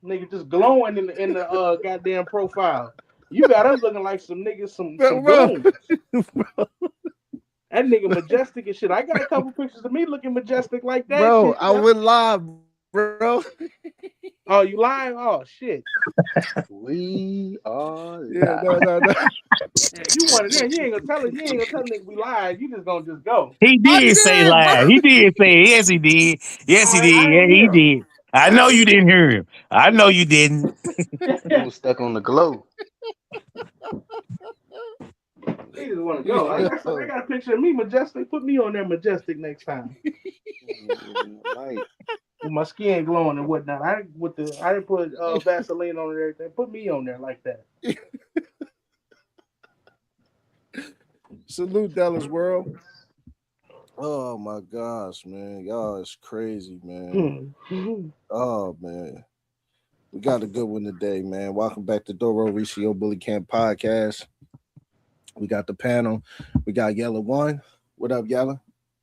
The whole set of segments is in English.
Nigga just glowing in the goddamn profile. You got us looking like some niggas, some bro, goons. That nigga majestic and shit. I got a couple pictures of me looking majestic like that bro, shit. I would lie, bro. Oh, you lying? Oh shit. We are Yeah, live. no. Yeah, you wanted in. You ain't gonna tell it. You ain't gonna tell nigga we lied. You just gonna just go. He I did say did, bro. live. He did say yes. He did. Yes, Oh, he did. I Yeah, ain't he hear him. did. I know you didn't hear him. I know you didn't. He was stuck on the glow. He just want to go. Like I said, I Yo, got a picture of me majestic. Put me on there majestic next time Nigga was in the light. with my skin glowing and whatnot. I didn't put Vaseline on it and everything. Put me on there like that. salute Dallas World. Oh my gosh, man. Y'all is crazy, man. Hmm. Oh man. We got a good one today, man. Welcome back to Doro Ricio Bully Camp Podcast. We got the panel. We got Yellow One. What up, Yellow?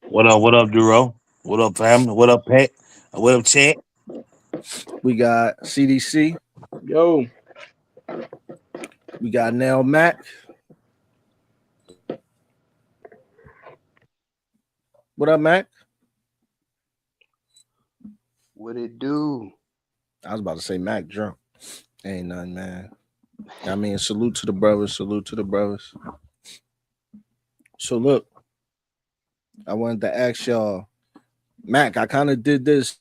What up? What up, Duro? What up, family? What up, Pat? What up, Chat? We got CDC. Yo, We got Nell Mac. What up, Mac? What it do? I was about to say Mac drunk. Ain't nothing, man. I mean, salute to the brothers. Salute to the brothers. So look, I wanted to ask y'all, Mac. I kind of did this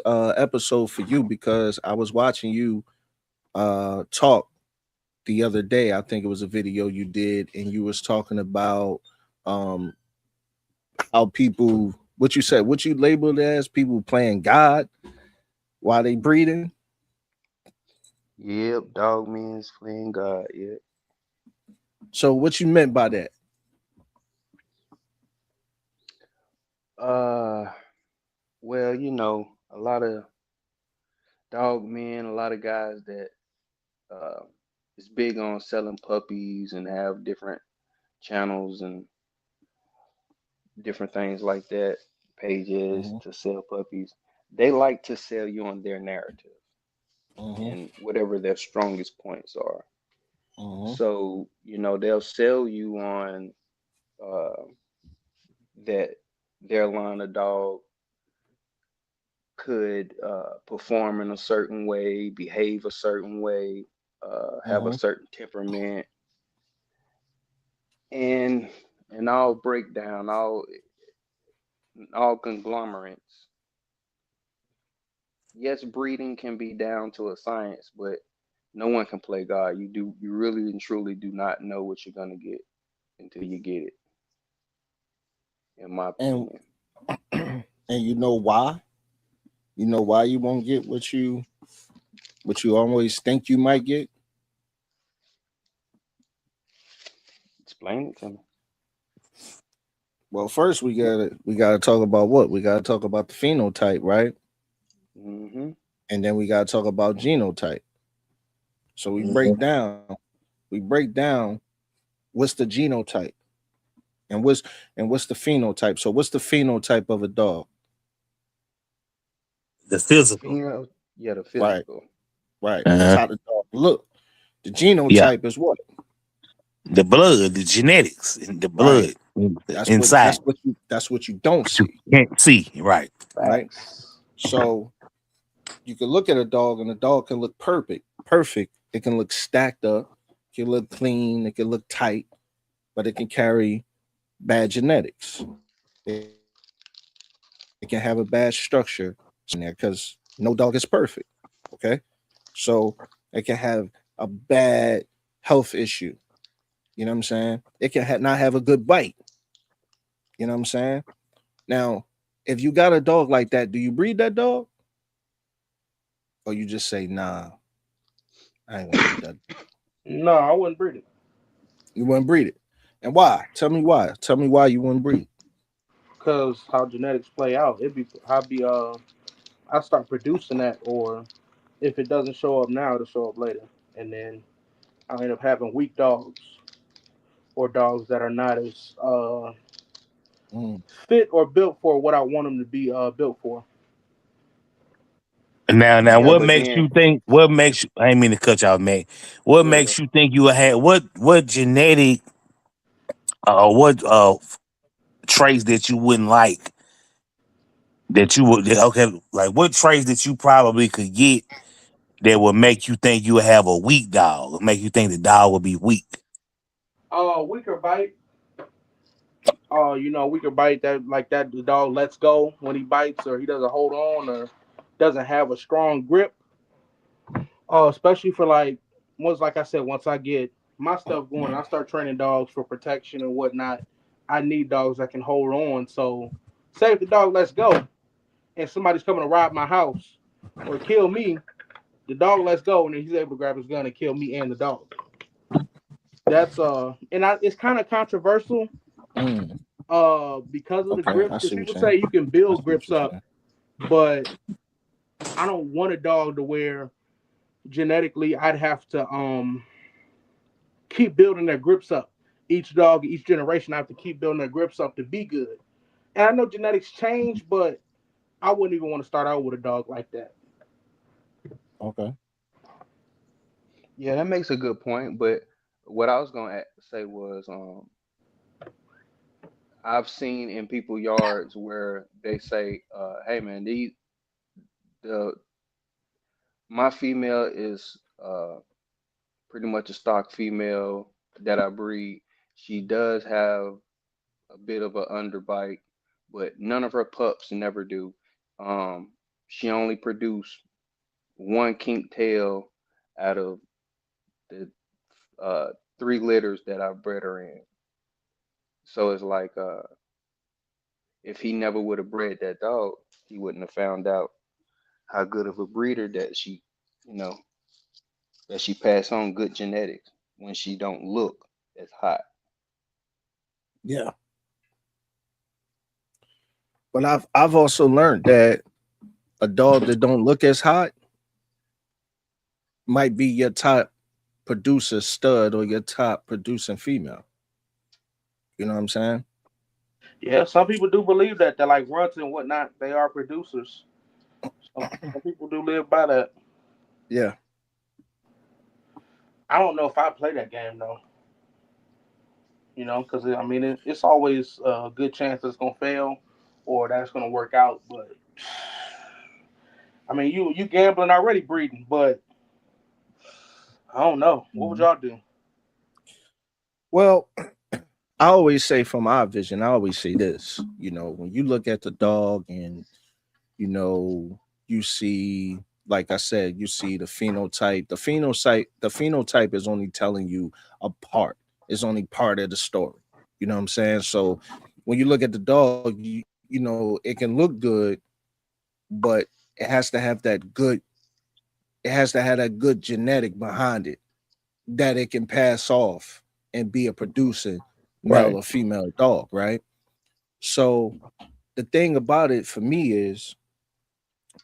episode for you because I was watching you talk the other day. I think it was a video you did, and you was talking about um how people, what you said, what you labeled as people playing God while they breeding. Yep, dog means fleeing God. Yep. So what you meant by that? Uh, well, a lot of dog men, a lot of guys that uh is big on selling puppies and have different channels and different things like that, pages Mm-hmm. to sell puppies. They like to sell you on their narrative Mm-hmm. and whatever their strongest points are. Mm-hmm. So, they'll sell you on uh, that their line of dog could perform in a certain way, behave a certain way, have a Mm-hmm. certain temperament, and all breakdown, all conglomerates. Yes, breeding can be down to a science, but no one can play God. You really and truly do not know what you're gonna get until you get it, in my And opinion. and you know why? You know why you won't get what you always think you might get? Explain it to me. Well, first we gotta talk about what? We gotta talk about the phenotype, right? Hmm. And then we gotta talk about genotype. So Mhm. we break down what's the genotype and what's the phenotype. So what's the phenotype of a dog? The physical. Yeah, the Right, physical. right. That's Uh-huh. how the dog look. The Yeah. genotype is what? The blood, the genetics, in the Right. blood That's inside. what you don't What you see, can't see. Right. right? facts. So you can look at a dog and a dog can look perfect. It can look stacked up, it can look clean, it can look tight, but it can carry bad genetics. It can have a bad structure somewhere in there because no dog is perfect. Okay. So it can have a bad health issue. You know what I'm saying? It can not have a good bite. You know what I'm saying? Now, if you got a dog like that, do you breed that dog? Or you just say, nah, I ain't gonna breed that. No, I wouldn't breed it You wouldn't breed it. And why? Tell me why. Tell me why you wouldn't breed. because how genetics play out. I start producing that, or if it doesn't show up now, it'll show up later, and then I'll end up having weak dogs or dogs that are not as Mm, fit or built for what I want them to be built for. Now, Yeah, what but makes you then think? What makes you? I ain't mean to cut y'all, man. What go ahead. makes you think you would have what genetic what traits that you wouldn't like that you would okay like what traits that you probably could get that would make you think you would have a weak dog, or make you think the dog would be weak. Weaker bite. Weaker bite that like that the dog lets go when he bites, or he doesn't hold on, or doesn't have a strong grip. Especially for like once, like I said, once I get my stuff going, I start training dogs for protection and whatnot. I need dogs that can hold on. So, say if the dog lets go and somebody's coming to rob my house or kill me, the dog lets go and then he's able to grab his gun and kill me and the dog. That's it's kind of controversial Mm, because of the okay, grips. I Because see what people you're saying. say you can I build see what grips you're up, saying. but I don't want a dog to where genetically I'd have to keep building their grips up. Each dog, each generation, I have to keep building their grips up to be good. And I know genetics change, but I wouldn't even want to start out with a dog like that. Okay. Yeah, that makes a good point. But what I was gonna say was, I've seen in people yards where they say, "Hey, man, the my female is pretty much a stock female that I breed. She does have a bit of an underbite, but none of her pups never do. Um, she only produced one kink tail out of the uh, three litters that I bred her in. So it's like if he never would have bred that dog, he wouldn't have found out how good of a breeder you know, that she passed on good genetics when she don't look as hot. Yeah, but I've also learned that a dog that don't look as hot might be your top producer stud or your top producing female. You know what I'm saying? Yeah, some people do believe that. They're like runts and whatnot. They are producers. Some people do live by that. Yeah. I don't know if I play that game though. Because I mean it's always a good chance it's gonna fail or that's gonna work out. But I mean you gambling already breeding, but I don't know. What would Mhm. y'all do? Well, I always say from our vision, I always say this, when you look at the dog and, you know, you see, like I said, you see the phenotype. The phenotype is only telling you a part. It's only part of the story. You know what I'm saying? So when you look at the dog, it can look good, but it has to have that good, it has to have that good genetic behind it that it can pass off and be a producing male Right. or female dog, right? So the thing about it for me is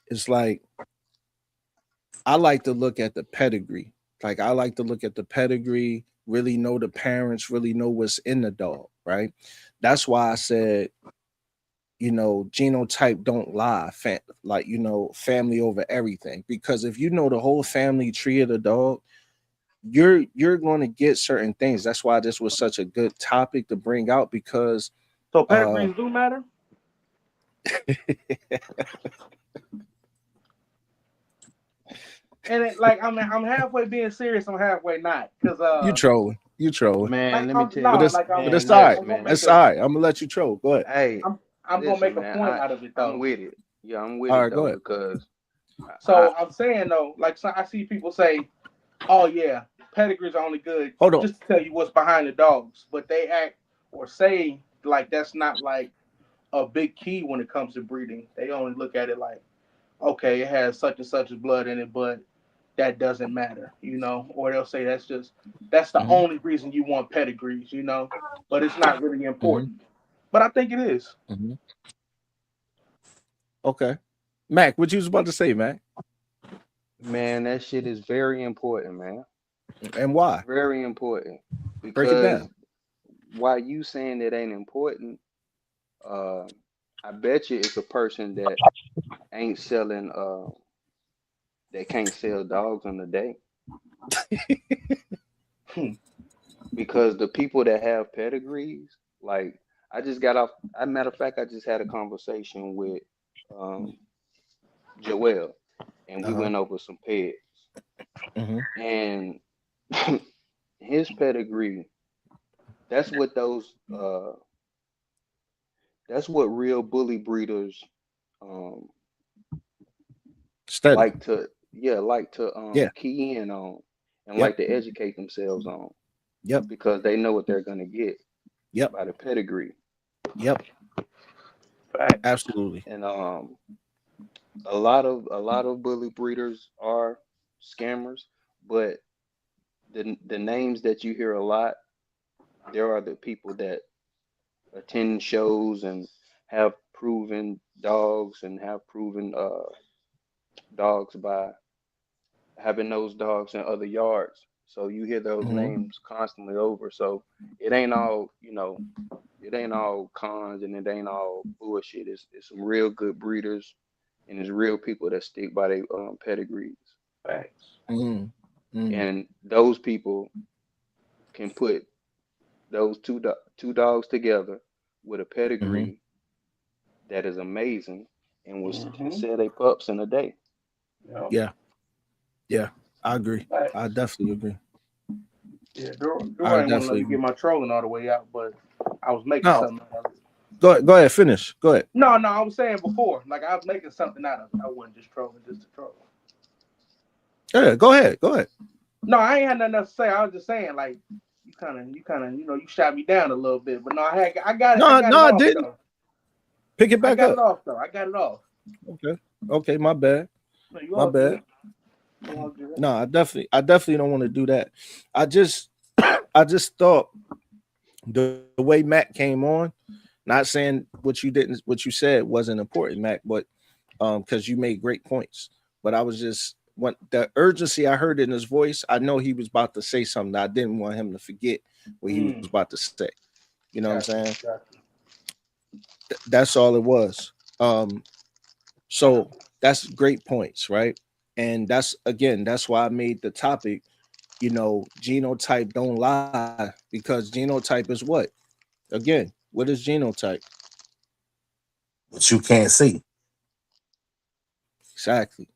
it's like I like to look at the pedigree. Like I like to look at the pedigree, really know the parents, really know what's in the dog, right? That's why I said, genotype don't lie, family over everything. Because if you know the whole family tree of the dog, you're going to get certain things. That's why this was such a good topic to bring out because So uh pedigrees do matter? And like I'm halfway being serious, I'm halfway not. Cause you trolling. Man, like let me I'm tell But no, you, it's like but man, it's all right. I'm gonna man. make It's a all right. I'm gonna let you troll. Go ahead. Hey, I'm gonna make listen, a man. point out of it I'm though. with it. Yeah, I'm with All it right, go though ahead. because I So I'm saying though, like so I see people say, "Oh yeah, pedigrees are only good Hold on. just to tell you what's behind the dogs," but they act or say like that's not like a big key when it comes to breeding. They only look at it like, okay, it has such and such blood in it, but that doesn't matter. Or they'll say that's the Hmm. only reason you want pedigrees, but it's not really Hmm. important. But I think it is. Hmm. Okay. Mac, what you was about to say, Mac? man, that shit is very important, man. And why? Very important Break it because down. while you saying it ain't important, uh, I bet you it's a person that ain't selling they can't sell dogs on the day Hmm. because the people that have pedigrees, like I just got off. As a matter of fact, I just had a conversation with um, Joel, and we Uh-huh. went over some pets, Hmm. and his pedigree. That's what those. That's what real bully breeders um, Study. like to. Yeah, like to Yeah. key in on and Yep. like to educate themselves on Yep. because they know what they're gonna get Yep. by the pedigree. Yep. Facts. Absolutely. And a lot of bully breeders are scammers, but the names that you hear a lot, there are the people that attend shows and have proven dogs and have proven dogs by having those dogs in other yards. So you hear those Hmm. names constantly over. So it ain't all, it ain't all cons and it ain't all bullshit. It's some real good breeders and it's real people that stick by their pedigrees. Facts. Hmm. Hmm. And those people can put those two dogs together with a Hmm. pedigree that is amazing and can Mm-hmm. sell their pups in a day. Yep. Yeah. Yeah. I agree. I Facts. definitely agree. Yeah, I ain't want to let definitely me get agree. my trolling all the way out, but I was making No, something out of it. go ahead. Go ahead. Finish. Go ahead. No, no, I was saying before, like I was making something out of it. I wasn't just trolling just to troll. Yeah. Go ahead. Go ahead. No, I ain't had nothing else to say. I was just saying, like you shot me down a little bit, but no, I No, got no, it I off didn't. though. Pick it I back got it up. off though. I got it off. Okay. Okay. My bad. No, you My all bad. good. You all good. No, I definitely don't want to do that. I just, I just thought the way Matt came on, not saying what you said wasn't important, Matt, but because you made great points. But I was just when the urgency I heard in his voice, I know he was about to say something. I didn't want him to forget what he was Mm, about to say. You know what I'm got you. saying? Got you. That's all it was. So that's great points, right? And that's again, that's why I made the topic, genotype don't lie, because genotype is what? Again, what is genotype? But you can't see Exactly.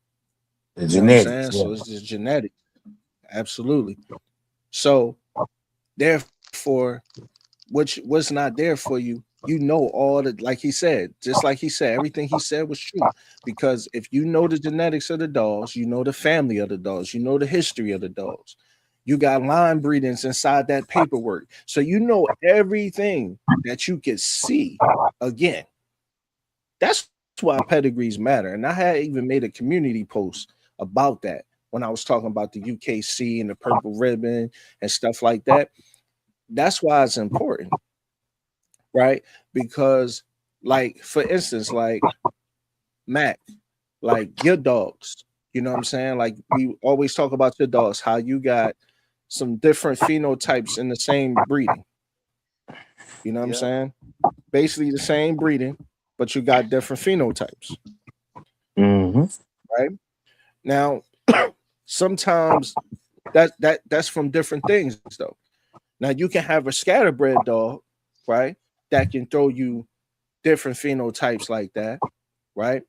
the You know what I'm genetics. saying? Yeah. So it's just genetic. Absolutely. So therefore, what's not there for you, all the, like he said, just like he said, everything he said was true. Because if you know the genetics of the dogs, you know the family of the dogs, you know the history of the dogs. You got line breedings inside that paperwork. So you know everything that you can see. Again, that's why pedigrees matter. And I had even made a community post about that when I was talking about the UKC and the purple ribbon and stuff like that. That's why it's important, right? Because, like, for instance, like Mac, like your dogs, you know what I'm saying? Like, we always talk about your dogs, how you got some different phenotypes in the same breeding. You know what I'm Yeah. saying? Basically the same breeding, but you got different phenotypes, Mm-hmm. right? Now, sometimes that's from different things though. Now you can have a scatterbred dog, right? That can throw you different phenotypes like that, right?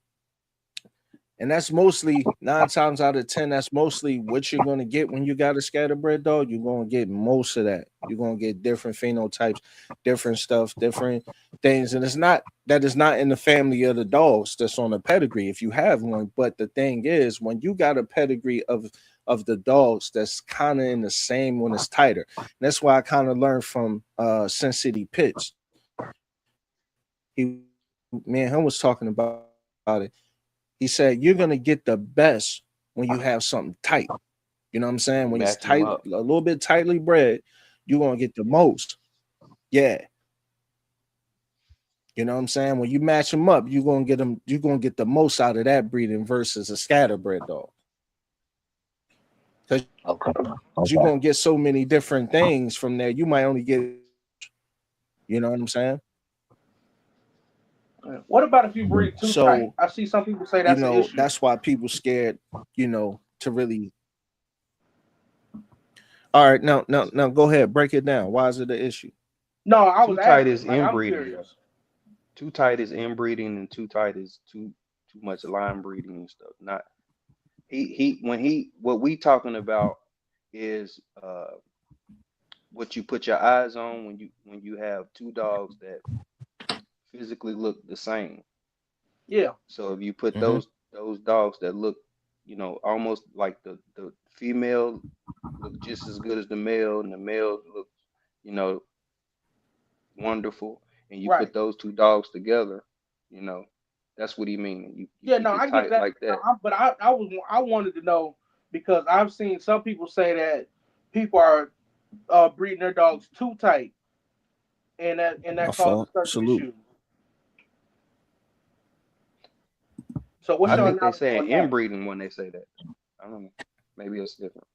And that's mostly 9 times out of 10, that's mostly what you're going to get when you got a scatterbred dog. You're going to get most of that. You're going to get different phenotypes, different stuff, different things. And it's not that is not in the family of the dogs that's on the pedigree if you have one. But the thing is, when you got a pedigree of the dogs that's kind of in the same when it's tighter. And that's why I kind of learned from Sin City Pitch. Me and him was talking about it. He said, you're gonna get the best when you have something tight. You know what I'm saying? When it's tight, a You little match bit them tightly up. bred, you're gonna get the most. Yeah. You know what I'm saying? When you match them up, you're gonna get the most out of that breeding versus a scatterbred dog. Because you're gonna get so many Okay. different things from there. You might only get, you know what I'm saying? What about if you breathe too tight? So, I see some people say that's an issue. that's why people scared, to really. All right, now go ahead, break it down. Why is it an issue? No, I was Too tight asking. is Like, I'm inbreeding, though. curious. Too tight is inbreeding, and too tight is too much line breeding and stuff. Not he when he what we talking about is what you put your eyes on when you have two dogs that physically look the same. Yeah, So if you put Hmm. those dogs that look, almost like the female look just as good as the male, and the male look, you know, wonderful, and you right. put those two dogs together, you know, that's what he mean. You Yeah, keep no, it I get tight that. like that. But I wanted to know because I've seen some people say that people are breeding their dogs too tight, and My that causes fault. certain Salute. issues. So what's I your Hmm. think they analogy saying on that? inbreeding when they say that. I don't know. Maybe it's different.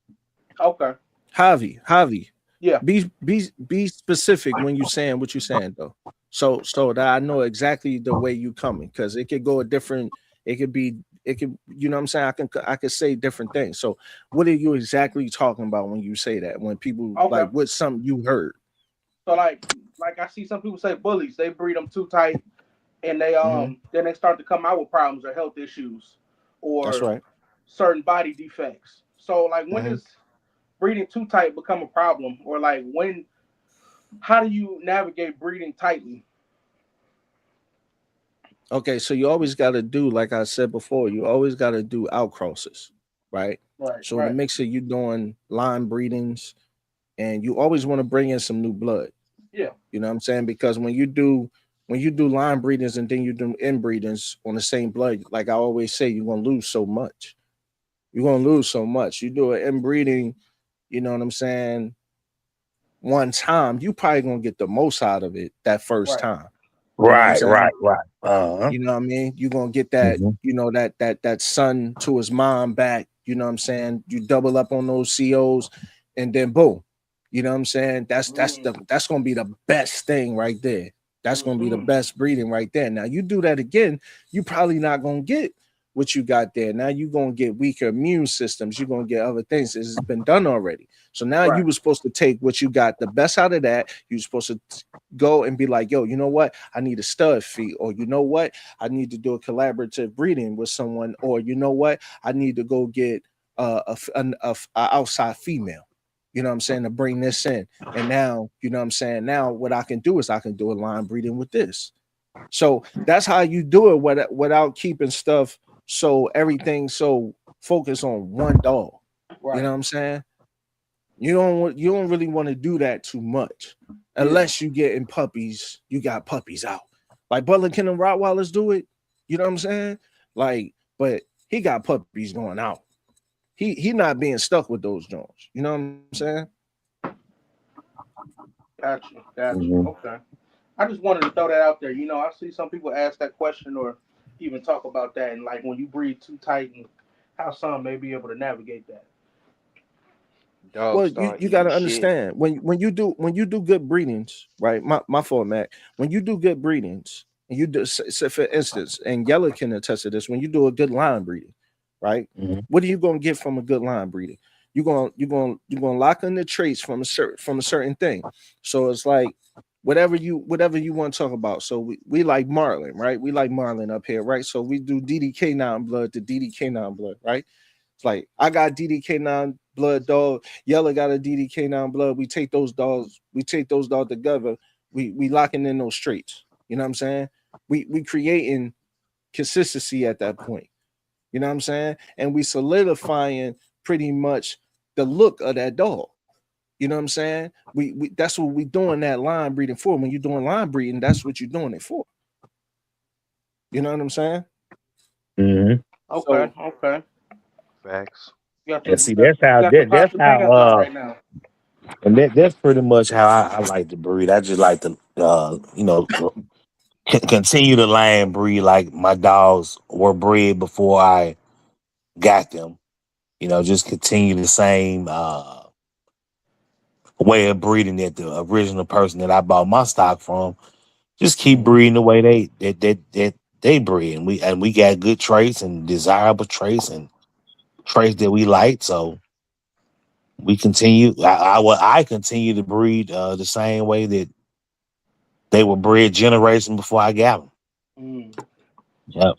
Okay. Javi, Yeah. be specific when you saying what you're saying though. So that I know exactly the way you coming, because it could go a different. It could be. It could. You know what I'm saying? I could say different things. So what are you exactly talking about when you say that? When people Okay. like what's something you heard? So like I see some people say bullies, they breed them too tight, and they Hmm. then they start to come out with problems or health issues, That's or right. certain body defects. So like when Hmm. does breeding too tight become a problem, or like when how do you navigate breeding tightly? Okay, so you always got to do, like I said before, you always got to do outcrosses, right? Right. So in the Right. mix of you doing line breedings, and you always want to bring in some new blood. Yeah. You know what I'm saying? Because when you do line breedings and then you do inbreedings on the same blood, like I always say, you're gonna lose so much. You're gonna lose so much. You do an inbreeding, you know what I'm saying, one time, you probably gonna get the most out of it that first Right. time. You know what I'm Right, right, saying? right. Uh-huh. You know what I mean? You're gonna get that, Hmm. that son to his mom back. You know what I'm saying? You double up on those COs, and then boom. You know what I'm saying? That's gonna be the best thing right there. That's gonna be the Mm-hmm. best breeding right there. Now you do that again, you probably not gonna get what you got there. Now you're gonna get weaker immune systems, you're gonna get other things. This has been done already. So now you Right. were supposed to take what you got the best out of that. You're supposed to go and be like, yo, you know what? I need a stud fee, or you know what? I need to do a collaborative breeding with someone, or you know what? I need to go get a outside female. You know what I'm saying, to bring this in. And now, you know what I'm saying. Now, what I can do is I can do a line breeding with this. So that's how you do it without keeping stuff so everything so focused on one dog. You know Right. what I'm saying? You don't really want to do that too much, Yeah. unless you get in puppies. You got puppies out like Butler Ken and Rottweilers do it. You know what I'm saying? Like, but he got puppies going out. He not being stuck with those joints. You know what I'm saying? Gotcha. Gotcha. Hmm. Okay. I just wanted to throw that out there. I see some people ask that question or even talk about that, and like when you breathe too tight, and how some may be able to navigate that. Dogs Well, you start you got eating to shit. understand when you do good breedings, right? My fault, Mac. When you do good breedings, and you do, say for instance, and Yella can attest to this, when you do a good line breeding, right? Hmm. What are you gonna get from a good line breeding? You're gonna lock in the traits from a certain thing. So it's like whatever you want to talk about. So we like Marlin, right? We like Marlin up here, right? So we do DDK9 blood to DDK9 blood, right? It's like I got DDK9 blood dog. Yella got a DDK9 blood. We take those dogs together. We locking in those traits. You know what I'm saying? We creating consistency at that point. You know what I'm saying? And we solidifying pretty much the look of that dog. You know what I'm saying? We that's what we doing that line breeding for. When you're doing line breeding, that's what you're doing it for. You know what I'm saying? Hmm. Okay. So Okay. Facts. You got And some. see, You got some that's positive how hands up right now. and that's pretty much how I like to breed. I just like to continue to land breed like my dogs were bred before I got them. Just continue the same way of breeding that the original person that I bought my stock from Just keep Mm-hmm. breeding the way they breed, and we got good traits and desirable traits and traits that we like. So we continue. I continue to breed the same way that they were bred generation before I got them. Mm. Yep.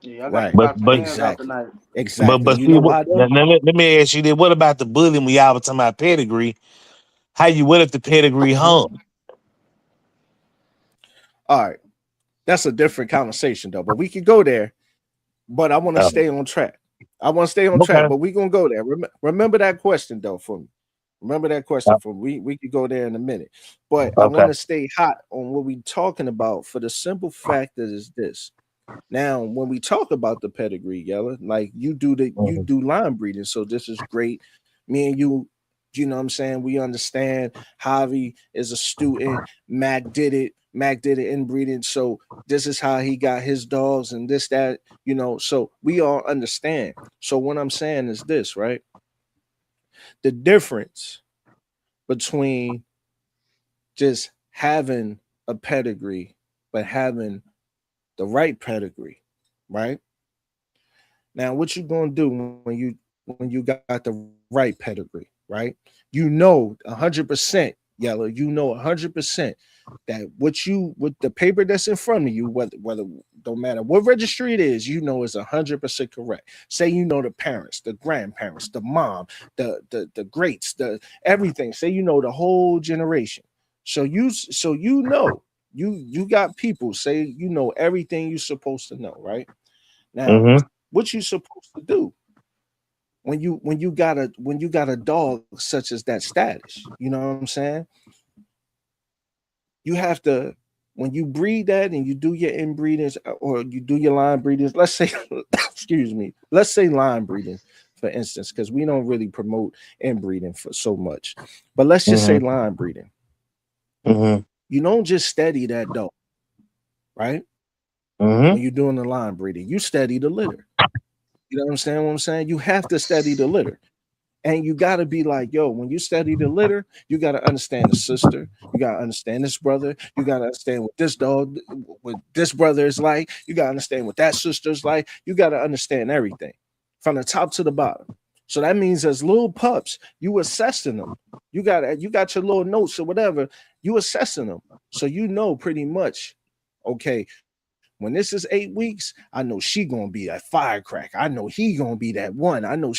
Yeah, I gotta Right. But clock your but hands out Exactly. tonight. Exactly. but You see know what? why though? Let me ask you this: what about the bullying when y'all were talking about pedigree? How you? What if the pedigree Mm-hmm. hung? All right. That's a different conversation though. But we could go there. But I want to Oh, stay on track. I want to stay on track. okay. But we gonna go there. Remember that question though for me. Remember that question Uh, for me. We could go there in a minute. But I Okay. want to stay hot on what we talking about for the simple fact that is this. Now, when we talk about the pedigree, Yella, like you Mhm. do line breeding, so this is great. Me and you know what I'm saying? We understand Javi is a student. Mac did it. Mac did it inbreeding. So this is how he got his dogs and this, that, you know. So we all understand. So what I'm saying is this, right? The difference between just having a pedigree, but having the right pedigree, right? Now, what you gonna do when you got the right pedigree, right? You know 100%, Yellow. You know 100% that what you with the paper that's in front of you, whether don't matter what registry it is, you know is 100% correct. Say you know the parents, the grandparents, the mom, the greats, the everything. Say you know the whole generation. So you know you got people say you know everything you're supposed to know, right? Now, Mhm. what you supposed to do when you got a dog such as that status, you know what I'm saying? You have to when you breed that and you do your inbreedings or you do your line breedings, let's say excuse me, let's say line breeding for instance, because we don't really promote inbreeding for so much. But let's just say Mhm. line breeding. Mhm. You don't just steady that dog, right? Mhm. When you're doing the line breeding, you steady the litter. You know what I'm saying? You have to steady the litter. And you got to be like, yo, when you study the litter, you got to understand the sister. You got to understand this brother. You got to understand what this dog, what this brother is like. You got to understand what that sister's like. You got to understand everything from the top to the bottom. So that means as little pups, you assessing them. You got your little notes or whatever. You assessing them, so you know pretty much. Okay, when this is 8 weeks, I know she gonna be that firecracker. I know he gonna be that one. I know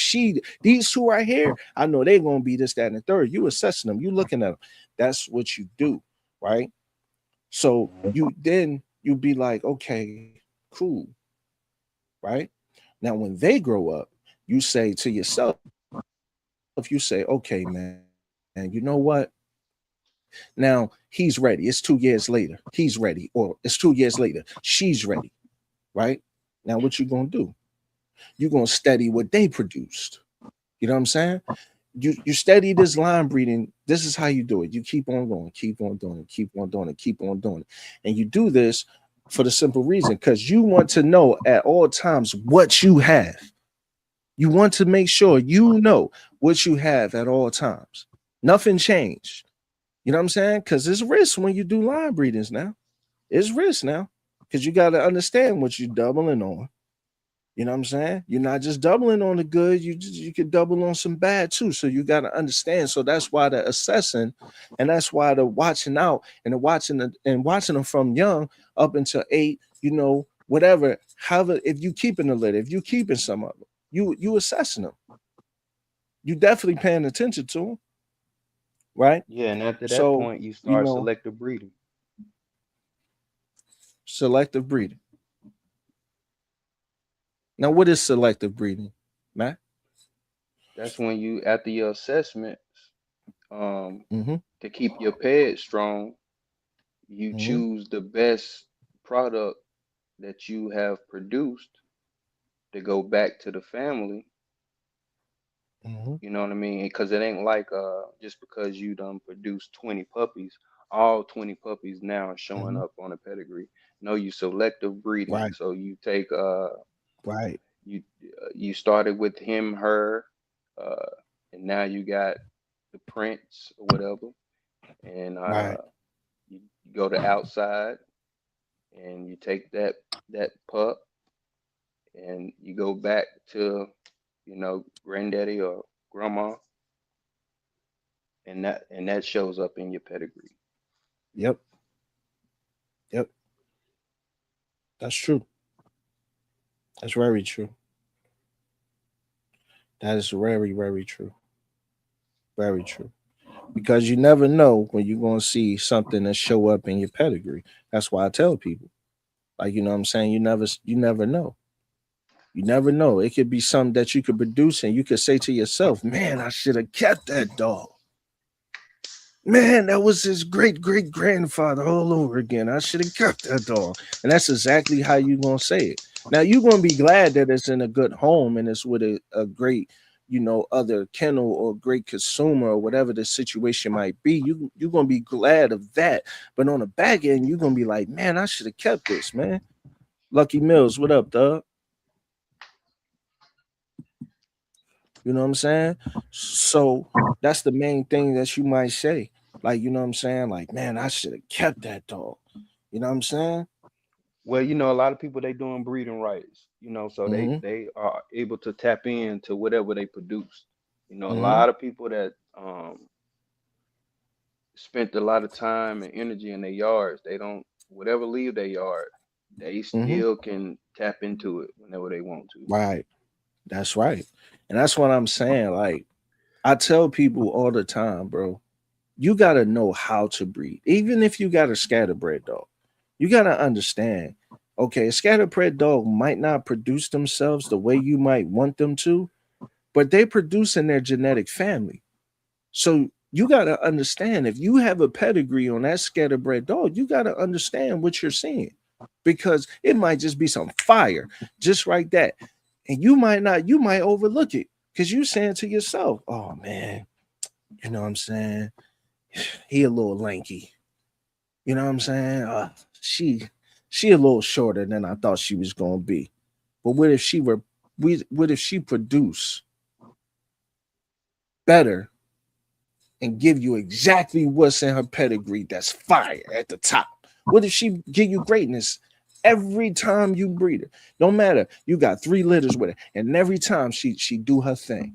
these two right here, I know they gonna be this, that, and the third. You assessing them, you looking at them. That's what you do, right? So you be like, okay, cool, right? Now when they grow up, you say to yourself, you say, okay, man, you know what? Now he's ready. It's 2 years later. He's ready, or it's 2 years later. She's ready, right? Now what you gonna do? You're gonna study what they produced. You know what I'm saying? You study this line breeding. This is how you do it. You keep on going, keep on doing it, keep on doing it, keep on doing it. And you do this for the simple reason because you want to know at all times what you have. You want to make sure you know what you have at all times. Nothing changed. You know what I'm saying? Because it's risk when you do line breedings now. It's risk now. Because you got to understand what you're doubling on. You know what I'm saying? You're not just doubling on the good, you could double on some bad too. So you got to understand. So that's why the assessing and that's why the watching out and watching them from young up until 8, you know, whatever. However, if you keeping the litter, if you keeping some of them, you assessing them. You definitely paying attention to them, right? Yeah, and after that So, point, you you start know, selective breeding. selective breeding. Now, what is selective breeding, Matt? That's when you, after your assessments, um, Mm-hmm. to keep your pet strong, you Mm-hmm. choose the best product that you have produced to go back to the family. Mm-hmm. You know what I mean? Because it ain't like just because you done produced 20 puppies, all 20 puppies now are showing Mm-hmm. up on a pedigree. No, you selective breeding. Right. So you take Right. you started with him, her, uh, and now you got the prince or whatever, and Right. you You go to outside and you take that pup and you go back to, granddaddy or grandma, and that shows up in your pedigree. Yep, yep, that's true. That's very true. That is very, very true. Very true. Because you never know when you're going to see something that show up in your pedigree. That's why I tell people, like, you know what I'm saying? You never know. You never know. It could be something that you could produce and you could say to yourself, man, I should have kept that dog. Man, that was his great great grandfather all over again. I should have kept that dog. And that's exactly how you're going to say it. Now, you're going to be glad that it's in a good home and it's with a great, other kennel or great consumer or whatever the situation might be. You're going to be glad of that. But on the back end, you're going to be like, man, I should have kept this, man. Lucky Mills, what up, dog? You know what I'm saying? So that's the main thing that you might say. Like, you know what I'm saying? Like, man, I should have kept that dog. You know what I'm saying? Well, a lot of people they doing breeding rights, so they Mm-hmm. they are able to tap into whatever they produce. A Mm-hmm. lot of people that spent a lot of time and energy in their yards, they don't whatever leave their yard, they Mm-hmm. still can tap into it whenever they want to. Right. That's right. And that's what I'm saying. Like, I tell people all the time, bro, you gotta know how to breed. Even if you got a scatterbred dog, you gotta understand. Okay, a scatterbred dog might not produce themselves the way you might want them to, but they produce in their genetic family. So you gotta understand if you have a pedigree on that scatterbred dog, you gotta understand what you're seeing. Because it might just be some fire, just like that. And you might not, you might overlook it because you're saying to yourself, oh man, you know what I'm saying? He a little lanky. You know what I'm saying? She a little shorter than I thought she was gonna be. But what if she produce better and give you exactly what's in her pedigree that's fire at the top? What if she give you greatness every time you breed her? Don't matter. You got 3 litters with her, and every time she do her thing.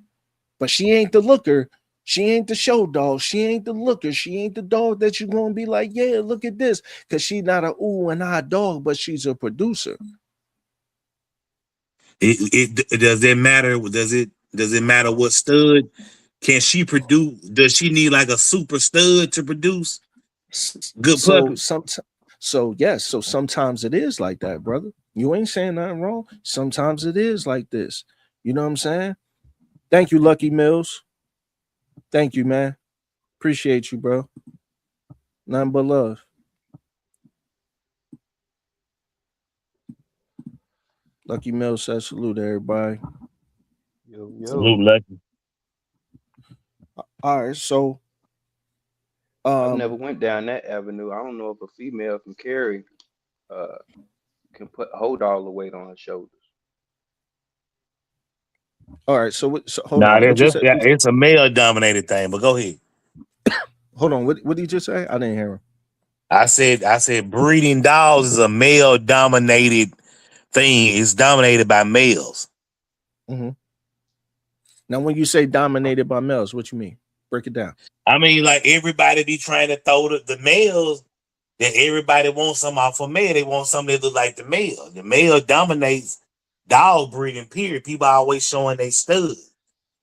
But she ain't the looker. She ain't the show dog. She ain't the looker. She ain't the dog that you gonna be like, yeah, look at this. Cause she not a ooh and ah dog, but she's a producer. It does it matter? Does it matter what stud? Can she produce? Does she need like a super stud to produce good So puppies? some so yes, so sometimes it is like that, brother. You ain't saying nothing wrong. Sometimes it is like this. You know what I'm saying? Thank you, Lucky Mills. Thank you, man. Appreciate you, bro. Nothing but love. Lucky Mills says salute everybody. Yo, Salute, yo. Lucky. All right, so I've never um, went down that avenue. I don't know if a female can carry, uh, can hold all the weight on her shoulders. all right, so what? So hold Nah, on, what you said? yeah, it's a male dominated thing. But go ahead. Hold on, what did you just say? I didn't hear him. I said breeding dogs is a male dominated thing. It's dominated by males. Hmm. Now, when you say dominated by males, what you mean? Break it down. I mean, like everybody be trying to throw the males that everybody wants some off a male. They want something that look like the male. The male dominates dog breeding, period. People always showing they stud.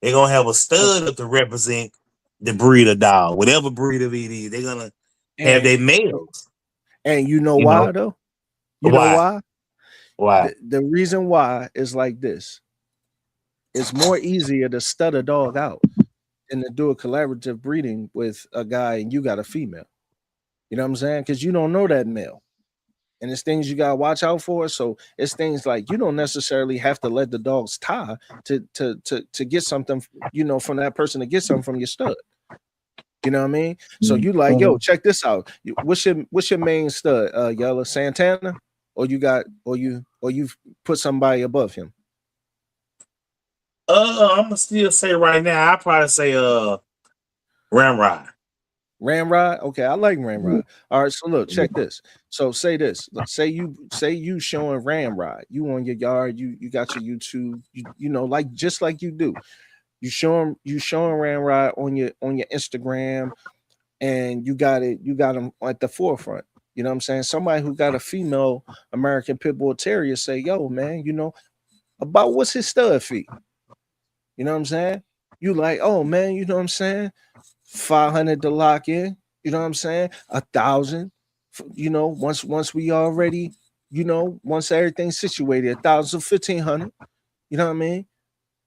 They're gonna have a Oh, stud up to represent the breed of dog, whatever breed of it is. They're gonna have and their males. and you know You know why though? You know why? why? Why? The reason why is like this. It's more easier to stud a dog out than to do a collaborative breeding with a guy and you got a female. You know what I'm saying? Because you don't know that male. And it's things you gotta watch out for. So it's things like you don't necessarily have to let the dogs tie to get something, from that person to get something from your stud. You know what I mean? So you like, yo, Mhm. check this out. What's your main stud? Yellow Santana, or you've put somebody above him. I'm gonna still say right now. I probably say Ramrod. Ramrod. Okay, I like Ramrod. All right, so look, check this. So say this. Say you showing Ramrod. You on your yard. You got your YouTube. You know like just like you do. You showing Ramrod on your Instagram, and you got him at the forefront. You know what I'm saying? Somebody who got a female American Pit Bull Terrier say, "Yo, man, about what's his stud fee?" You know what I'm saying? You like, oh man, you know what I'm saying? 500 to lock in. You know what I'm saying? 1,000. Once we already, once everything's situated, 1,000, 1,500. You know what I mean?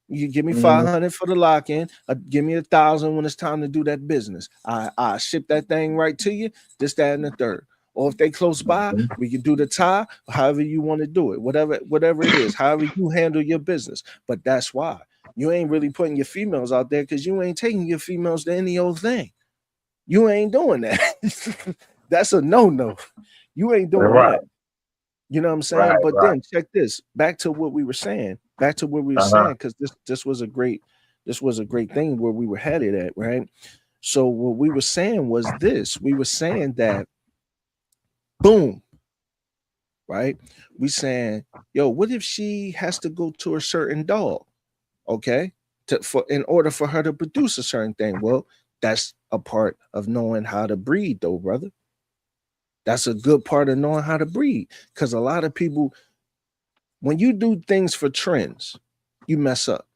You give me Mhm. 500 for the lock in. Give me 1,000 when it's time to do that business. I ship that thing right to you. This, that, and the third. Or if they close by, we can do the tie. However you want to do it. Whatever it is. However you handle your business. But that's why you ain't really putting your females out there because you ain't taking your females to any old thing. You ain't doing that. That's a no. You ain't doing Right, that. You know what I'm saying? right, But right. then check this. Back to what we were saying. Back to what we were Uh-huh. saying, because this was a great thing where we were headed at, right? So what we were saying was this. We were saying that boom, right? We saying, yo, what if she has to go to a certain dog? Okay. In order for her to produce a certain thing. Well, that's a part of knowing how to breed, though, brother. That's a good part of knowing how to breed. Because a lot of people, when you do things for trends, you mess up.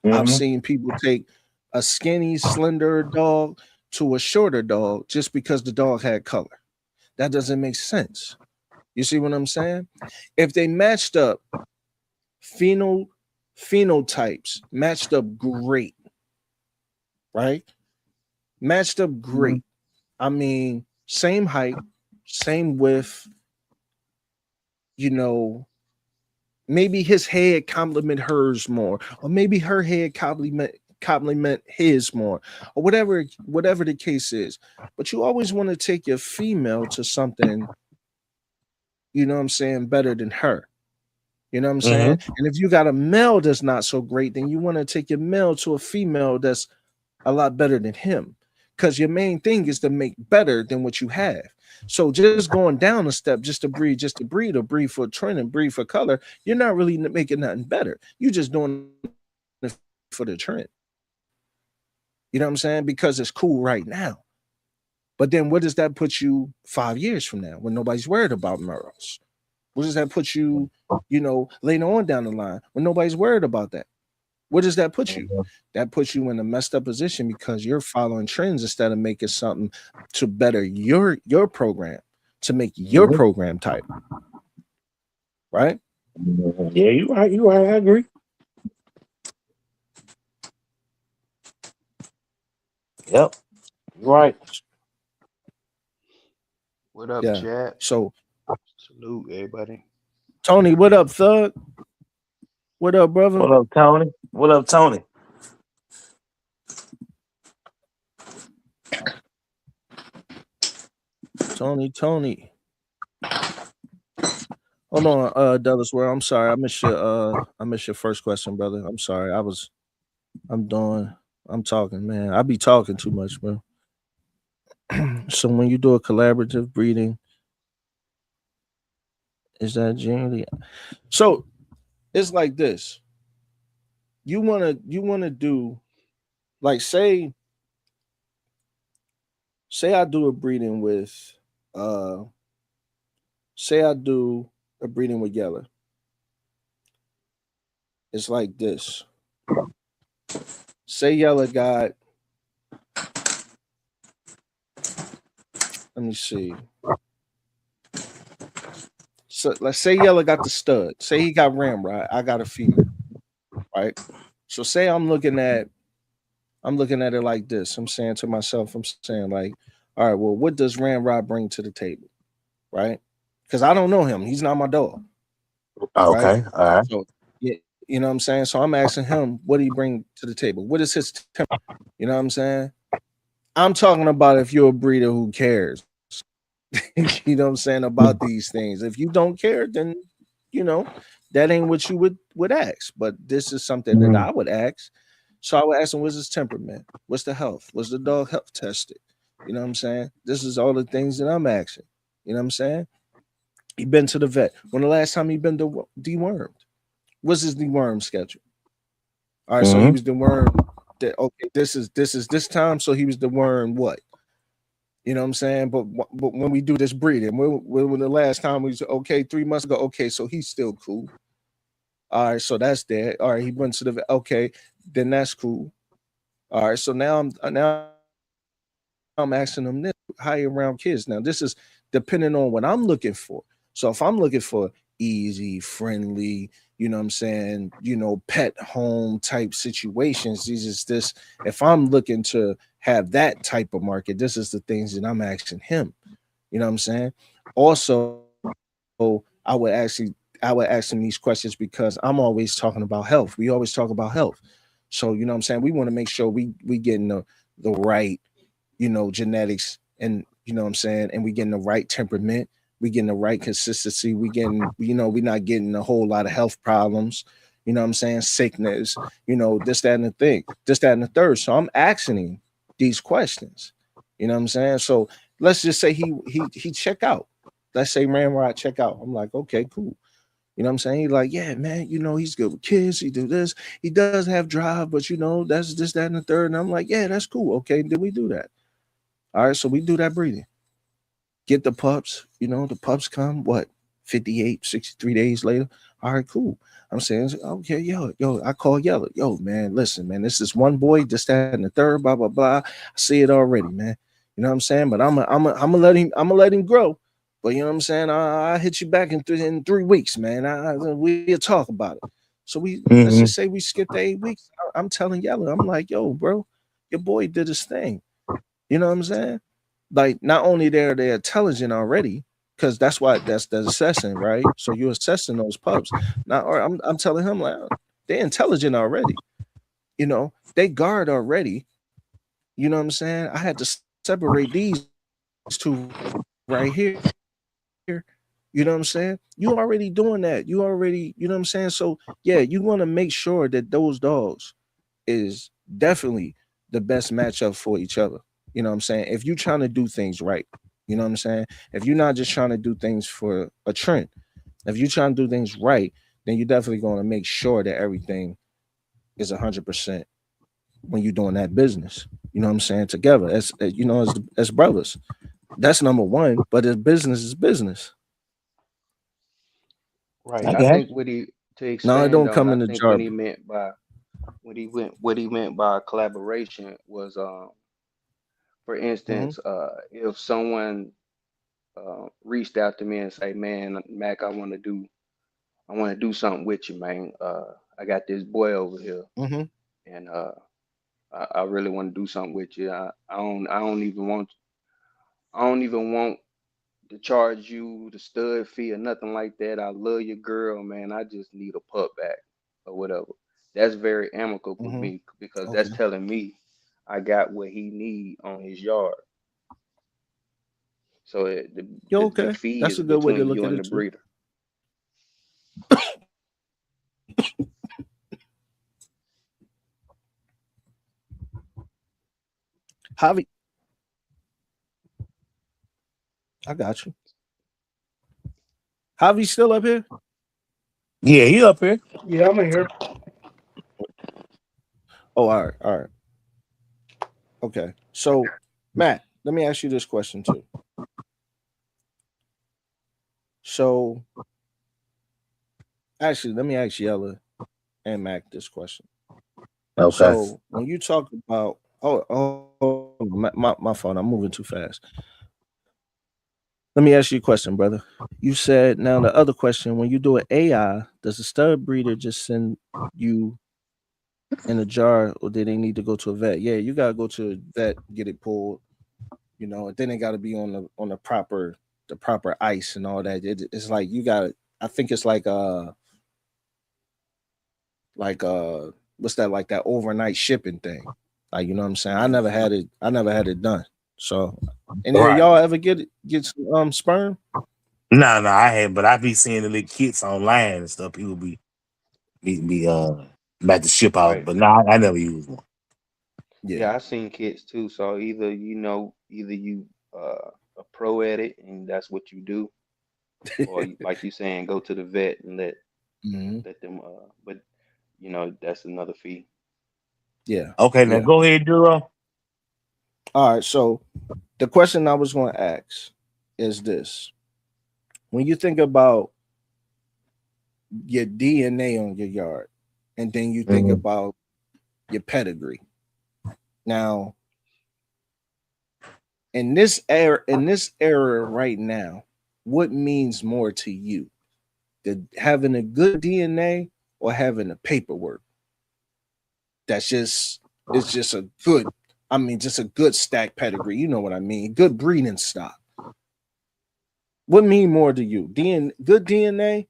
I've Hmm. seen people take a skinny, slender dog to a shorter dog just because the dog had color. That doesn't make sense. You see what I'm saying? If they matched up pheno phenotypes, matched up great, right? Matched up great. I mean, same height, same width, you know, maybe his head compliment hers more, or maybe her head compliment his more, or whatever the case is. But you always want to take your female to something, you know what I'm saying, better than her. You know what I'm saying? Hmm. And if you got a male that's not so great, then you want to take your male to a female that's a lot better than him. Because your main thing is to make better than what you have. So just going down a step just to breed, or breed for trend and breed for color, you're not really making nothing better. You're just doing it for the trend. You know what I'm saying? Because it's cool right now. But then what does that put you 5 years from now when nobody's worried about morals? What does that put you, later on down the line when nobody's worried about that? Where does that put you? That puts you in a messed up position because you're following trends instead of making something to better your program, to make your Hmm. program type, right? Yeah, you right. You right. I agree. Yep. You right. What up, Yeah. chat? So Salute, everybody. Tony, what up, thug? What up, brother? What up, Tony? What up, Tony? Tony. Hold on, Dallas. Where I'm sorry, I missed your first question, brother. I'm sorry. I'm doing, I'm talking, man. I be talking too much, bro. So when you do a collaborative breeding, is that generally so? It's like this. You wanna do, like, say I do a breeding with uh say I do a breeding with Yeller. It's like this. Say Yeller got, let me see. So let's say Yeller got the stud. Say he got Ramrod. I got a female, right? So say I'm looking at it like this. I'm saying to myself, I'm saying like, all right, well, what does Ramrod bring to the table, right? Because I don't know him. He's not my dog, right? Okay. All right. So yeah, you know what I'm saying. So I'm asking him, what do he bring to the table? What is his temper? You know what I'm saying? I'm talking about if you're a breeder who cares. You know what I'm saying about these things. If you don't care, then you know that ain't what you would ask. But this is something that Mhm. I would ask. So I would ask him, what's his temperament? What's the health? Was the dog health tested? You know what I'm saying? This is all the things that I'm asking. You know what I'm saying? He been to the vet. When the last time he been dewormed? What's his deworm schedule? All right, so he Mm-hmm. was dewormed. Okay, this is this time. So he was dewormed what? You know what I'm saying? But when we do this breeding, when the last time we said, okay, 3 months ago, okay, so he's still cool. All right, so that's dead. All right, he went to the vet. Okay, then that's cool. All right, so now I'm asking them this: how you around kids? Now this is depending on what I'm looking for. So if I'm looking for easy, friendly, you know what I'm saying, pet home type situations, these is this. If I'm looking to have that type of market, this is the things that I'm asking him. You know what I'm saying? Also, I would ask him these questions because I'm always talking about health. We always talk about health. So, you know what I'm saying? We want to make sure we getting the right, genetics, and you know what I'm saying, and we getting the right temperament, we getting the right consistency, we getting, we're not getting a whole lot of health problems, you know what I'm saying, sickness, this, that, and the thing, this, that, and the third. So I'm asking him these questions. You know what I'm saying? So let's just say he check out. Let's say Ramrod check out. I'm like, okay, cool. You know what I'm saying? He's like, yeah, man, he's good with kids. He do this. He does have drive, but that's this, that, and the third. And I'm like, yeah, that's cool. Okay, then we do that. All right, so we do that breeding. Get the pups, the pups come, what, 58, 63 days later. All right, cool. I'm saying, okay, yo, I call Yellow. Yo, man, listen, man, this is one boy, this, that, and the third, blah, blah, blah. I see it already, man. You know what I'm saying? But I'm gonna let him grow. But you know what I'm saying? I hit you back in 3 weeks, man. We'll talk about it. So let's just Mm-hmm. say we skipped the 8 weeks. I'm telling Yellow, I'm like, yo, bro, your boy did his thing. You know what I'm saying? Like, not only they're intelligent already, because that's the assessing, right? So you're assessing those pups. Now, or I'm telling him, like, they're intelligent already. They guard already. You know what I'm saying? I had to separate these two right here. You know what I'm saying? You already doing that. You already, you know what I'm saying? So yeah, you want to make sure that those dogs is definitely the best matchup for each other. You know what I'm saying? If you're trying to do things right, you know what I'm saying? If you're not just trying to do things for a trend, if you're trying to do things right, then you're definitely going to make sure that everything is 100% when you're doing that business. You know what I'm saying? Together as brothers. That's number one. But as business is business. Right. I I got think what he to No, it expand don't on, come I in the think what jar. he meant by what he meant by collaboration was, for Hmm. instance, if someone reached out to me and say, "Man, Mac, I want to do something with you, man. I got this boy over here, Hmm. and I really want to do something with you. I don't even want to charge you the stud fee or nothing like that. I love your girl, man. I just need a pup back or whatever." That's very amicable with Hmm. me because that's Okay. telling me I got what he need on his yard. So Yo, the okay. fee That's is a good way to between look you at and the it too. breeder. Javi, I got you. Javi still up here? yeah, he up here. Yeah, I'm in here. Oh, all right, all right. Okay. So, Matt, let me ask you this question too. So, actually, let me ask Yella and Mac this question. Okay. So, when you talk about, my phone, I'm moving too fast. Let me ask you a question, brother. You said now the other question: when you do an AI, does the stud breeder just send you in a jar, or do they need to go to a vet? Yeah, you gotta go to a vet, get it pulled, and then it got to be on the proper ice and all that. It's like you got to. I think it's like what's that, like that overnight shipping thing. Like, you know what I'm saying? I never had it done. So, and then Right. y'all ever get some sperm? No, I had, but I be seeing the little kits online and stuff. People be about to ship out, Right. but no, I never use one. Yeah. Yeah, I seen kids too. So either you a pro at it and that's what you do, or like you saying, go to the vet and Hmm. let them. But that's another fee. Yeah. Okay, now Yeah. go ahead, Duro. All right. So the question I was going to ask is this: when you think about your DNA on your yard, and then you think Mhm. about your pedigree. Now, in this era right now, what means more to you? Having a good DNA or having the paperwork that's just it's just a good, I mean, just a good stack pedigree. You know what I mean? Good breeding stock. What mean more to you? Good DNA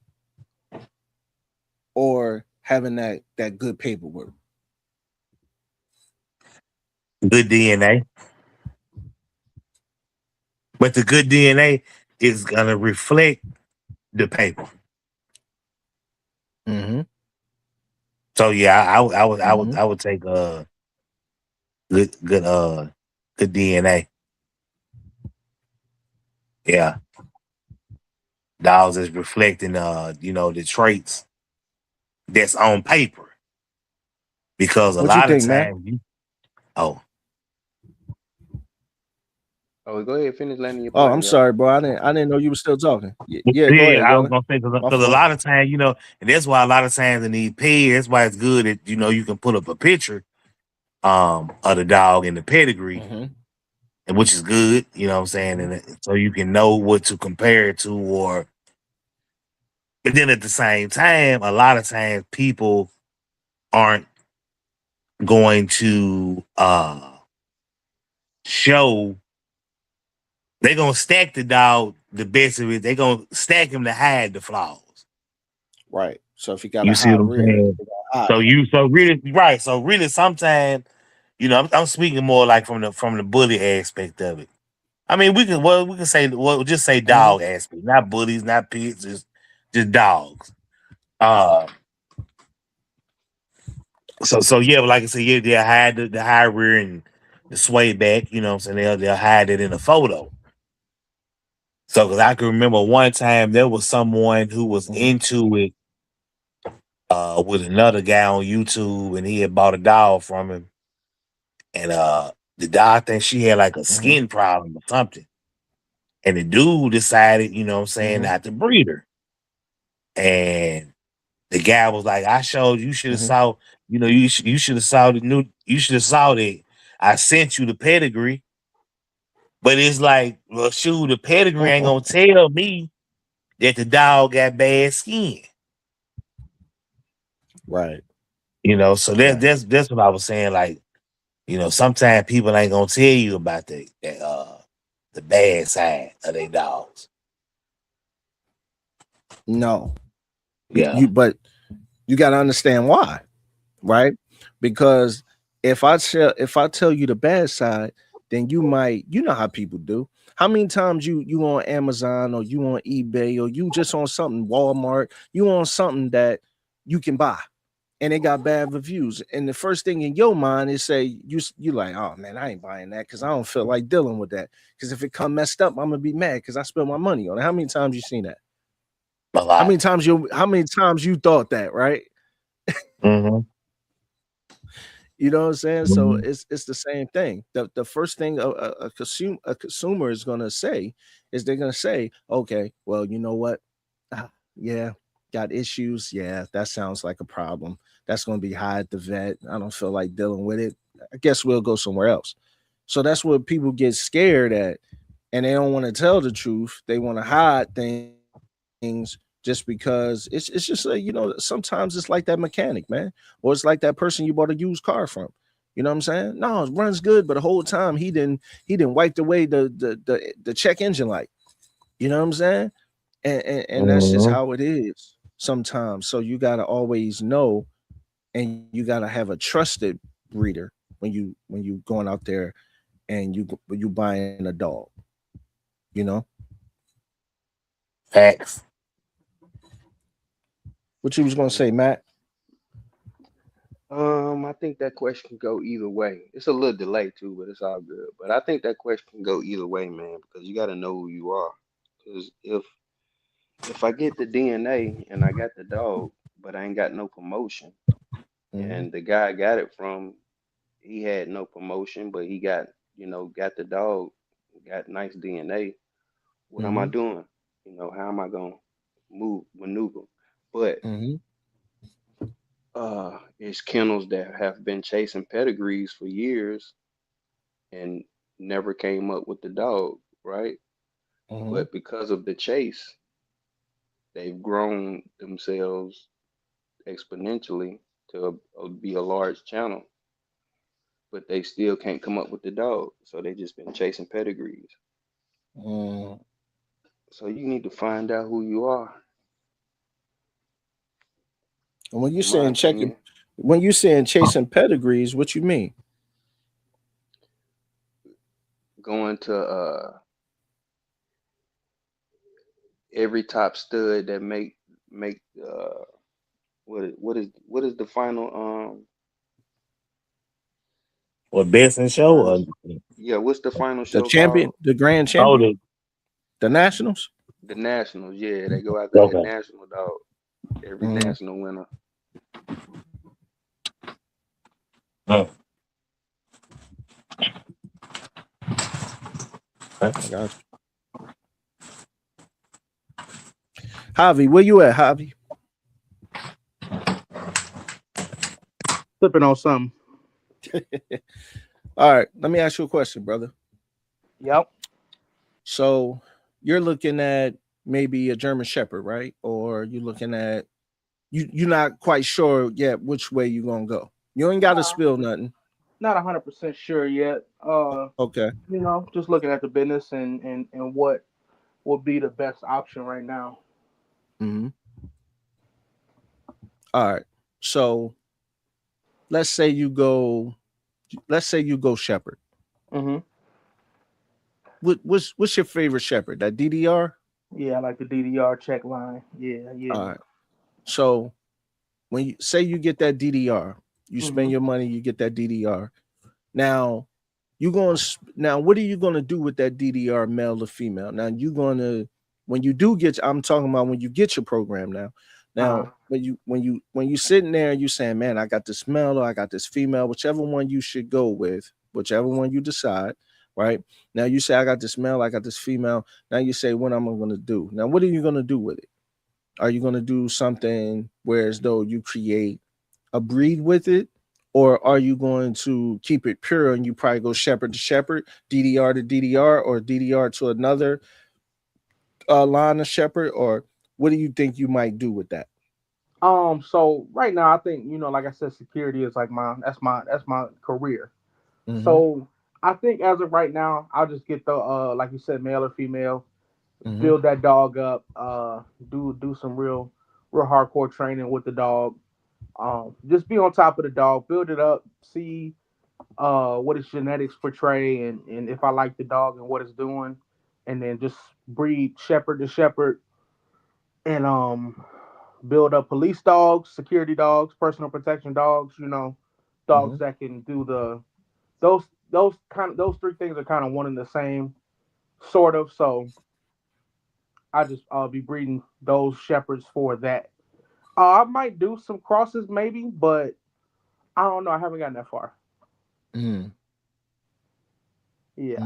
or having that good paperwork? Good DNA, but the good DNA is gonna reflect the paper. Mm-hmm. So yeah, Mm-hmm. I would take good good DNA. Yeah, dogs is reflecting the traits that's on paper because a What you lot of think, Matt? times oh Oh, go ahead, finish landing your Oh, plane, I'm y'all. sorry, bro. I didn't know you were still talking. Yeah, go yeah, ahead, I was brother. gonna say My because a fault. lot of times and that's why a lot of times in these pets, that's why it's good that you can put up a picture of the dog and the pedigree, Mm-hmm. and which is good, you know what I'm saying, Mm-hmm. so you can know what to compare it to, or but then at the same time, a lot of times people aren't going to show they're gonna stack the dog the best of it. They're gonna stack him to hide the flaws. Right. So if you got You a see high what I'm rear, saying? you got high. So really right. So really sometimes, I'm speaking more like from the bully aspect of it. I mean we can say just say Mm-hmm. dog aspect, not bullies, not pigs, just dogs. Uh so yeah, but like I said, yeah, they'll hide the high rear and the sway back, you know what I'm saying? They'll hide it in a photo. So because I can remember one time there was someone who was Mm-hmm. into it with another guy on YouTube, and he had bought a dog from him, and the dog, I think she had like a Mm-hmm. skin problem or something, and the dude decided, you know what I'm saying, Mm-hmm. not to breed her. And the guy was like, I showed you should have Mm-hmm. saw, you should have saw you should have saw that I sent you the pedigree. But it's like, well, shoot, the pedigree ain't gonna tell me that the dog got bad skin. Right. So Right. that's what I was saying. Like, sometimes people ain't gonna tell you about the bad side of their dogs. No. Yeah. But you got to understand why, right? Because if I tell you the bad side, then you might, you know how people do. How many times you on Amazon or you on eBay or you just on something Walmart, you on something that you can buy and it got bad reviews, and the first thing in your mind is say you like, oh man, I ain't buying that because I don't feel like dealing with that, because if it come messed up, I'm gonna be mad because I spent my money on it. How many times you seen that? A How lot. many times you thought that, right? Mm-hmm. You know what I'm saying? So Mm-hmm. it's the same thing. The first thing a consumer is gonna say is they're gonna say, okay, well, you know what? Yeah, got issues. Yeah, that sounds like a problem. That's gonna be high at the vet. I don't feel like dealing with it. I guess we'll go somewhere else. So that's what people get scared at, and they don't want to tell the truth. They want to hide things just because it's just sometimes it's like that mechanic, man, or it's like that person you bought a used car from. You know what I'm saying? No, it runs good, but the whole time he didn't wiped away the check engine light. You know what I'm saying? And that's just Mm-hmm. how it is sometimes. So you gotta always know, and you gotta have a trusted breeder when you going out there and you buying a dog. You know Facts. what you was gonna say, Yeah. Matt? I think that question can go either way. It's a little delay too, but it's all good. But I think that question can go either way, man, because you got to know who you are. Because if I get the DNA and I got the dog, but I ain't got no promotion, Mm-hmm. and the guy I got it from, he had no promotion, but he got, got the dog, got nice DNA. What am I Mm-hmm. doing? How am I gonna maneuver? But Mm-hmm. it's kennels that have been chasing pedigrees for years and never came up with the dog, right? Mm-hmm. But because of the chase, they've grown themselves exponentially to be a large channel, but they still can't come up with the dog. So they just been chasing pedigrees. Mm. So you need to find out who you are, And when you're in my saying checking, opinion. when you're saying chasing pedigrees, what you mean? Going to every top stud that make what is the final Or best in the show? final yeah, what's the final The show champion, called? the grand Oh, champion, the nationals. The Nationals. Yeah, they go after that okay. national dog. Every Mm. national winner. Mm. I got you. Javi, where you at, Javi? Sipping on something. All right, let me ask you a question, brother. Yep. So you're looking at maybe a German Shepherd, right? Or you're looking at you're not quite sure yet which way you're gonna go. You ain't got to Nah, spill nothing. not 100% sure yet. Okay. Just looking at the business and what would be the best option right now. Mm-hmm. All right. So let's say you go. Let's say you go Shepherd. Hmm. What's your favorite Shepherd? That DDR. Yeah, I like the DDR check line. Yeah, All yeah. right. So when you say you get that DDR, you spend Hmm. your money, you get that DDR. Now you going to now what are you going to do with that DDR, male or female? Now you going to when you do get, I'm talking about when you get your program now. Uh, Now when you sitting there and you saying, man, I got this male or I got this female, whichever one you should go with, whichever one you decide, right? Now you say I got this male, I got this female. Now you say what am I going to do? Now what are you going to do with it? Are you going to do something where as though you create a breed with it, or are you going to keep it pure and you probably go shepherd to shepherd, DDR to DDR, or DDR to another line of shepherd, or what do you think you might do with that? so right now I think, like I said, security is like my career. Mm-hmm. So I think as of right now, I'll just get the like you said, male or female, Mm-hmm. build that dog up, do some real hardcore training with the dog. Just be on top of the dog, build it up, see what its genetics portray, and if I like the dog and what it's doing, and then just breed shepherd to shepherd, and build up police dogs, security dogs, personal protection dogs. Mm-hmm. Dogs that can do those three things are kind of one and the same, sort of. So I just be breeding those shepherds for that. I might do some crosses maybe, but I don't know. I haven't gotten that far. Mm-hmm. Yeah.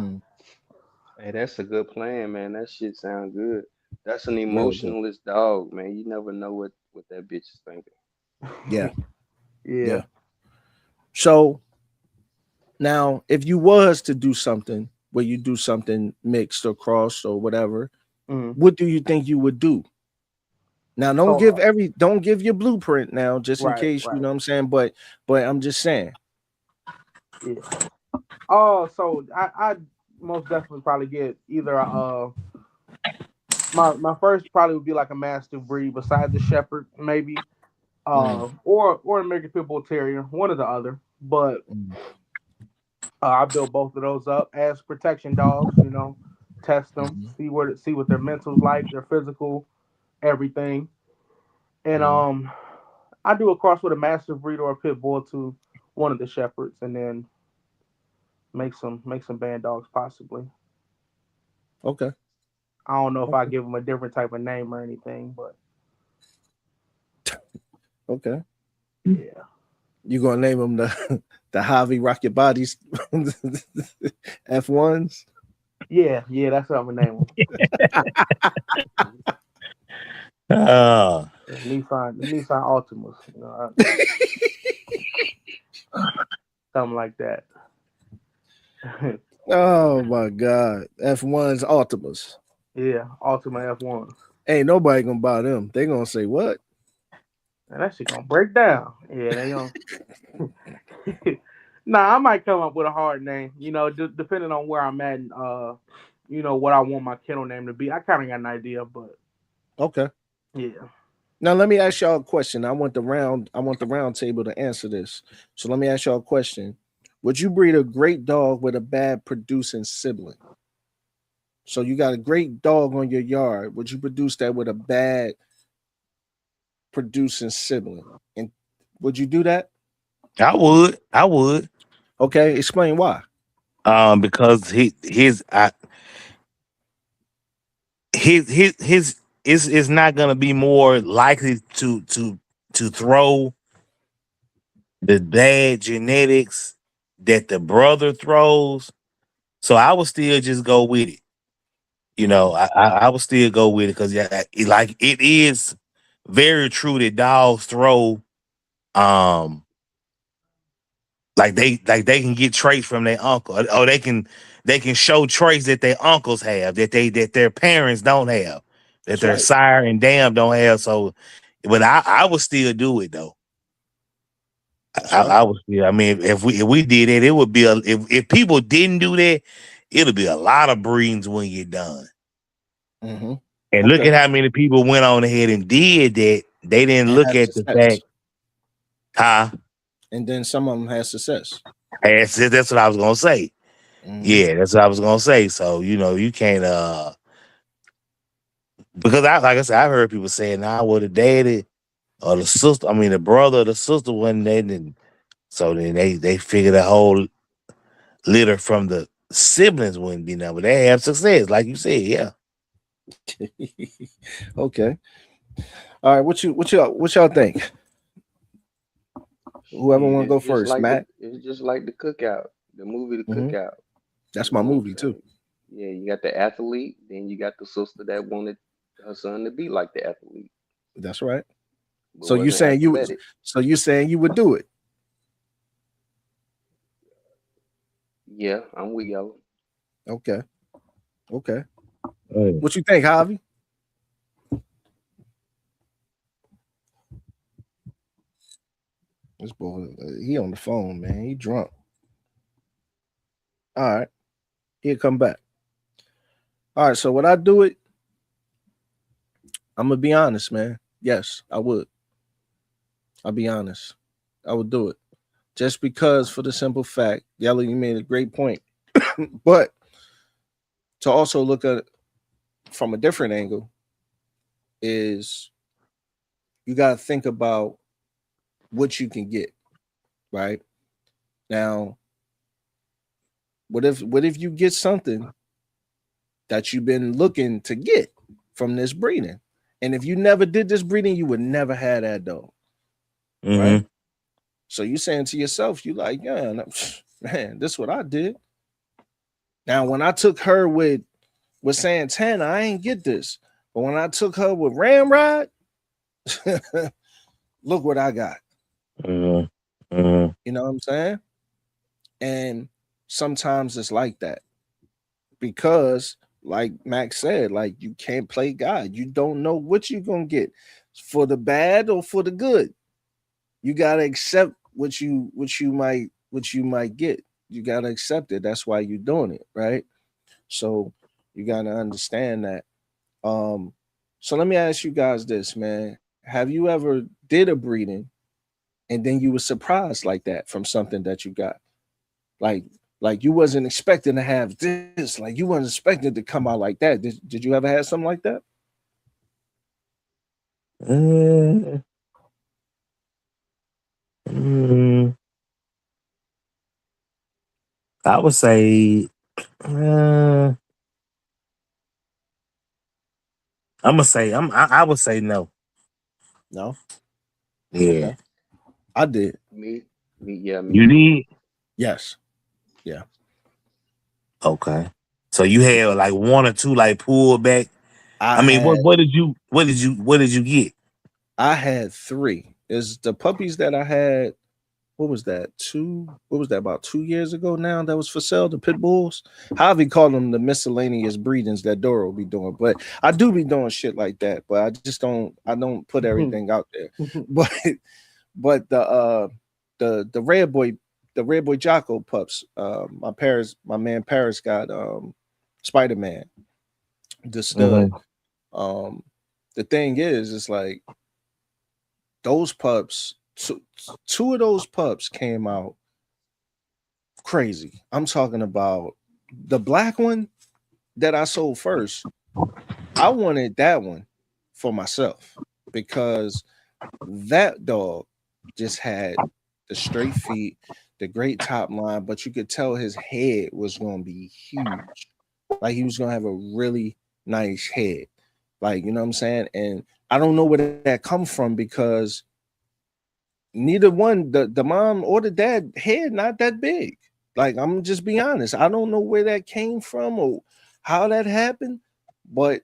Hey, that's a good plan, man. That shit sound good. That's an Real good. emotionalist dog, man. You never know what that bitch is thinking. Yeah. Yeah. Yeah. So now if you was to do something where you do something mixed or crossed or whatever, Hmm. what do you think you would do? Now So don't give your blueprint now, just in right, case, you right. know what I'm saying. But I'm just saying. Yeah. Oh, so I most definitely probably get either my first probably would be like a mastiff breed besides the shepherd maybe, Mm, or American Pit Bull Terrier, one or the other. But mm, I built both of those up as protection dogs. Test them, mhm, see what their mental's like, their physical, everything, and mhm, I do a cross with a mastiff breed or a pit bull to one of the shepherds, and then make some band dogs possibly. Okay. I don't know if I Okay. give them a different type of name or anything, but Okay. yeah, You gonna name them the the Javi Rock Your Bodies F1s? yeah, that's what I'm gonna name them. Uh, Yeah, the Nissan Altimas, something like that. Oh my God. F1s Ultimas. Yeah, Altima F1s. Ain't nobody gonna buy them. They gonna say what? And that shit gonna break down. Yeah, they gonna. Nah, I might come up with a hard name. Depending on where I'm at and what I want my kennel name to be. I kind of got an idea, but Okay. yeah. Now let me ask y'all a question. I want the round table to answer this. So let me ask y'all a question. Would you breed a great dog with a bad producing sibling? So you got a great dog on your yard. Would you produce that with a bad producing sibling? And would you do that? I would, Okay, explain why. because his is not gonna be more likely to throw the bad genetics that the brother throws. So I would still just go with it. I would still go with it because yeah, it is very true that dogs throw um like they can get traits from their uncle, or they can show traits that their uncles have that their parents don't have, that That's their right. sire and dam don't have. So, but I would still do it though. That's right. I would still. I mean, if we did it, it would be if people didn't do that, it'll be a lot of breedings when you're done. Mm-hmm. And look Okay. at how many people went on ahead and did that. They didn't And look has at the success. fact, huh? And then some of them has success. That's what I was gonna say. Mm-hmm. Yeah, that's what I was gonna say. So you can't because I like I said, I heard people saying, "Nah, well the daddy or the sister, I mean the brother or the sister wasn't there." And so then they figured the whole litter from the siblings wouldn't be nothing, but they have success, like you said. Yeah. Okay. All right. What y'all think? Whoever Shit, want to go first, Matt. it's just like the cookout, the movie The Mm-hmm. Cookout. That's You my know what I'm movie too. saying? Yeah, you got the athlete, then you got the sister that wanted her son to be like the athlete, That's right. but So you wasn't saying you athletic. so you saying you would do it? Yeah, I'm with y'all. Okay. Okay. Mm. What you think, Javi? This boy, he on the phone, man. He drunk. All right. He'll come back. All right. So would I do it? I'm gonna be honest, man. Yes, I would. I'll be honest. I would do it. Just because for the simple fact, Yellow, you made a great point. But to also look at it from a different angle is you gotta think about what you can get, right? Now, what if you get something that you've been looking to get from this breeding? And if you never did this breeding, you would never have that dog, right? Mm-hmm. So you saying to yourself, you like, yeah, man, this is what I did. Now, when I took her with Santana, I ain't get this. But when I took her with Ramrod, look what I got. Mm-hmm. Mm-hmm. You know what I'm saying? And sometimes it's like that because, like Max said, like you can't play God. You don't know what you're gonna get for the bad or for the good. You gotta accept what you might get. You gotta accept it. That's why you're doing it, right? So you gotta understand that. Um, so let me ask you guys this, man. Have you ever did a breeding and then you were surprised like that from something that you got? Like like you wasn't expecting to have this, like you wasn't expecting to come out like that. Did you ever have something like that? Mm. Mm, I would say, I would say no. No. Yeah, Okay. I did. Me, yeah, me you too. did. Yes. Yeah. Okay, so you had like one or two like pull back. I I mean, had what did you get? I had three. Is the puppies that I had, what was that? What was that, about 2 years ago now? That was for sale, the pit bulls. However you call them, the miscellaneous breedings that Doro be doing. But I do be doing shit like that. But I don't put everything out there. But the red boy Jocko pups. My man Paris got Spider Man. The stud. Mhm. Um, the thing is, it's like those pups. Two of those pups came out crazy. I'm talking about the black one that I sold first. I wanted that one for myself because that dog just had the straight feet, the great top line, but you could tell his head was going to be huge. Like he was going to have a really nice head. Like, you know what I'm saying? And I don't know where that come from because neither one, the mom or the dad head not that big. Like I'm just be honest. I don't know where that came from or how that happened, but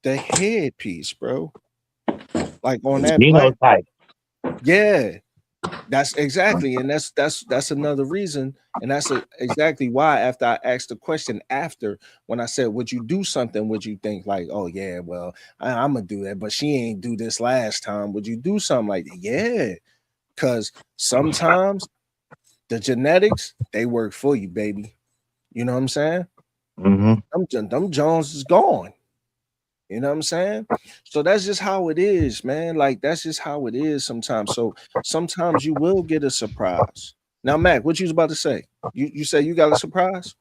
the head piece, bro. Like on that black, Genotype. yeah, that's exactly, and that's another reason, and exactly why. After I asked the question, after when I said, "Would you do something?" Would you think like, "Oh yeah, well, I'm gonna do that," but she ain't do this last time. Would you do something like that? Yeah, because sometimes the genetics they work for you, baby. You know what I'm saying? Mm-hmm. Them Jones is gone. You know what I'm saying? So that's just how it is, man. Like that's just how it is sometimes. So sometimes you will get a surprise. Now, Mac, what you was about to say? You say you got a surprise?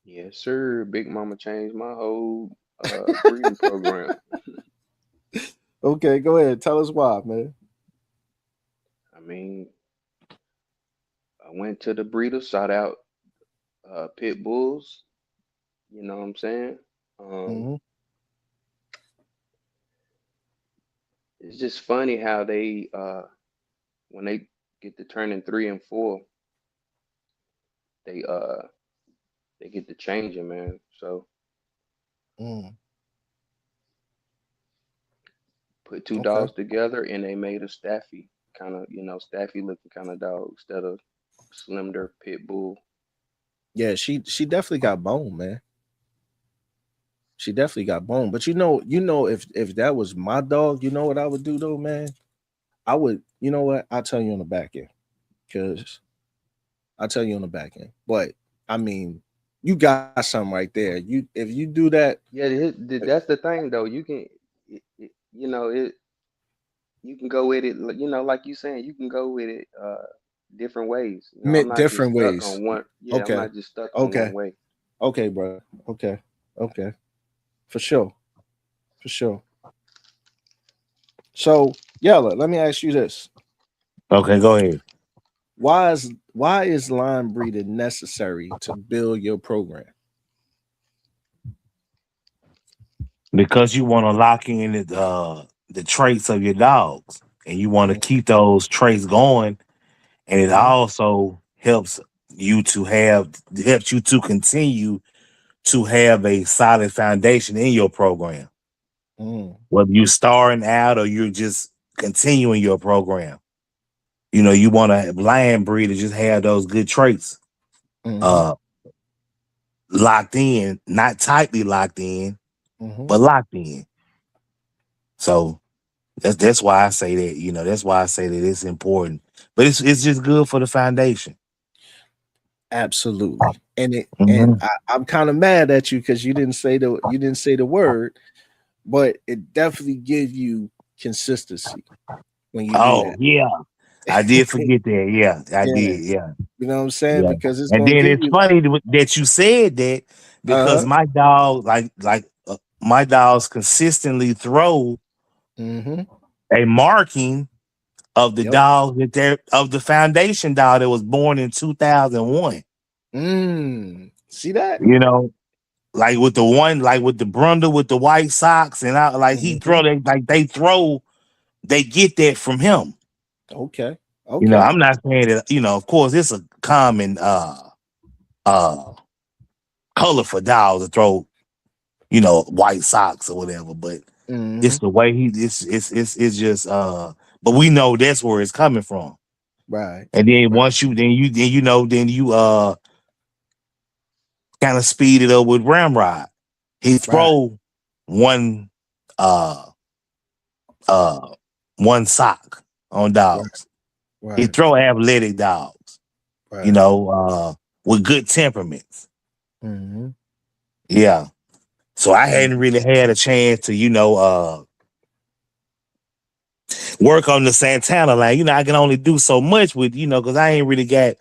Yes, sir. Big Mama changed my whole breeding program. Okay, go ahead. Tell us why, man. I mean, I went to the breeder, sought out pit bulls. You know what I'm saying? Um, Hmm. it's just funny how they when they get to turning 3 and 4, they uh they get to changing, man. So Mm, put two okay. dogs together and they made a staffy kind of, staffy looking kind of dog instead of slender pit bull. Yeah, she definitely got bone, man. She definitely got bone. But if that was my dog, you know what I would do though, man? I would, you know what? I'll tell you on the back end. Because I'll tell you on the back end. But I mean, you got something right there. You if you do that, Yeah, that's the thing though. You can go with it, like you saying, you can go with it different ways. I'm not just different stuck ways. on one. Yeah, I'm Okay. not just stuck on Okay. one way. Okay, bro. Okay. Okay. For sure. For sure. So, Yella, let me ask you this. Okay, go ahead. Why is line breeding necessary to build your program? Because you want to lock in the traits of your dogs, and you want to keep those traits going, and it Mm-hmm. also helps you to continue to have a solid foundation in your program, Mm-hmm. whether you're starting out or you're just continuing your program. You want to lion breed to just have those good traits Mm-hmm. uh locked in, not tightly locked in, Mm-hmm. but locked in. So that's why I say that, that's why I say that it's important. But it's just good for the foundation. Absolutely. And Mhm. I'm kind of mad at you because you didn't say the word, but it definitely gives you consistency when you do Oh that. yeah, I did forget that. Yeah, I Yeah. did. Yeah, You know what I'm saying? yeah. Because it's And gonna then give it's you funny that you said that because uh-huh. my dog, my dogs consistently throw Mm-hmm. a marking of the Yep. dog that they're of the foundation dog that was born in 2001. See that? You know, like with the one, like with the Brundle with the white socks, and I like he Mm-hmm. throw they like they throw they get that from him. Okay. You know, Okay. I'm not saying that, of course it's a common uh color for dogs to throw, white socks or whatever, but Mm-hmm. it's the way it's just but we know that's where it's coming from. Right. And then Right. once you kind of speed it up with Ramrod. He Right. throw one uh uh one sock on Right. dogs. He Right. throw athletic dogs, you Right. know, uh with good temperaments. Mm-hmm. Yeah. So I hadn't Mm-hmm. really had a chance to, work on the Santana line. I can only do so much with, because I ain't really got,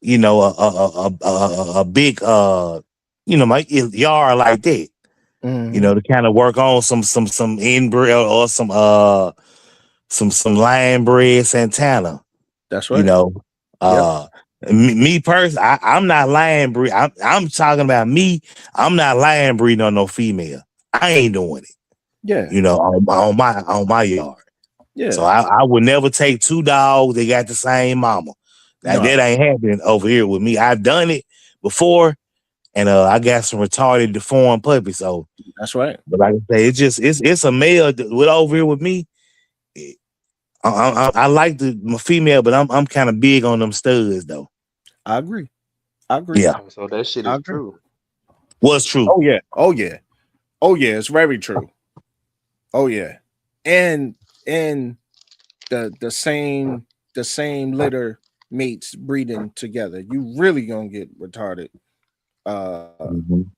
a big my yard like that. Mm-hmm. To kind of work on some inbred or some lion bred Santana. That's You right. know, Yep. uh, me personally, I'm not lion breed. I'm talking about me. I'm not lion breeding on no female. I ain't doing it. Yeah. On my yard. So Yeah. I would never take two dogs that got the same mama. That No. ain't happening over here with me. I've done it before, and I got some retarded deformed puppies. So, That's right. but like I say, it's a male with over here with me. I like my female, but I'm kind of big on them studs though. I agree. I agree. Yeah, Oh, so that shit I is agree. true. what's true? Oh yeah. Oh yeah. Oh yeah. It's very true. Oh yeah. And and the same litter mates breeding together. You really gonna get retarded. Mhm.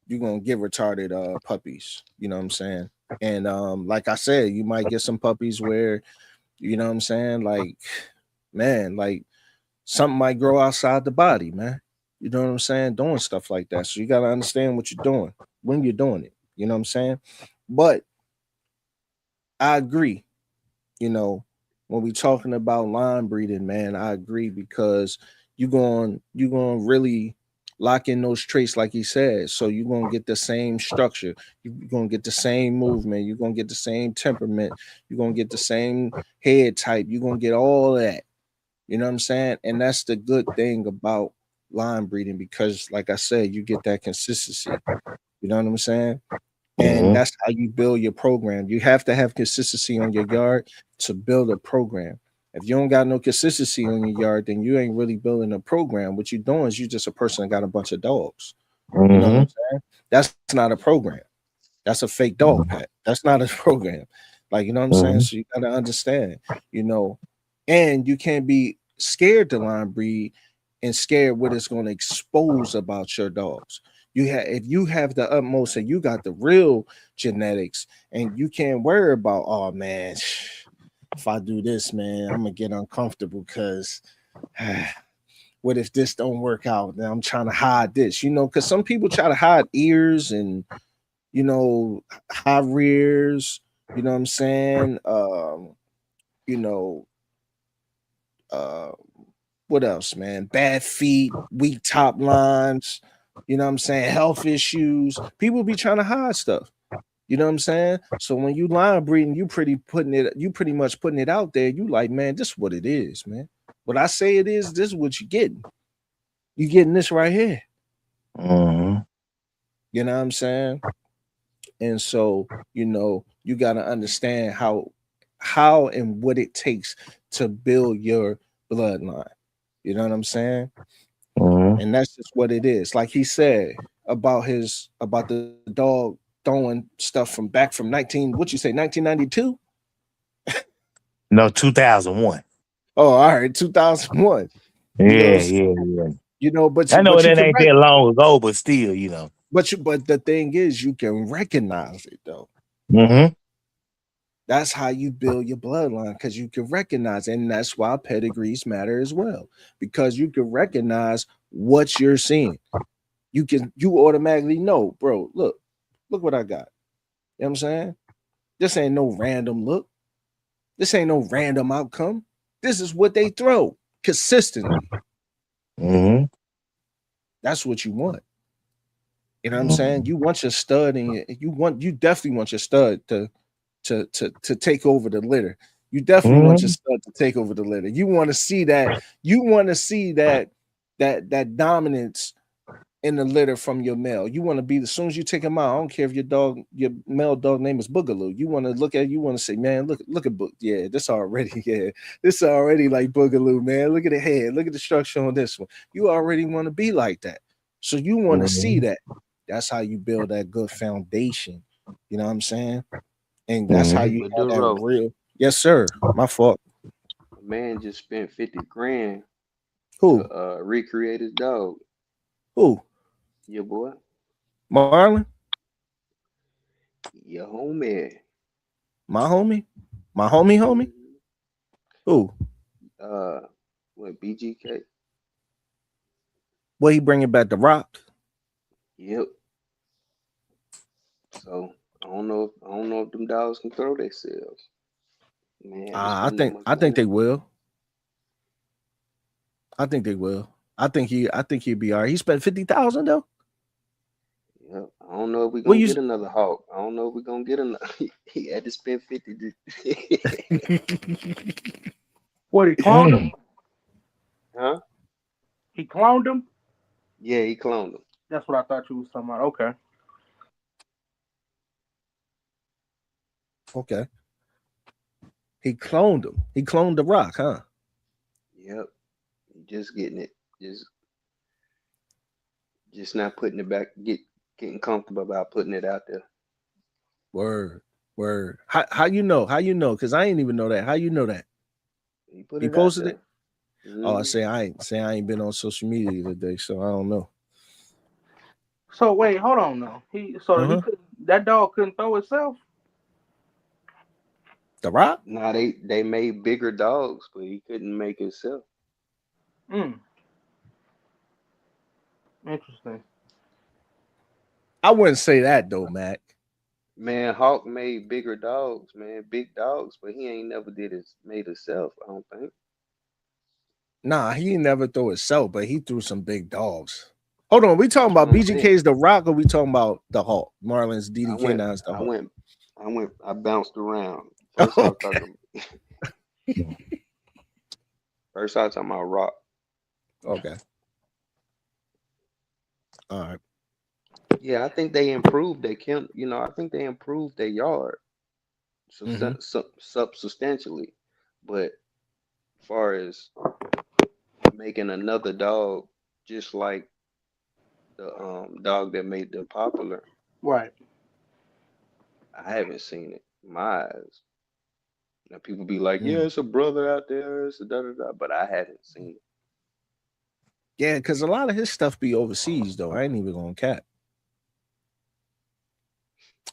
You're gonna get retarded puppies. You know what I'm saying? And like I said, you might get some puppies where, you know what I'm saying, like, man, like something might grow outside the body, man. You know what I'm saying? Doing stuff like that. So you gotta understand what you're doing when you're doing it. You know what I'm saying? But I agree, you know, when we talking about line breeding, man, I agree because you going to really lock in those traits like he said. So you're going to get the same structure. You're going to get the same movement. You're going to get the same temperament. You're going to get the same head type. You're going to get all that. You know what I'm saying? And that's the good thing about line breeding because, like I said, you get that consistency. You know what I'm saying? And Mhm. that's how you build your program. You have to have consistency on your yard to build a program. If you don't got no consistency on your yard, then you ain't really building a program. What you're doing is you just a person that got a bunch of dogs. You know what I'm Mhm. saying? That's not a program. That's a fake dog pet. That's not a program. Like, you know what I'm saying? Mhm. So you gotta understand, you know, and you can't be scared to line breed and scared what it's gonna expose about your dogs. If you have the utmost and you got the real genetics and you can't worry about, oh man, if I do this, man, I'm gonna get uncomfortable because what if this don't work out? Then I'm trying to hide this, because some people try to hide ears and high rears, you know what I'm saying? You know, uh, what else, man? Bad feet, weak top lines, you know what I'm saying? Health issues. People be trying to hide stuff. You know what I'm saying? So when you line breeding, you pretty much putting it out there. You like, man, this is what it is, man. What I say it is, this is what you're getting. You getting this right here. Mhm. You know what I'm saying? And so, you got to understand how and what it takes to build your bloodline. You know what I'm saying? Mhm. And that's just what it is. Like he said about the dog throwing stuff from 19, what you say, 1992? No, 2001. Oh, all right, 2001. You know, Yeah, yeah, yeah. but I know you that can ain't that long ago, but still. but the thing is you can recognize it though. Mhm. That's how you build your bloodline because you can recognize it. And that's why pedigrees matter as well. Because you can recognize what you're seeing. You automatically know, bro, look what I got. You know what I'm saying? This ain't no random look. This ain't no random outcome. This is what they throw consistently. Mm-hmm. That's what you want. You know what I'm saying? Mm-hmm. You want your stud, and you definitely want your stud to take over the litter. You definitely want your Mm-hmm. stud to take over the litter. You want to see that. You want to see that dominance in the litter from your male. You want to be as soon as you take him out. I don't care if your male dog name is Boogaloo. You want to look at. You want to say, man, look at Book. Yeah, this already. Yeah, this already like Boogaloo, man. Look at the head. Look at the structure on this one. You already want to be like that. So you want to see that. That's how you build that good foundation. You know what I'm saying? And that's how Mm-hmm. you But have that Duro, real. Yes, sir. My fault. a man just spent 50 grand to Who? recreate his dog. Who? Your boy, Marlon? your homie. My homie? My homie? Hmm. Who? Uh, what BGK? What he bringing back the rock? Yep. So I don't know if them dogs can throw themselves. Man, had to I spend that think much I think money. they will. I think they will. I think he'd be all right. He spent 50,000 though. Yep. I don't know if we're What gonna you get another hawk. I don't know if we're gonna get another. He had to spend 50 What, he cloned him? Mm. huh? He cloned him? Yeah, he cloned him. That's what I thought you was talking about. Okay. okay. He cloned him. He cloned the rock, huh? Yep. Just getting it. Just just not putting it back. Getting comfortable about putting it out there. Word. Word. How you know? How you know? Because I ain't even know that. How you know that? He put He it out posted it? there. Oh, I Hmm. say I ain't been on social media today, so I don't know. So wait, hold on now. He Uh-huh. could that dog couldn't throw itself? The rock? Now they made bigger dogs, but he couldn't make himself. Mm, interesting. I wouldn't say that though, Mac. Man, Hawk made bigger dogs, man, big dogs, but he ain't never did his made himself. I don't think. Nah, he ain't never throw himself, but he threw some big dogs. Hold on, we talking That's what about I'm saying. BGK's the rock, or we talking about the Hawk? Marlins I DDK went, now is the I Hawk. went, I bounced around. First, I was Okay. talking. First, I was talking about Rock. Okay. All right. Yeah, I think they improved. They can, I think they improved their yard Mm-hmm. substantially. But far as making another dog just like the dog that made them popular, Right. I haven't seen it. In my eyes. Now people be like, "Yeah, Mm. it's a brother out there, it's a da da da," but I haven't seen it. Yeah, because a lot of his stuff be overseas though. I ain't even gonna cap.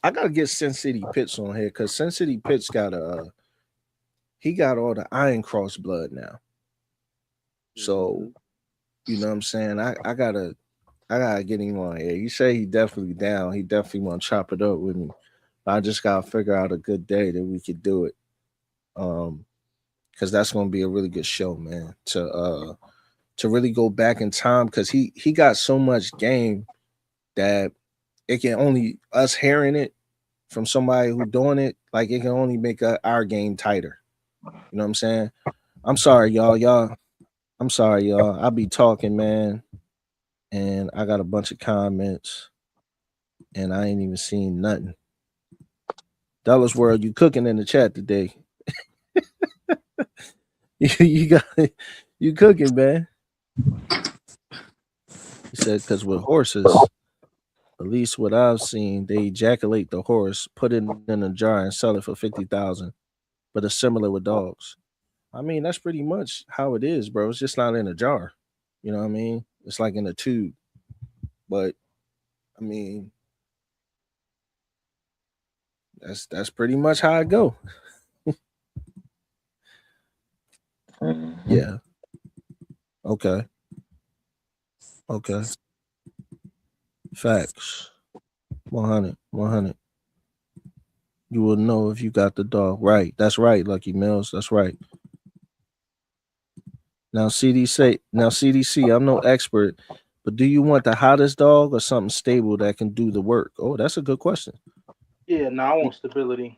I gotta get Sin City Pitts on here because Sin City Pitts got he got all the Iron Cross blood now. So Hmm. you know what I'm saying? I gotta get him on here. You say he definitely down. He definitely want to chop it up with me. I just gotta figure out a good day that we could do it. Um, because that's gonna be a really good show, man. To really go back in time because he got so much game that it can only us hearing it from somebody who doing it, like it can only make our game tighter. You know what I'm saying? I'm sorry, y'all. I'm sorry, y'all. I be talking, man, and I got a bunch of comments, and I ain't even seen nothing. Dallas World, you cooking in the chat today? You got you cooking, man. He said because with horses, at least what I've seen, they ejaculate the horse, put it in a jar, and sell it for 50,000. But it's similar with dogs. I mean, that's pretty much how it is, bro. It's just not in a jar. You know what I mean? It's like in a tube. But I mean, that's pretty much how it go. Mm-hmm. Yeah. Okay. Okay. Facts. 100. 100. You will know if you got the dog. Right. That's right, Lucky Mills. That's right. Now CDC, I'm no expert, but do you want the hottest dog or something stable that can do the work? Oh, that's a good question. Yeah, no, I want stability.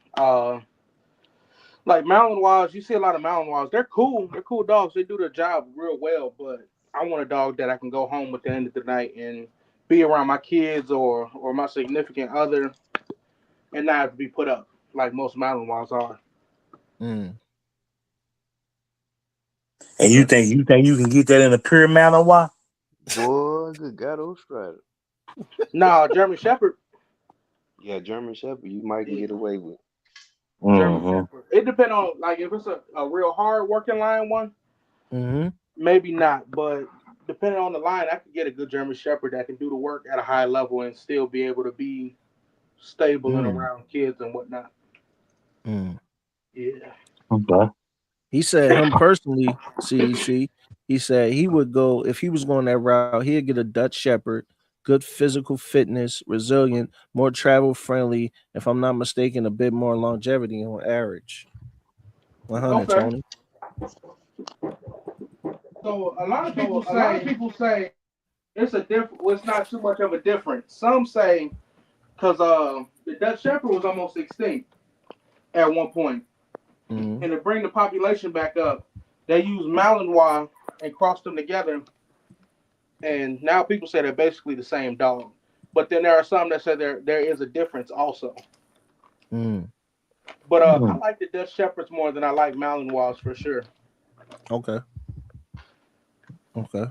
Like Malinois, you see a lot of Malinois. They're cool. They're cool dogs. They do their job real well. But I want a dog that I can go home at the end of the night and be around my kids or my significant other and not have to be put up like most Malinois are. Mm, And okay. you think you can get that in a pure Malinois? Boy, good God, Australia. Nah, German Shepherd. Yeah, German Shepherd, you might can Yeah, get away with. German Mm-hmm. Shepherd. It depends on like if it's a real hard working line one, Mm-hmm. maybe not. But depending on the line, I could get a good German Shepherd that can do the work at a high level and still be able to be stable and Mm, around kids and whatnot. mm. Yeah. Okay. He said him personally, CDC, he said he would go if he was going that route, he'd get a Dutch Shepherd, good physical fitness, resilient, more travel friendly, if I'm not mistaken, a bit more longevity on average. 100, Okay. Tony. So a lot of people So a lot of say people say, it's a different. Well, it's not too much of a difference. Some say because the Dutch Shepherd was almost extinct at one point, mm, and to bring the population back up, they used Malinois and crossed them together, and now people say they're basically the same dog. But then there are some that say there is a difference also. mm, But I Hmm. like the Dutch Shepherds more than I like Malinois for sure. okay, okay.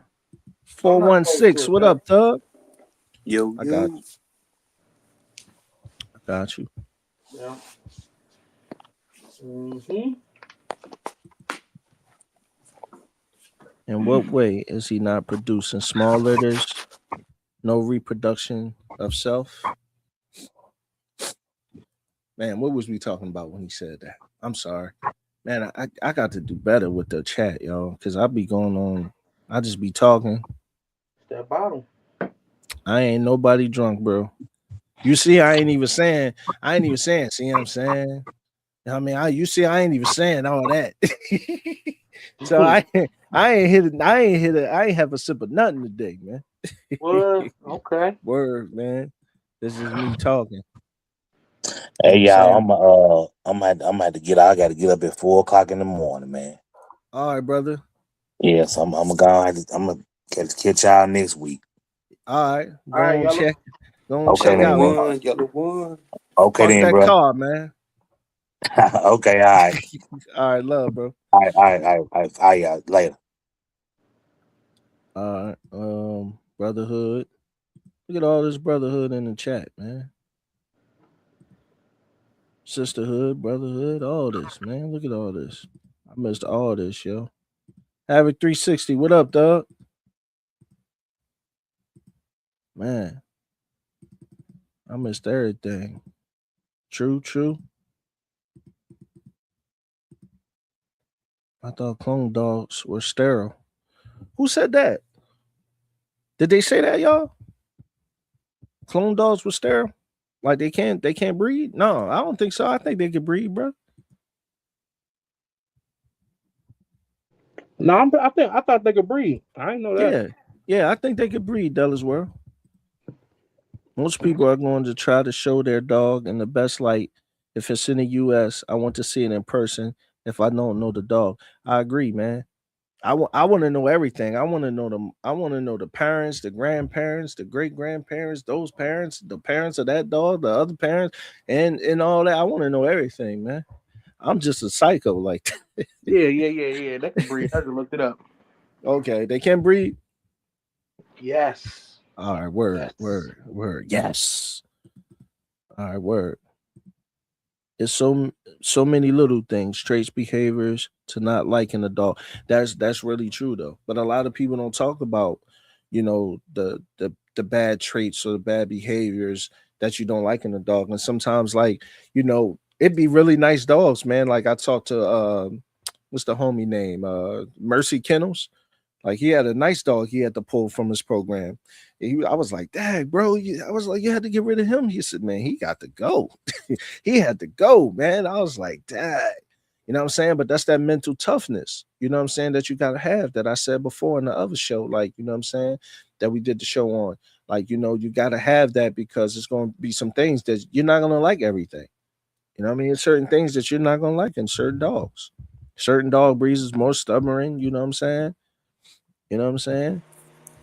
So I'm not opposed to 416, it, what though. up, Thug? Yo, I got yo. I got you. Yeah. Hmm. In what way is he not producing small litters, no reproduction of self? Man, what was we talking about when he said that? I'm sorry. Man, I got to do better with the chat, y'all, because I be going on, I just be talking. It's that bottle. I ain't nobody drunk, bro. You see, I ain't even saying, see what I'm saying? I mean, you see, I ain't even saying all that. So I ain't have a sip of nothing today, man. What? Okay. Word, man. This is me talking. You know Hey what I'm y'all, saying? I'm gonna have to get out. I gotta get up at 4 o'clock in the morning, man. All right, brother. Yes, I'm gonna catch y'all next week. All right. All right, y'all. Go and Okay check Yellow then, out, man. man. one, yellow one. Okay Park then, that bro. car, man. Okay, all right. All right, love, bro. All right, y'all. Later. All right. Brotherhood. Look at all this brotherhood in the chat, man. Sisterhood, brotherhood, all this, man. Look at all this. I missed all this, yo. Havoc 360. What up, dog? Man, I missed everything. True, true. I thought clone dogs were sterile. Who said that? Did they say that, y'all? Clone dogs were sterile? Like they can't breed? No, I don't think so. I think they can breed, bro. No, I thought they could breathe. I didn't know that. Yeah. Yeah, I think they could breed, Dallas World. Most people are going to try to show their dog in the best light. If it's in the US, I want to see it in person if I don't know the dog. I agree, man. I want to know everything. I want to know the parents, the grandparents, the great grandparents, those parents, the parents of that dog, the other parents, and all that. I want to know everything, man. I'm just a psycho like Yeah. They could breathe. I just looked it up. okay, they can breed. Yes. All right, word, Yes. word, word. Yes. All right, word. It's so many little things, traits, behaviors to not liking a dog. That's really true though. But a lot of people don't talk about, the bad traits or the bad behaviors that you don't like in a dog. And sometimes, like, it'd be really nice dogs, man. Like I talked to what's the homie name? Mercy Kennels. Like he had a nice dog he had to pull from his program. I was like, Dad, bro, I was like, you had to get rid of him. He said, man, he got to go. He had to go, man. I was like, Dad, you know what I'm saying? But that's that mental toughness, you know what I'm saying, that you got to have that I said before in the other show, like, you know what I'm saying, that we did the show on. Like, you know, you got to have that because it's going to be some things that you're not going to like everything. You know what I mean? Certain things that you're not going to like in certain dogs. Certain dog breeds is more stubborn, you know what I'm saying? You know what I'm saying?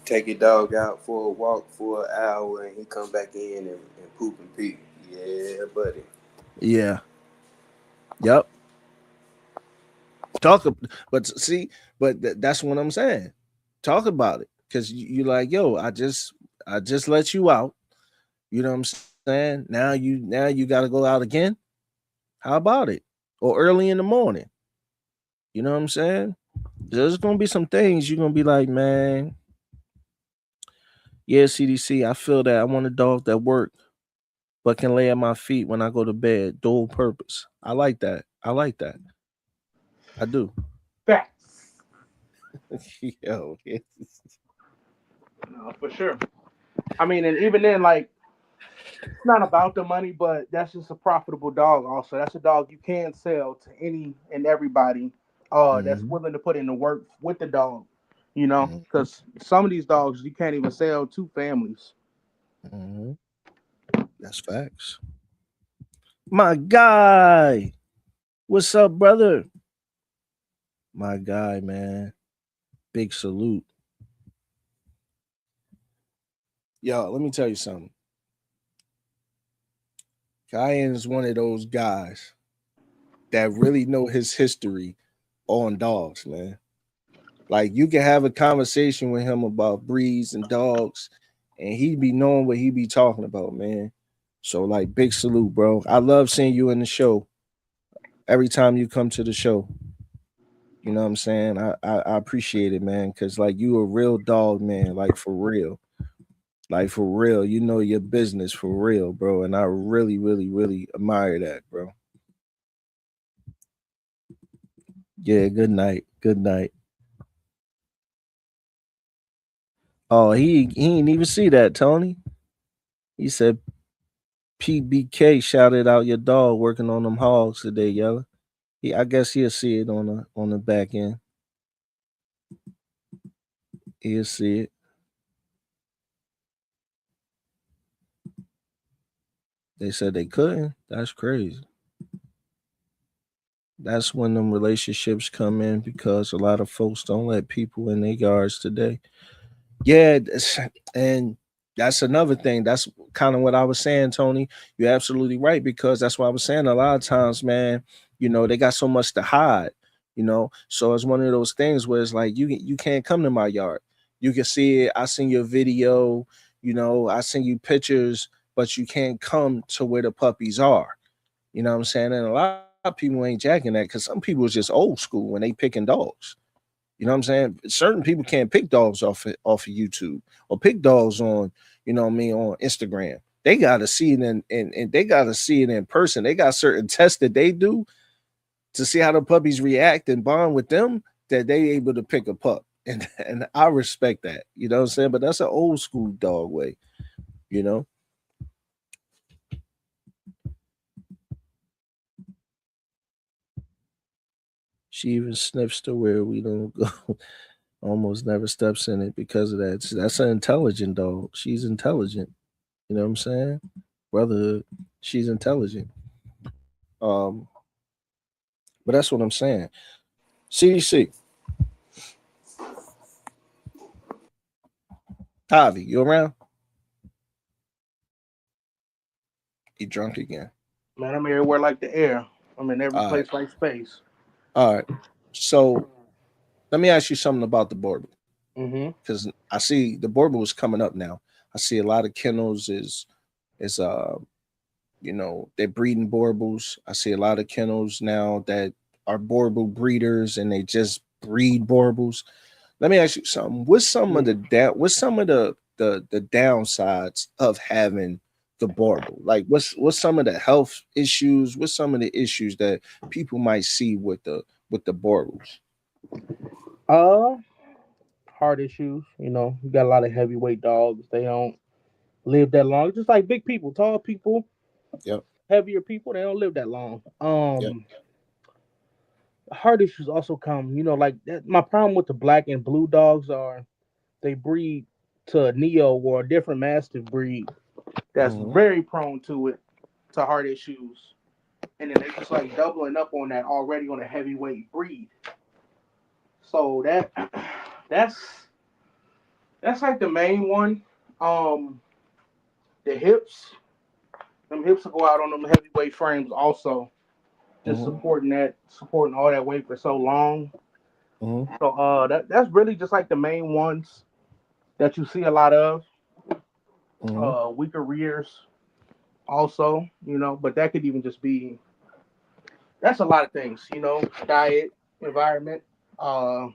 Take your dog out for a walk for an hour and he come back in and poop and pee. Yeah, buddy. Yeah. Yep. Talk, but see, but that's what I'm saying. Talk about it, because you like, yo, I just let you out. You know what I'm saying? Now you got to go out again. How about it? Or early in the morning. You know what I'm saying? There's gonna be some things you're gonna be like, man, yeah, CDC, I feel that. I want a dog that work but can lay at my feet when I go to bed. Dual purpose. I like that. I like that. I do. Facts. Yo, No, for sure. I mean, and even then, like, it's not about the money, but that's just a profitable dog. Also, that's a dog you can sell to any and everybody. That's mm-hmm, willing to put in the work with the dog. You know, mm-hmm, because some of these dogs you can't even sell to families. mm-hmm. That's facts. My guy. What's up, brother? My guy, man. Big salute. Yo, let me tell you something. Kyan is one of those guys that really know his history on dogs, man. Like you can have a conversation with him about breeds and dogs, and he be knowing what he be talking about, man. So like big salute, bro. I love seeing you in the show every time you come to the show. You know what I'm saying? I appreciate it, man, because like you a real dog, man, like for real. Like for real. You know your business for real, bro. And I really, really, really admire that, bro. Yeah, good night. Good night. Oh, he didn't even see that, Tony. He said PBK shouted out your dog working on them hogs today, yella. I guess he'll see it on the back end. He'll see it. They said they couldn't. That's crazy. That's when them relationships come in because a lot of folks don't let people in their yards today. Yeah, and that's another thing. That's kind of what I was saying, Tony. You're absolutely right because that's what I was saying. A lot of times, man, you know, they got so much to hide. You know, so it's one of those things where it's like you can't come to my yard. You can see it. I send you a video. You know, I send you pictures, but you can't come to where the puppies are. You know what I'm saying? And a lot of people ain't jacking that because some people is just old school when they picking dogs. You know what I'm saying? Certain people can't pick dogs off of YouTube or pick dogs on, you know what I mean, on Instagram. They gotta see it and they gotta see it in person. They got certain tests that they do to see how the puppies react and bond with them that they able to pick a pup. And I respect that. You know what I'm saying? But that's an old school dog way, you know. She even sniffs to where we don't go. Almost never steps in it because of that. That's an intelligent dog. She's intelligent. You know what I'm saying? Brotherhood. She's intelligent. Um, but that's what I'm saying. CDC, Javi, you around? He drunk again. Man, I'm everywhere like the air. I'm in every All right. place like space. All right. So let me ask you something about the Boerboel. Mm-hmm. Because I see the Boerboel is coming up now. I see a lot of kennels is you know, they're breeding Boerboels. I see a lot of kennels now that are Boerboel breeders and they just breed Boerboels. Let me ask you something. What's some of the downsides of having the Boerboel? Like what's some of the health issues? What's some of the issues that people might see with the Boerboels? Uh, heart issues. You got a lot of heavyweight dogs. They don't live that long. Just like big people, tall people, Yep. heavier people, they don't live that long. Yep. Heart issues also come. Like that, my problem with the black and blue dogs are they breed to a neo or a different mastiff breed that's Mm-hmm. very prone to heart issues, and then they just like doubling up on that already on a heavyweight breed. So that's that's like the main one. Um, the hips, them hips will go out on them heavyweight frames also. Just Mm-hmm. supporting all that weight for so long. Mm-hmm. So that's really just like the main ones that you see a lot of. Mm-hmm. Weaker rears also, but that could even just be that's a lot of things, diet, environment, uh,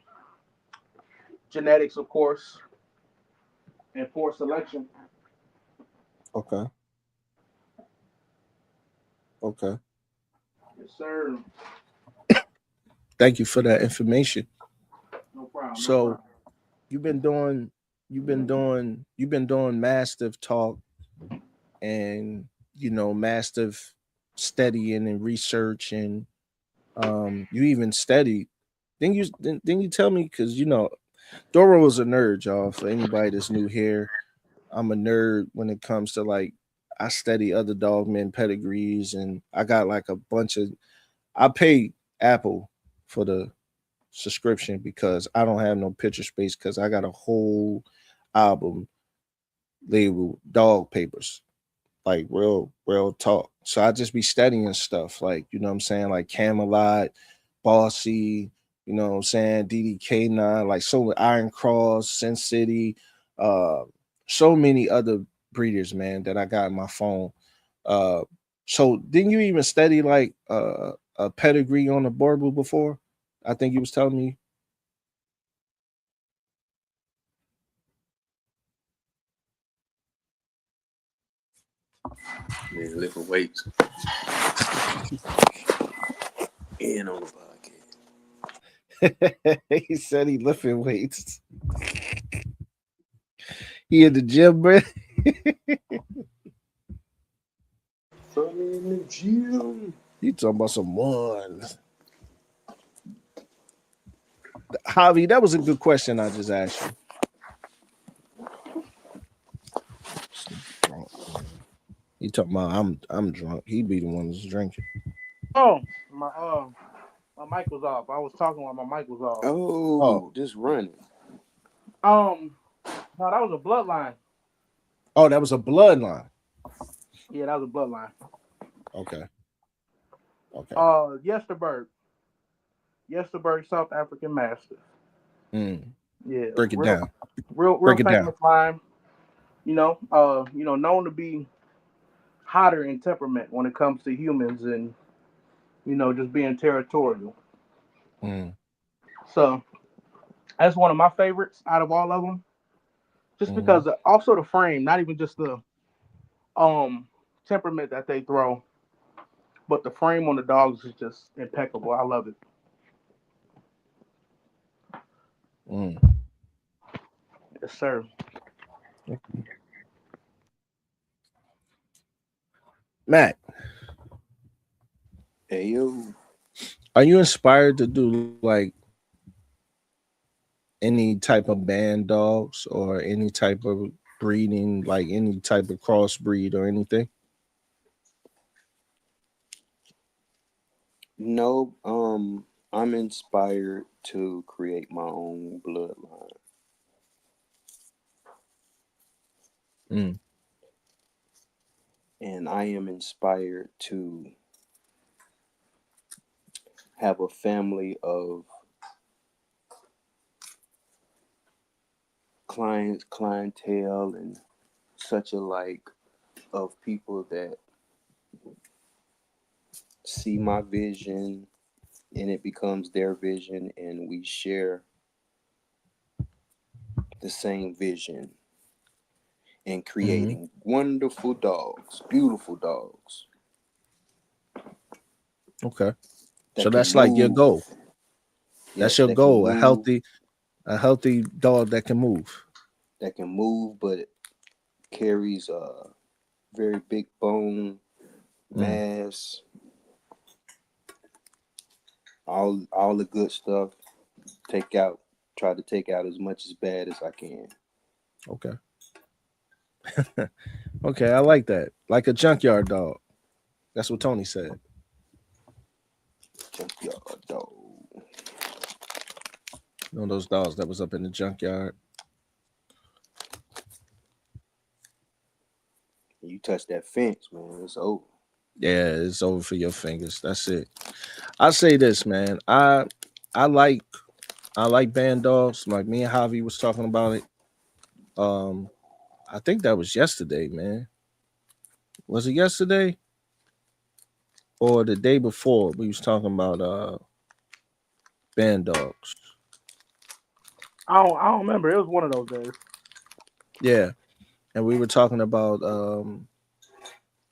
genetics, of course, and poor selection. Okay. Okay. Yes, sir. Thank you for that information. No problem. No So problem. you've been doing you've been doing mastiff talk and mastiff studying and research and you even studied. Then you tell me because Doro is a nerd, y'all. For anybody that's new here, I'm a nerd when it comes to like I study other dog men pedigrees and I got like a bunch of I pay Apple for the subscription because I don't have no picture space because I got a whole album labeled dog papers, like real talk. So I just be studying stuff like, what I'm saying, like Camelot, Bossy, what I'm saying, DDK9, like so Iron Cross, Sin City, uh, so many other breeders, man, that I got in my phone. Uh so didn't you even study like a pedigree on a Boerboel before? I think you was telling me. Man, lifting weights and on the podcast. He said he lifting weights. He in the gym, bro. I'm in the gym. You talking about some ones. Javi, that was a good question I just asked you. Drunk. He talking about I'm drunk. He be the one that's drinking. Oh, my mic was off. I was talking while my mic was off. Oh, Oh, just running. Um, no, that was a bloodline. oh, that was a bloodline. Yeah, that was a bloodline. Okay, okay. Yesterberg, Yesterberg, South African Mastiff. Mm. Yeah, Break it real, down. real Break it down. famous line. Known to be hotter in temperament when it comes to humans and just being territorial. Mm. So that's one of my favorites out of all of them. Just Mm. because also the frame, not even just the um temperament that they throw, but the frame on the dogs is just impeccable. I love it. Mm. Yes, sir. Matt, Hey yo. are you inspired to do like any type of band dogs or any type of breeding, like any type of crossbreed or anything? No, I'm inspired to create my own bloodline. Mm. And I am inspired to have a family of clients, clientele, and such alike of people that see my vision and it becomes their vision, and we share the same vision in Mm-hmm. creating wonderful dogs, beautiful dogs Okay. So that can that's like your move. goal. That's Yes, your that can goal. A move. healthy. A healthy dog that can move. that can move, but carries very big bone Mm, mass, all the good stuff. Take out, try to take out as much as bad as I can. okay. Okay, I like that. Like a junkyard dog. That's what Tony said. Junkyard dog. You know those dogs that was up in the junkyard. You touch that fence, man, it's over. Yeah, it's over for your fingers. That's it. I say this, man. I like I like band dogs. Like me and Javi was talking about it. Um, I think that was yesterday, man. Was it yesterday or the day before? We was talking about band dogs. I don't remember. It was one of those days. Yeah, and we were talking about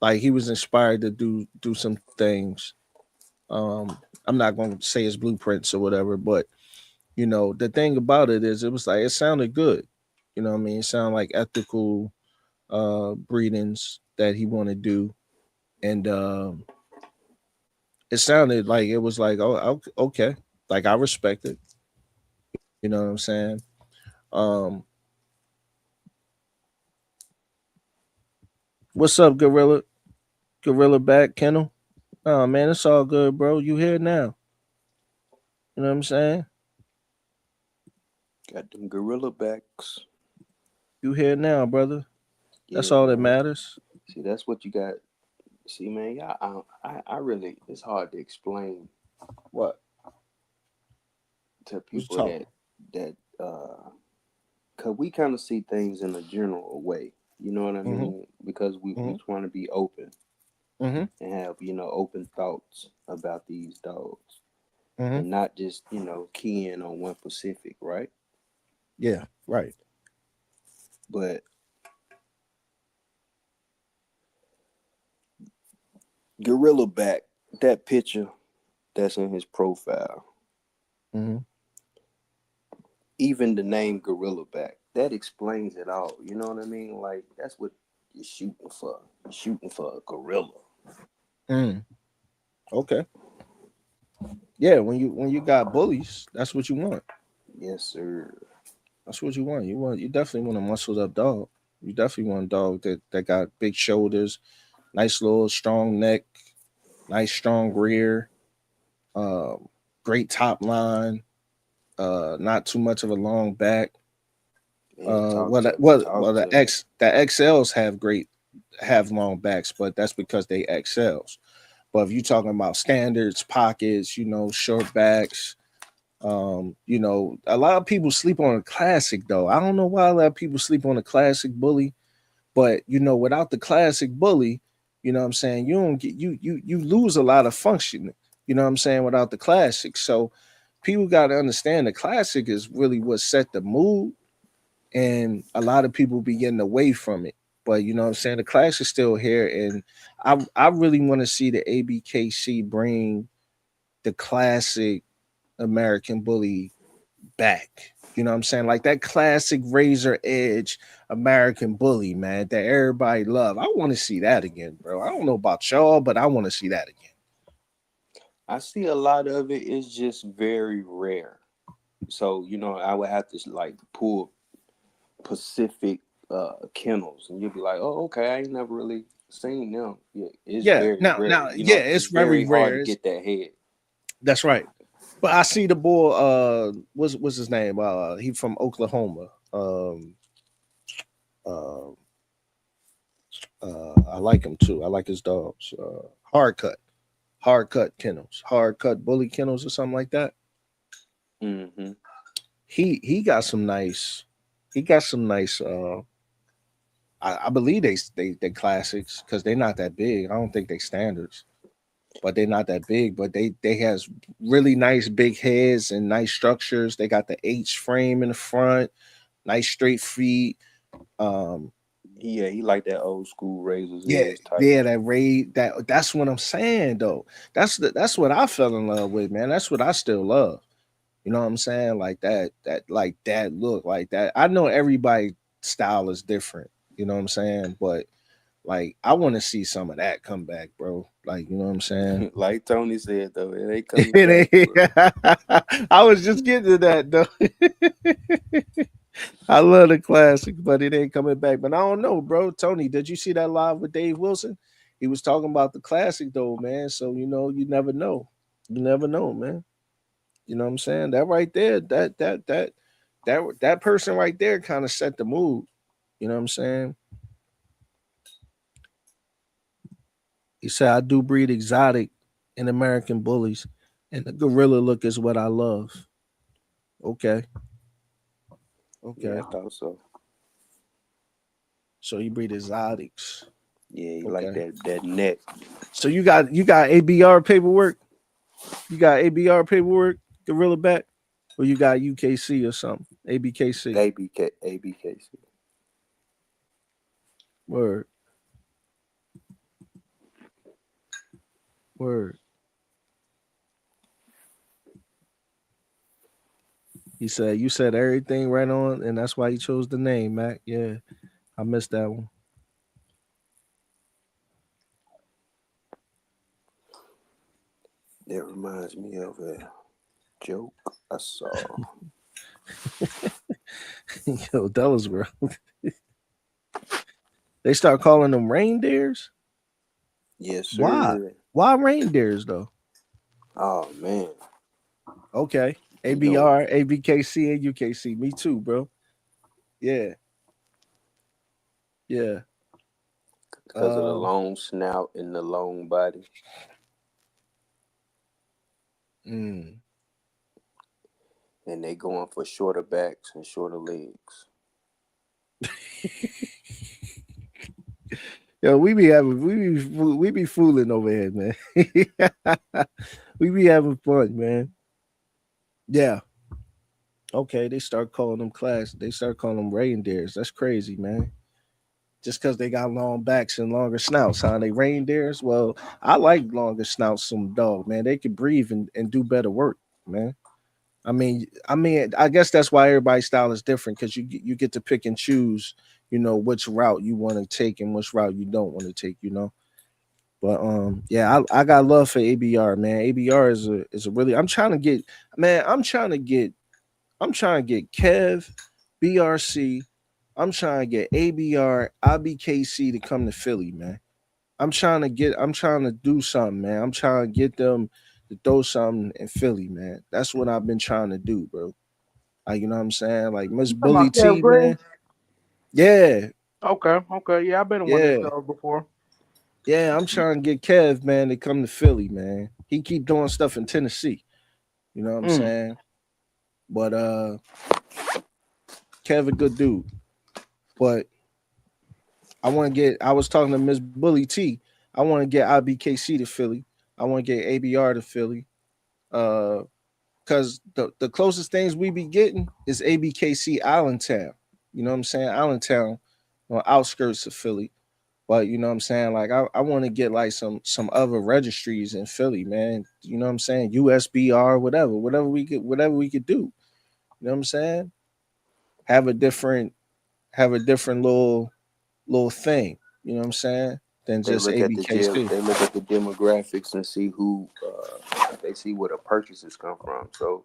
like he was inspired to do some things. I'm not going to say his blueprints or whatever, but the thing about it is, it was like it sounded good. You know what I mean? It sounded like ethical breedings that he want to do, and it sounded like it was like, oh, okay, like I respect it. You know what I'm saying? Um, what's up, Gorilla? Gorilla back, Kennel. Oh man, it's all good, bro. You here now? You know what I'm saying? Got them gorilla backs. You here now, brother? That's Yeah, all that man. matters. See, that's what you got. See, man, yeah, I really, it's hard to explain What? to What you people talking? that cause we kind of see things in a general way. You know what I Mm-hmm. mean? Because we Mm-hmm. trying to be open Mm-hmm. and have open thoughts about these dogs Mm-hmm. and not just keying on one specific, right? Yeah. Right. But gorilla back, that picture that's in his profile, Mm-hmm. even the name gorilla back, that explains it all. You know what I mean? Like that's what you're shooting for. You're shooting for a gorilla. Mm. Okay. Yeah. When you got bullies, that's what you want. Yes, sir. That's what you want. You definitely want a muscled up dog. You definitely want a dog that got big shoulders, nice little strong neck, nice strong rear, um, great top line, not too much of a long back. Yeah, talk Well, to talk the to me. XLs have long backs, but that's because they XLs. But if you're talking about standards, pockets, short backs, a lot of people sleep on a classic though. I don't know why a lot of people sleep on a classic bully, but without the classic bully, you know what I'm saying, you don't get you lose a lot of function, what I'm saying, without the classic. So people got to understand the classic is really what set the mood, and a lot of people be getting away from it. But you know what I'm saying, the class is still here, and I really want to see the ABKC bring the classic American bully back. You know what I'm saying? Like that classic razor edge American bully, man, that everybody love. I want to see that again, bro. I don't know about y'all, but I want to see that again. I see a lot of it is just very rare. So I would have to like pull Pacific kennels, and you'd be like, oh, okay, I ain't never really seen them. Yeah, it's Yeah, very rare. now, yeah, It's it's very very hard to rare. get that head. That's right. But I see the boy. What's his name? He from Oklahoma. Uh, I like him too. I like his dogs. Hard cut kennels, hard cut bully kennels, or something like that. Hmm. He got some nice. He got some nice. I believe they classics because they're not that big. I don't think they standards, but they're not that big. But they has really nice big heads and nice structures. They got the H frame in the front, nice straight feet. Um, Yeah, he like that old school razor's yeah, edge type. yeah, that raid. That's what I'm saying though. That's what I fell in love with, man. That's what I still love. You know what I'm saying? Like that look like that. I know everybody style is different. You know what I'm saying? But like I want to see some of that come back, bro. Like, you know what I'm saying? Like Tony said though, it ain't coming It back, bro. ain't- I was just getting to that though. I love the classic, but it ain't coming back. But I don't know, bro. Tony, did you see that live with Dave Wilson? He was talking about the classic though, man. So you know, you never know. You never know, man. You know what I'm saying? That right there, that person right there kind of set the mood. You know what I'm saying? He said, I do breed exotic and American bullies, and the gorilla look is what I love. Okay. Yeah, Okay. I thought so. So you breed exotics. Yeah, you like Okay. that neck. So you got ABR paperwork? You got ABR paperwork, gorilla back? Or you got UKC or something? ABKC. ABKC. Word. Word. He said you said everything right on, and that's why he chose the name, Mac. Yeah. I missed that one. That reminds me of a joke I saw. Yo, that was real. They start calling them reindeers? Yes, Why? sir. Why reindeers though? Oh man, Okay. you know, ABR, ABKC, and UKC. Me too, bro. Yeah. Yeah. because of the Uh long snout and the long body, mm. and they going for shorter backs and shorter legs. Yo, we be fooling over here, man. We be having fun, man. Yeah. Okay, they start calling them class. They start calling them reindeers. That's crazy, man. Just because they got long backs and longer snouts, huh? They reindeers. Well, I like longer snouts. Some dog, man. They can breathe and do better work, man. I guess that's why everybody's style is different because you get to pick and choose, which route you want to take and which route you don't want to take, But yeah, I got love for ABR, man. ABR is a really. I'm trying to get Kev, BRC. I'm trying to get ABR, IBKC to come to Philly, man. I'm trying to do something, man. I'm trying to get them to throw something in Philly, man. That's what I've been trying to do, bro. Like, you know what I'm saying? Like Miss You talking Bully about Kev T, Green? man. Yeah, Okay, okay, yeah, I've been to one of his yeah, shows before. yeah. I'm trying to get Kev, man, to come to Philly, man. He keep doing stuff in Tennessee. You know what I'm Mm. saying? But Kev a good dude. But I was talking to Miss Bully T. I want to get IBKC to Philly. I want to get ABR to Philly. Uh, because the closest things we be getting is ABKC Allentown. You know what I'm saying? Allentown on outskirts of Philly. But you know what I'm saying? Like I want to get like some other registries in Philly, man. You know what I'm saying? USBR, whatever we could do. You know what I'm saying? Have a different little thing. You know what I'm saying? Than They just look at the jail. ABKC. They look at the demographics and see who. They see where the purchases come from. So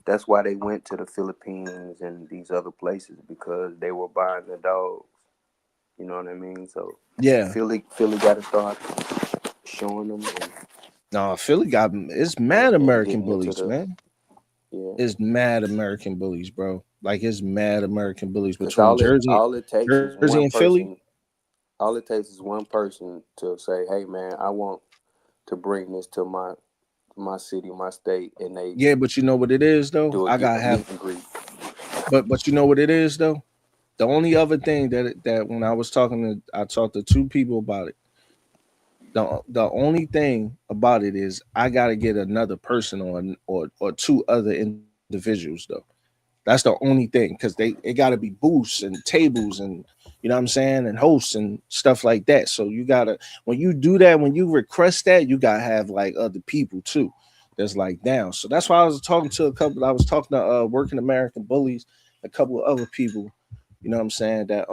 that's why they went to the Philippines and these other places because they were buying the dogs. You know what I mean? So Yeah. Philly got to start showing them No, Philly got it's and, mad and American getting into bullies, the man. yeah. It's mad American bullies, bro. Like it's mad American bullies Because between Jersey and Philly. all it takes is one person to say, "Hey, man, I want to bring this to my city, my state," and they Yeah, but you know what it is though? do I a gotta have meet and greet. but you know what it is though? The only other thing that when I talked to two people about it. The only thing about it is I gotta get another person on or two other individuals though. That's the only thing because it got to be booths and tables and you know what I'm saying and hosts and stuff like that. So you gotta when you do that when you request that you gotta have like other people too that's like down. So that's why I was talking to a couple. I was talking to Working American Bullies, a couple of other people. You know what I'm saying? That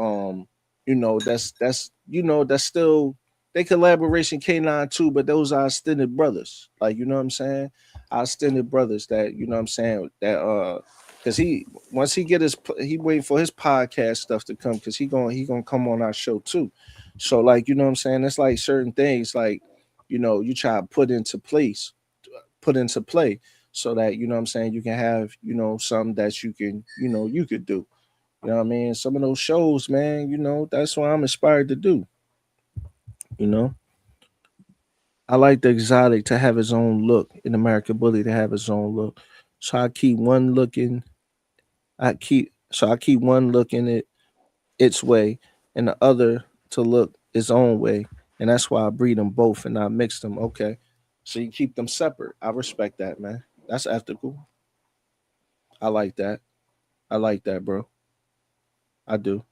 that's still they collaboration K9 too, but those are extended brothers. Like you know what I'm saying? Our extended brothers that you know what I'm saying that because he once he get his he waiting for his podcast stuff to come because he gonna come on our show too. So like you know what I'm saying? It's like certain things like you try to put into play so that you know what I'm saying you can have something that you could do. You know what I mean? Some of those shows, man, that's what I'm inspired to do. You know, I like the exotic to have his own look, in American Bully to have his own look. So I keep one looking, I keep one looking its way, and the other to look its own way, and that's why I breed them both and not mix them. Okay, so you keep them separate. I respect that, man. That's ethical. I like that. I like that, bro. I do.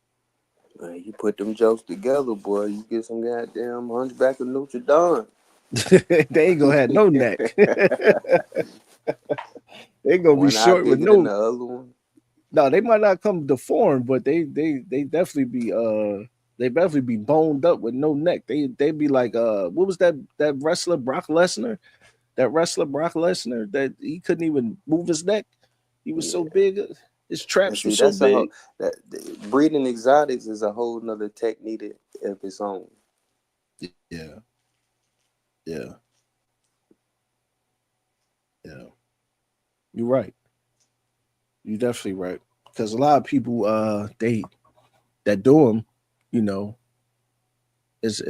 Man, you put them jokes together, boy. You get some goddamn Hunchback of Notre Dame. They ain't gonna have no neck. They gonna be One eye short with bigger than no. the other one. No, they might not come deformed, but they definitely be they definitely be boned up with no neck. They be like what was that wrestler Brock Lesnar? That wrestler Brock Lesnar that he couldn't even move his neck. He was so Yeah. big. His And traps were see, so that's a whole big. breeding exotics is a whole nother technique of its own. Yeah, yeah, yeah. You're right. You're definitely right. Because a lot of people they that do them, you know, it's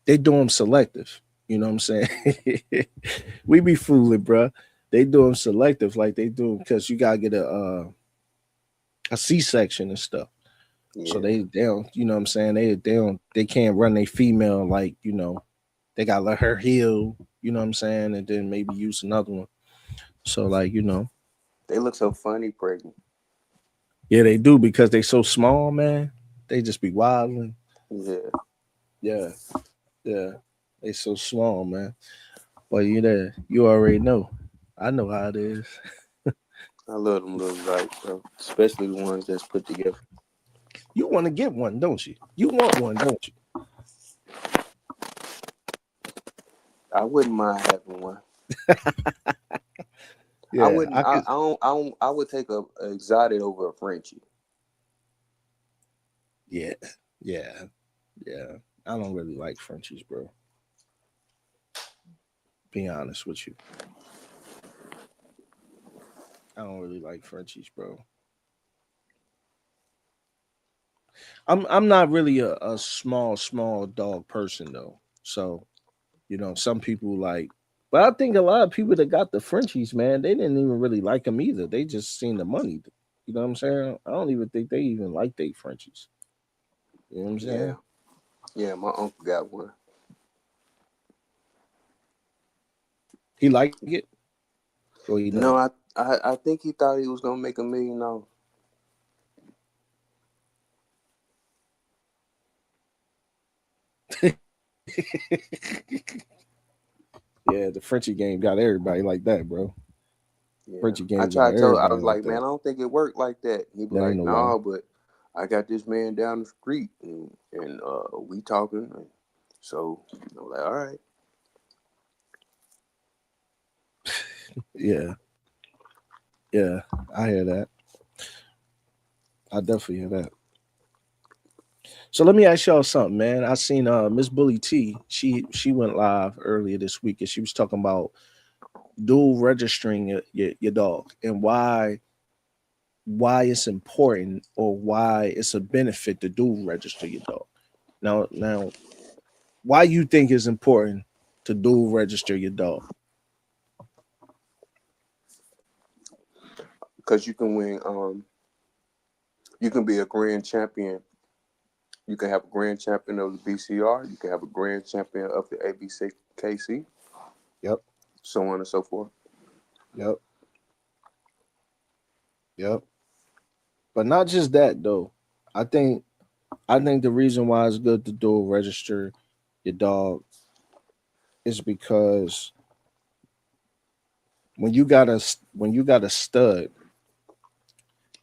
they do them selective. You know what I'm saying? We be fooling, bro. They do them selective, like they do because you gotta get a C-section and stuff. So Yeah. they don't, you know what I'm saying? They can't run a female like they gotta let her heal. You know what I'm saying? And then maybe use another one. So like They look so funny pregnant. yeah, they do because they so small, man. They just be wilding. Yeah. Yeah, yeah. They so small, man. But you there, you already know. I know how it is. I love them little exotics, bro. Especially the ones that's put together. You want to get one, don't you? You want one, don't you? I wouldn't mind having one. I Yeah, wouldn't. I could. I would take a exotic over a Frenchie. Yeah, yeah, yeah. I don't really like Frenchies, bro. Be honest with you, I don't really like Frenchies, bro. I'm not really a small dog person though. So some people like, but I think a lot of people that got the Frenchies, man, they didn't even really like them either. They just seen the money. You know what I'm saying? I don't even think they even like they Frenchies. You know what I'm Yeah. saying? Yeah. My uncle got one. He like it or he don't. No, I think he thought he was gonna make $1 million. Yeah, the Frenchie game got everybody like that, bro. Yeah. Frenchie I game got tried to tell. I everybody was like like, man, that. I don't think it worked like that. He be That ain't like, no lie. nah, but I got this man down the street and we talking. So I'm like, all right. Yeah, yeah, I hear that. I definitely hear that. So let me ask y'all something, man. I seen Miss Bully T. She went live earlier this week, and she was talking about dual registering your dog and why it's important or why it's a benefit to dual register your dog. Now, why you think it's important to dual register your dog? Because you can win. You can be a grand champion. You can have a grand champion of the BCR. You can have a grand champion of the ABCKC, Yep, so on and so forth. yep, yep. But not just that though. I think I think the reason why it's good to dual register your dog is because when you got a stud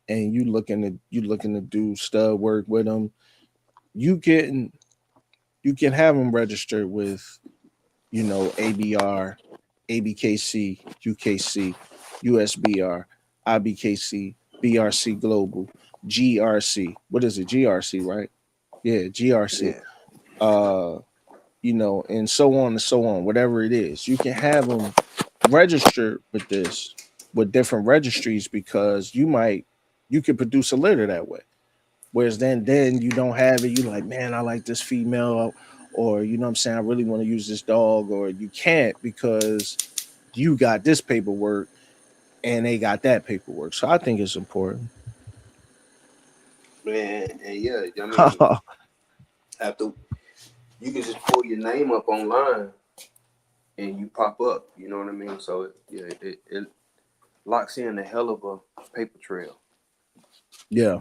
and you looking to do stud work with them, you can you can have them registered with ABR, ABKC, UKC, USBR, IBKC, BRC Global, GRC. What is it? GRC, right? Yeah, GRC. Yeah. Uh, and so on and so on, whatever it is. You can have them registered with this with different registries because you could produce a litter that way. Whereas then you don't have it. You like, man, I like this female, or what I'm saying, I really want to use this dog, or you can't because you got this paperwork and they got that paperwork. So I think it's important. Man, and yeah, I mean, after you can just pull your name up online and you pop up. You know what I mean? So it locks in a hell of a paper trail. Yeah.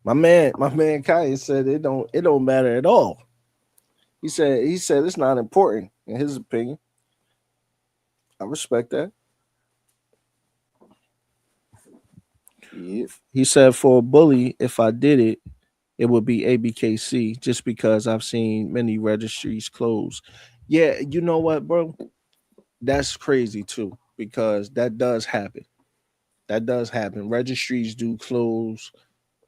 My man Kaya said it don't matter at all. He said it's not important in his opinion. I respect that. Yep. He said for a bully, if I did it, it would be ABKC just because I've seen many registries close. Yeah, you know what, bro? That's crazy too because that does happen. That does happen. Registries do close,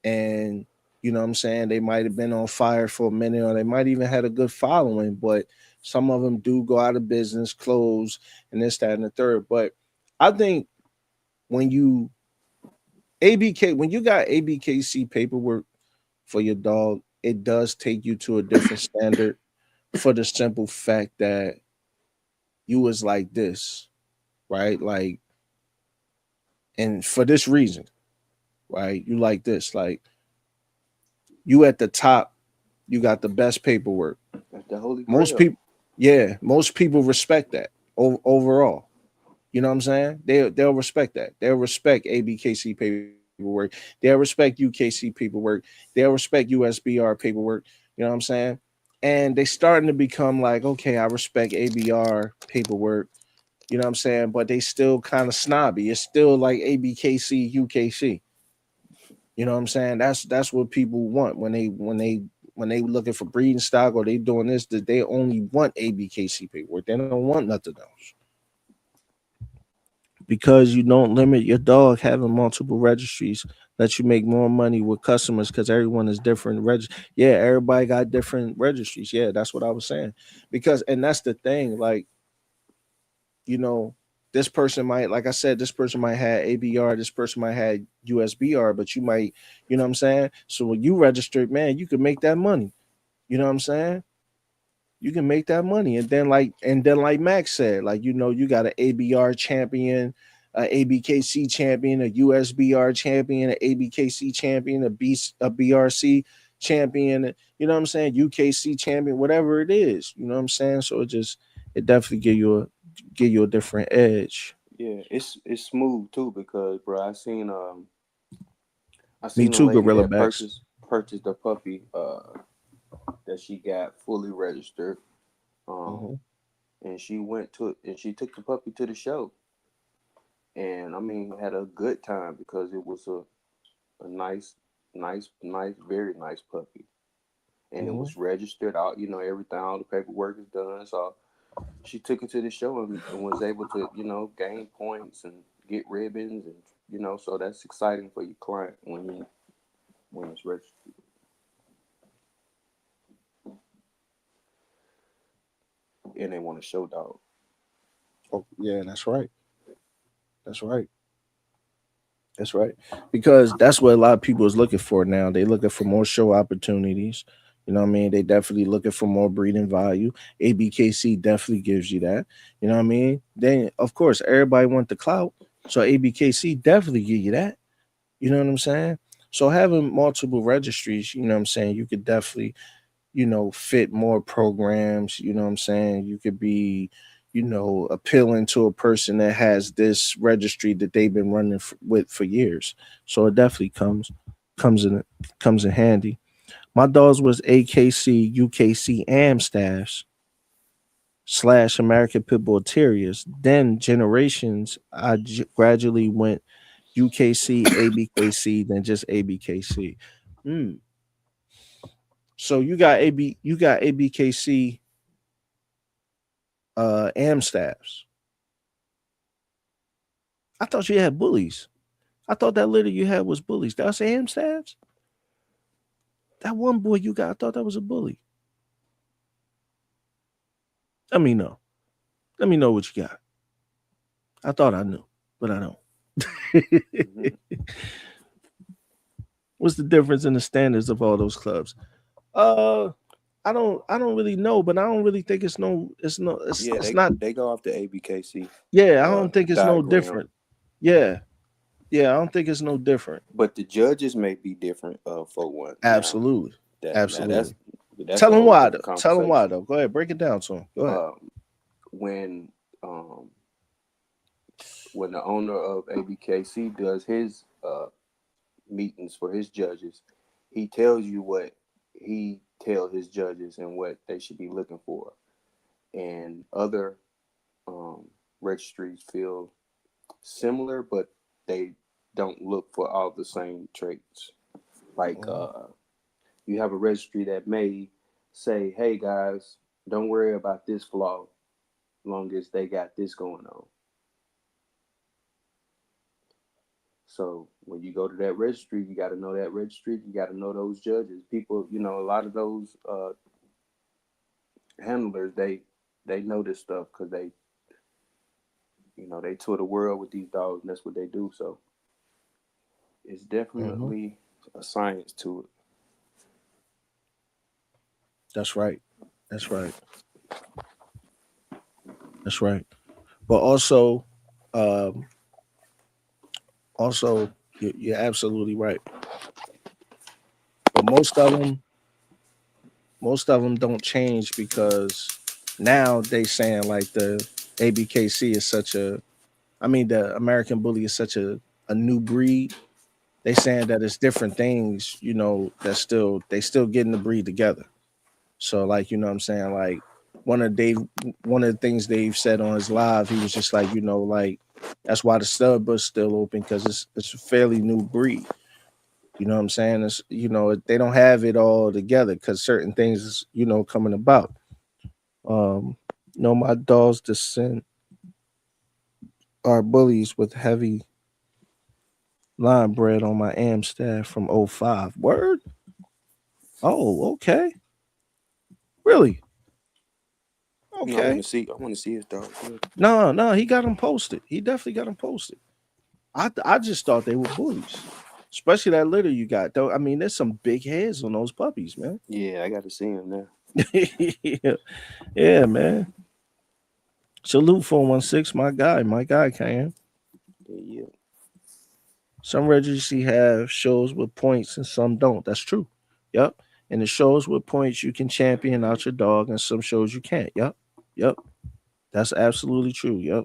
and what I'm saying, they might have been on fire for a minute or they might even had a good following, but some of them do go out of business, close, and this, that, and the third. But I think when you when you got ABKC paperwork for your dog, it does take you to a different standard for the simple fact that you was like this, right? Like, and for this reason, right? You like this, like you at the top, you got the best paperwork. That's the holy Most grail. people, yeah, most people respect that overall. You know what I'm saying? They'll respect that. They'll respect ABKC paperwork. They'll respect UKC paperwork. They'll respect USBR paperwork. You know what I'm saying? And they starting to become like, okay, I respect ABR paperwork. You know what I'm saying? But they still kind of snobby. It's still like ABKC, UKC. You know what I'm saying? That's what people want when they looking for breeding stock or they doing this, that they only want ABKC paperwork. They don't want nothing else. Because you don't limit your dog having multiple registries, let you make more money with customers because everyone is different. Yeah, everybody got different registries. Yeah, that's what I was saying. Because and that's the thing, like, you know, this person might, like I said, this person might have ABR, this person might have USBR, but you might, you know what I'm saying? So when you registered, man, you can make that money. You know what I'm saying? You can make that money. And then like Max said, like, you got an ABR champion, a ABKC champion, a USBR champion, a ABKC champion, a BRC champion, you know what I'm saying? UKC champion, whatever it is, you know what I'm saying? So it definitely give you a different edge. Yeah, it's smooth too because bro, I Me seen a too, lady Gorilla that Backs. purchased a puppy that she got fully registered. Um Hmm. and she took the puppy to the show. And I mean had a good time because it was a nice, very nice puppy. And it Hmm. was registered out, everything, all the paperwork is done. So she took it to the show and was able to, gain points and get ribbons and so that's exciting for your client when it's registered. And they want to show dog. Oh, yeah, that's right. That's right. That's right. Because that's what a lot of people is looking for now. They looking for more show opportunities. You know what I mean? They definitely looking for more breeding value. ABKC definitely gives you that. You know what I mean? Then of course everybody want the clout. So ABKC definitely give you that. You know what I'm saying? So having multiple registries, you know what I'm saying, you could definitely, fit more programs. You know what I'm saying? You could be, appealing to a person that has this registry that they've been running with for years. So it definitely comes in comes in handy. My dogs was AKC, UKC Amstaffs / American Pit Bull Terriers. Then generations, gradually went UKC, ABKC, then just ABKC. Mm. So you got ABKC Amstaffs. I thought you had bullies. I thought that litter you had was bullies. That's Amstaffs. That one boy you got, I thought that was a bully. Let me know. Let me know what you got. I thought I knew, but I don't. Mhm. What's the difference in the standards of all those clubs? Uh, I don't really know, but I don't really think Yeah, it's they not. they go off the ABKC Yeah, I don't think it's no diagram, different. Yeah, yeah, I don't think it's no different. but the judges may be different for one. Now Absolutely, that's absolutely. a Tell them whole why different though. Tell them why conversation. though. Go ahead, break it down to them. Go ahead. Um, when um, when the owner of ABKC does his meetings for his judges, he tells you what he tell his judges and what they should be looking for. And other um, registries feel similar, but they don't look for all the same traits. Like you have a registry that may say, "Hey guys, don't worry about this flaw, long as they got this going on." So when you go to that registry, you got to know that registry. You got to know those judges. People, a lot of those handlers, they know this stuff because they tour the world with these dogs, and that's what they do. So it's Mm-hmm. definitely a science to it. That's right. That's right. That's right. But um, also, you're absolutely right. But most of them don't change because now they saying like the ABKC is such a, I mean the American Bully is such a new breed. They saying that it's different things, that still getting the breed together. So like, what I'm saying, like one of Dave one of the things Dave said on his live, he was just like, like that's why the stud bus still open because it's a fairly new breed. You know what I'm saying? It's they don't have it all together because certain things is coming about. Um, my dog's descent are bullies with heavy line bred on my am staff from '05. Word? Oh, okay. Really? I want Okay. to see. I want to see his dog. Yeah. No, no, he got them posted. He definitely got them posted. I just thought they were bullies, especially that litter you got. Though I mean, there's some big heads on those puppies, man. Yeah, I got to see him now. yeah, yeah, man. Salute 416, my guy Cam. Yeah, Some registry have shows with points and some don't. That's true. Yep. And the shows with points you can champion out your dog, and some shows you can't. Yep. Yep. That's absolutely true. Yep.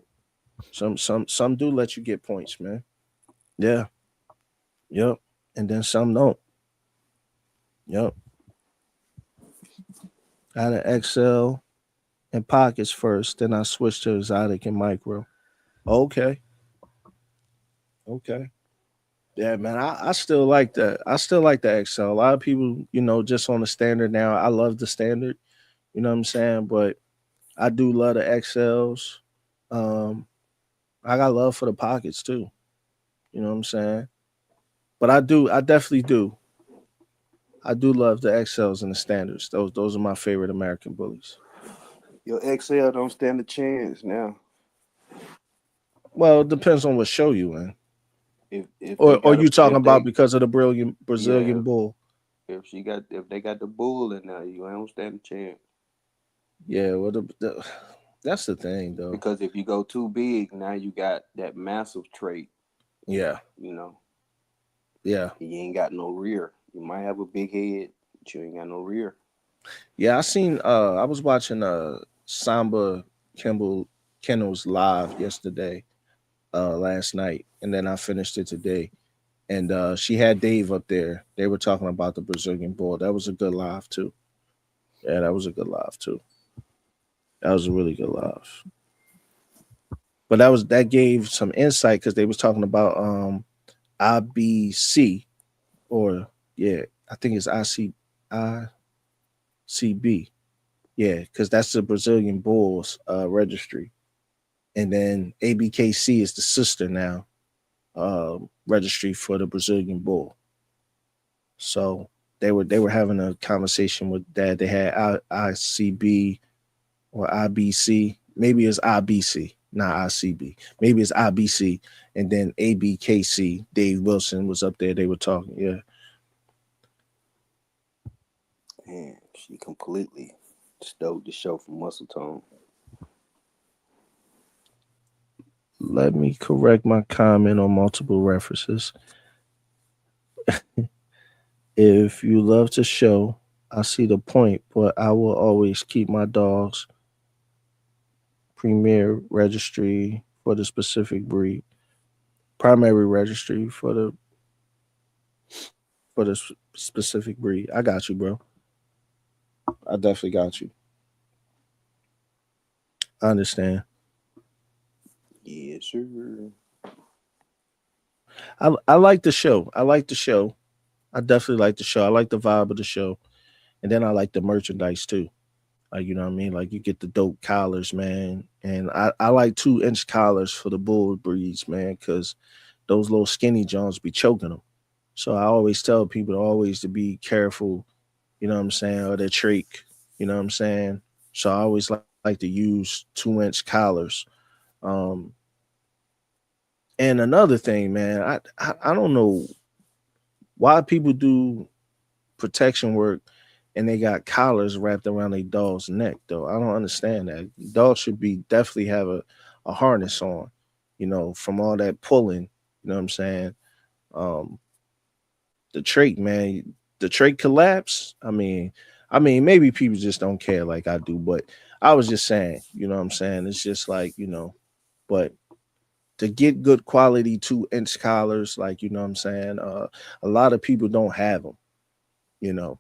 Some do let you get points, man. Yeah. Yep. And then some don't. Yep. I had an XL and pockets first, then I switched to exotic and micro. Okay. Okay. Yeah, man. I still like that. I still like the XL. A lot of people, just on the standard now. I love the standard. You know what I'm saying? But I do love the XLs. Um, I got love for the pockets too. You know what I'm saying? But I definitely do. I do love the XLs and the standards. Those are my favorite American bullies. your XL don't stand a chance now. Well, it depends on what show you in. If they Or got a you talking if about they because of the Brazilian yeah bull. if they got the bull in there, you don't stand a chance. Yeah, well that's the thing though. Because if you go too big, now you got that massive trait, and Yeah. Yeah. you ain't got no rear. You might have a big head, but you ain't got no rear. Yeah, I was watching Samba Kimball Kennel's live yesterday, last night, and then I finished it today. And she had Dave up there. They were talking about the Brazilian bull. That was a good live too. Yeah, that was a good live too. That was a really good live. But that gave some insight because they was talking about IBC, or yeah, I think it's ICB. Yeah, because that's the Brazilian Bulls registry, and then ABKC is the sister now registry for the Brazilian Bull. So they were having a conversation with that. They had ICB or IBC. Maybe it's IBC, not ICB. Maybe it's IBC, and then ABKC. Dave Wilson was up there. They were talking. Yeah. Man, she completely stole the show from Muscle Tone. Let me correct my comment on multiple references. If you love to show, I see the point, but I will always keep my dogs premier registry for the specific breed, primary registry for the specific breed. I got you, bro. I definitely got you. I understand. Yes, sir. I like the show. I like the show. I definitely like the show. I like the vibe of the show, and then I like the merchandise too. Like you know what I mean. Like you get the dope collars, man, and I like 2 inch collars for the bull breeds, man, because those little skinny Jones be choking them. So I always tell people always to be careful, you know what I'm saying, or their trach, you know what I'm saying. So I always like to use 2 inch collars. Um, and another thing, man, I don't know why people do protection work and they got collars wrapped around their dog's neck though. I don't understand that. Dogs should be definitely have a harness on, from all that pulling, you know what I'm saying? Um, the trach, man, the trach collapse. I mean, maybe people just don't care like I do, but I was just saying, you know what I'm saying? It's just like, but to get good quality 2 inch collars, like, you know what I'm saying? A lot of people don't have them, you know.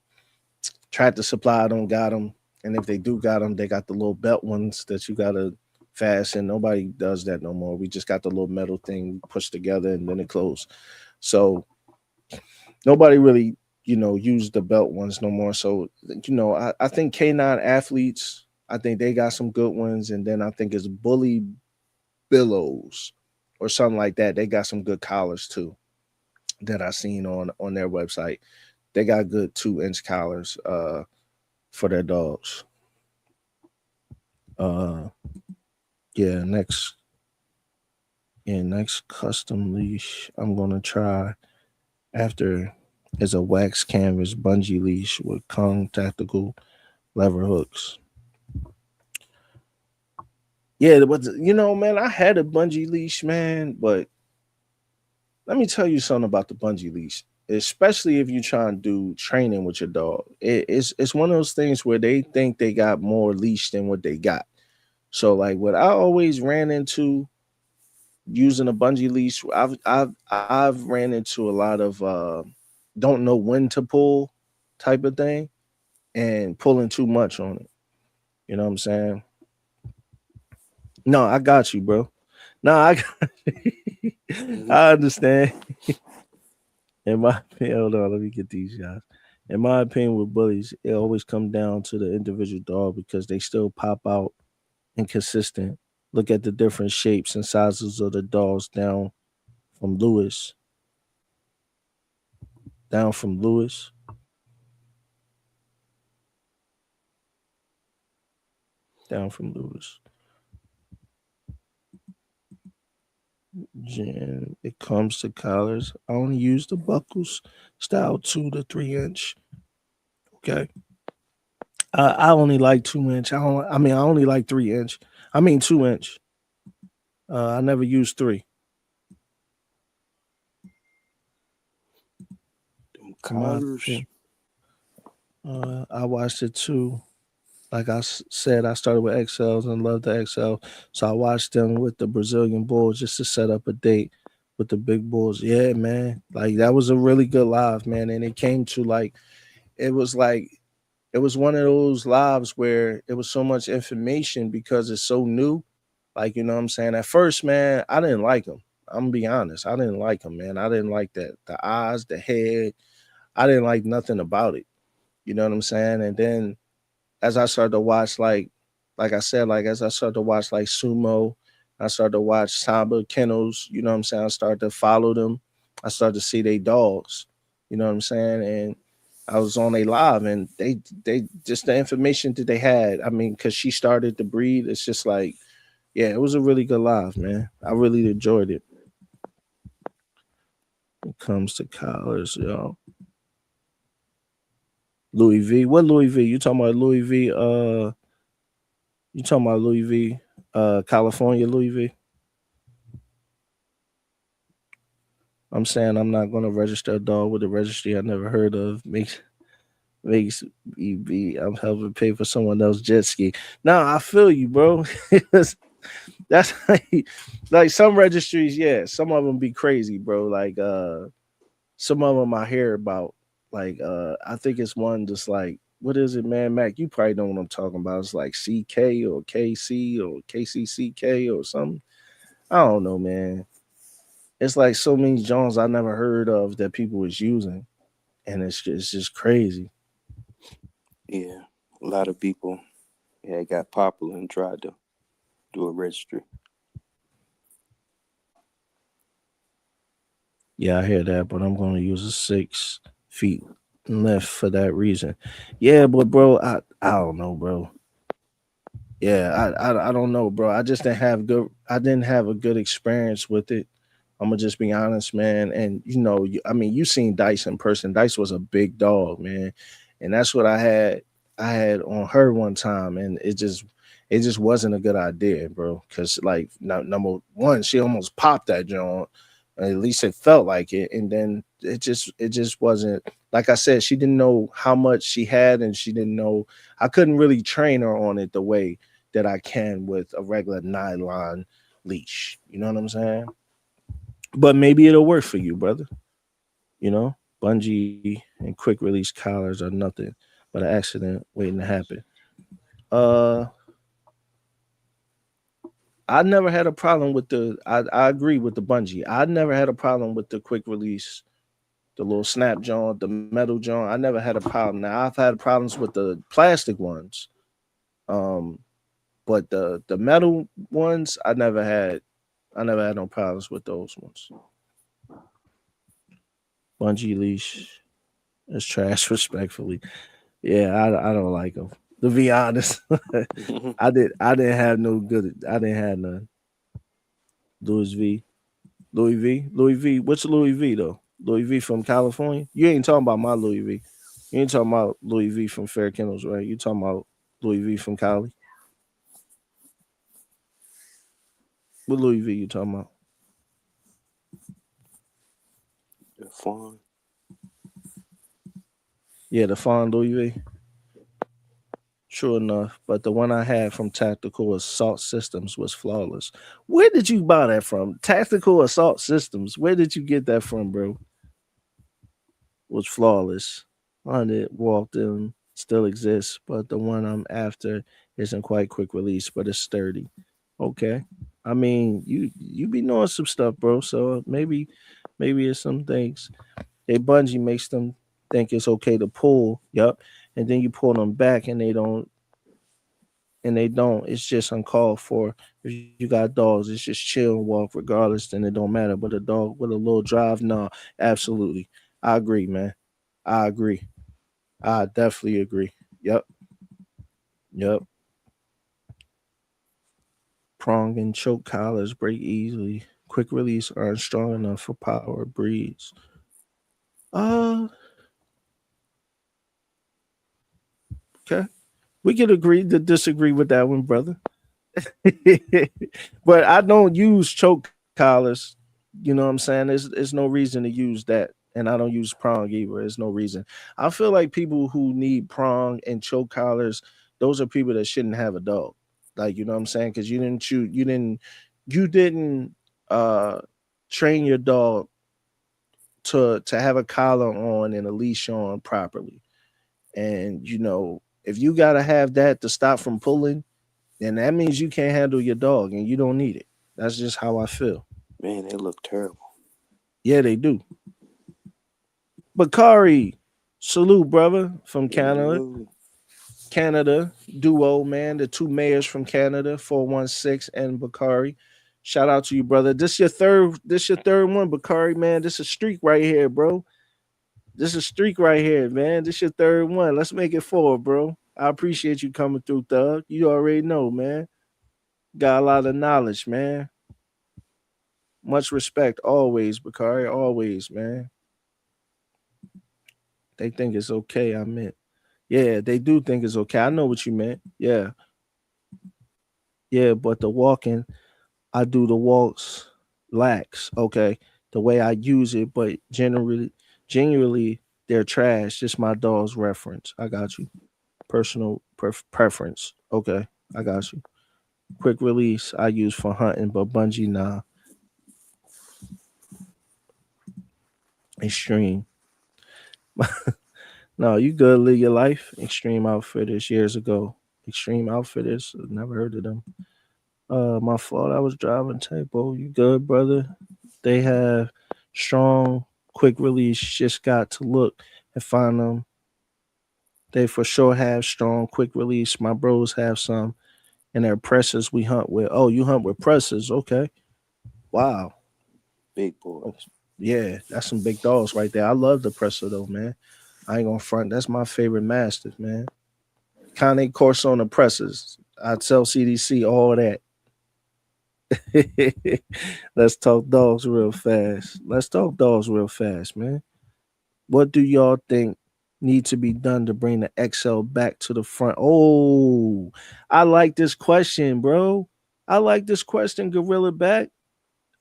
Tractor Supply don't got them. And if they do got them, they got the little belt ones that you got to fasten. Nobody does that no more. We just got the little metal thing pushed together and then it closed. So nobody really use the belt ones no more. So I think canine athletes, I think they got some good ones, and then I think it's Bully Billows or something like that. They got some good collars too that I seen on their website. They got good 2 inch collars for their dogs. uh yeah, next custom leash I'm gonna try after is a wax canvas bungee leash with Kong tactical lever hooks. Yeah, but man, I had a bungee leash, man, but let me tell you something about the bungee leash. Especially if you try and do training with your dog, it's one of those things where they think they got more leash than what they got. So like what I always ran into using a bungee leash, I've ran into a lot of don't know when to pull type of thing and pulling too much on it. You know what I'm saying? No, I got you, bro. No, Mhm. I understand. In my opinion, hold on, let me get these guys. In my opinion, with bullies, it always come down to the individual dog because they still pop out inconsistent. Look at the different shapes and sizes of the dogs from Lewis, down from Lewis, down from Lewis. When it comes to collars, I only use the buckles style 2 to 3 inch. Okay. I only like 2 inch. I only like 3 inch. I mean 2 inch. I never use three. Them In my collars. opinion. I watched it too. Like said, I started with XLs and loved the XL. So I watched them with the Brazilian Bull just to set up a date with the big bulls. Yeah, man. Like that was a really good live, man. And it came to like it was one of those lives where it was so much information because it's so new. Like, you know what I'm saying? At first, man, I didn't like him. I'm gonna be honest. I didn't like him, man. I didn't like that. The eyes, the head. I didn't like nothing about it. You know what I'm saying? And then as I started to watch like I said, like as I started to watch like sumo, I started to watch Samba Kennels, you know what I'm saying? I started to follow them. I started to see they dogs, you know what I'm saying? And I was on a live and they just the information that they had. I mean, cause she started to breed. It's just like, yeah, it was a really good live, man. I really enjoyed it. When it comes to collars, yo. Louis V. What Louis V? You talking about Louis V? You talking about Louis V? California Louis V? I'm saying I'm not gonna register a dog with a registry I never heard of. Makes me be I'm helping pay for someone else's jet ski. Nah, I feel you, bro. That's like some registries, yeah. Some of them be crazy, bro. Like some of them I hear about. Like I think it's one just like what is it, man? Mac, you probably know what I'm talking about. It's like CK or KC or KCCK or something. I don't know, man. It's like so many Jones I never heard of that people was using, and it's just crazy. Yeah, a lot of people got popular and tried to do a registry. Yeah, I hear that, but I'm going to use a 6 feet left for that reason. Yeah, but bro, I don't know, bro. Yeah, I don't know, bro. I didn't have a good experience with it. I'm gonna just be honest, man. And I mean, you seen Dice in person. Dice was a big dog, man, and that's what I had on her one time, and it just wasn't a good idea, bro. Because like number one, she almost popped that joint. At least it felt like it, and then it just wasn't. Like I said, she didn't know how much she had, and she didn't know. I couldn't really train her on it the way that I can with a regular nylon leash. You know what I'm saying? But maybe it'll work for you, brother. You know, bungee and quick release collars are nothing but an accident waiting to happen. Uh, I never had a problem with I agree with the bungee. I never had a problem with the quick release, the little snap joint, the metal joint. I never had a problem. Now I've had problems with the plastic ones. Um, but the metal ones, I never had no problems with those ones. Bungee leash is trash, respectfully. Yeah, I don't like them. To be honest, I didn't have no good. I didn't have none. Louis V, Louis V, Louis V. What's Louis V though? Louis V from California. You ain't talking about my Louis V. You ain't talking about Louis V from Fair Kennels, right? You talking about Louis V from Cali? What Louis V you talking about? The fawn. Yeah, the Fawn Louis V. True enough, but the one I had from Tactical Assault Systems was flawless. Where did you buy that from? Tactical Assault Systems. Where did you get that from, bro? Was flawless. 100 walked in, still exists, but the one I'm after isn't quite quick release, but it's sturdy. Okay. I mean, you be knowing some stuff, bro. So maybe it's some things. They bungee makes them think it's okay to pull. Yup. And then you pull them back and they don't. It's just uncalled for. If you got dogs, it's just chill and walk regardless, then it don't matter. But a dog with a little drive, no, absolutely. I agree, man. I agree. I definitely agree. Yep. Yep. Prong and choke collars break easily. Quick release aren't strong enough for power breeds. Uh, okay. We can agree to disagree with that one, brother. But I don't use choke collars. You know what I'm saying? There's no reason to use that. And I don't use prong either. There's no reason. I feel like people who need prong and choke collars, those are people that shouldn't have a dog. Like, you know what I'm saying? Because you didn't uh train your dog to have a collar on and a leash on properly. And if you gotta have that to stop from pulling, then that means you can't handle your dog and you don't need it. That's just how I feel. Man, they look terrible. Yeah, they do. Bakari, salute, brother, from Canada. Ooh, Canada duo, man. The two mayors from Canada, 416 and Bakari. Shout out to you, brother. This your third one, Bakari, man. This is a streak right here, bro. This is a streak right here, man. This your third one. Let's make it four, bro. I appreciate you coming through, Thug. You already know, man. Got a lot of knowledge, man. Much respect, always, Bakari. Always, man. They think it's okay. I meant, yeah, they do think it's okay. I know what you meant. Yeah, yeah. But the walking, I do the walks lax. Okay, the way I use it, but genuinely, they're trash. Just my dog's reference. I got you. Personal preference. Okay, I got you. Quick release I use for hunting, but bungee nah. Extreme. No, you good. Live your life. Extreme Outfitters years ago. Extreme Outfitters. Never heard of them. My fault. I was driving typo. You good, brother? They have strong, quick release. Just got to look and find them. They for sure have strong, quick release. My bros have some, and they're presses we hunt with. Oh, you hunt with presses? Okay. Wow. big Oh, boys. yeah, that's some big dogs right there. I love the presser though, man. I ain't gonna front. That's my favorite mastiff, man. Connie course on the presses. I tell CDC all that. Let's talk dogs real fast. Let's talk dogs real fast, man. What do y'all think need to be done to bring the XL back to the front? Oh, I like this question, bro. I like this question, Gorilla Back.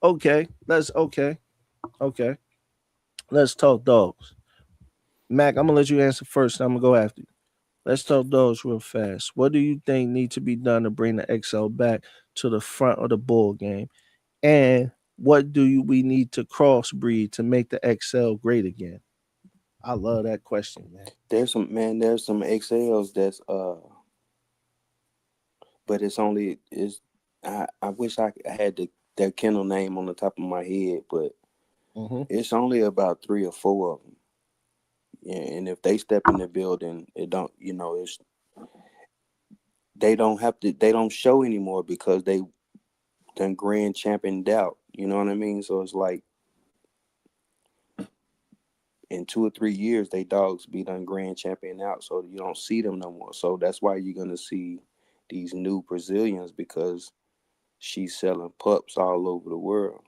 Okay, okay. Let's talk dogs. Mac, I'm gonna let you answer first. I'm gonna go after you. Let's talk dogs real fast. What do you think need to be done to bring the XL back to the front of the bull game? And what do we need to crossbreed to make the XL great again? I love that question, man. There's some XLs that's but it's only is I wish I had that kennel name on the top of my head, but Mm-hmm. it's only about three or four of them. Yeah, and if they step in the building, it don't it's they don't show anymore because they done grand championed out. You know what I mean? So it's like in 2 or 3 years, they dogs be done grand champion out, so you don't see them no more. So that's why you're gonna see these new Brazilians because she's selling pups all over the world.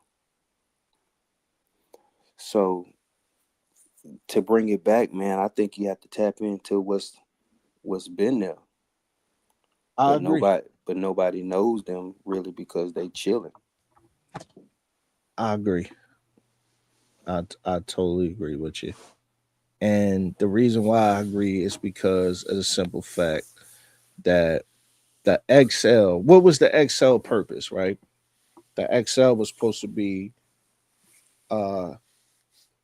So to bring it back, man, I think you have to tap into what's been there, I agree. but nobody knows them really because they chilling. I agree. I totally agree with you. And the reason why I agree is because of the simple fact that the XL, what was the XL purpose, right? The XL was supposed to be uh,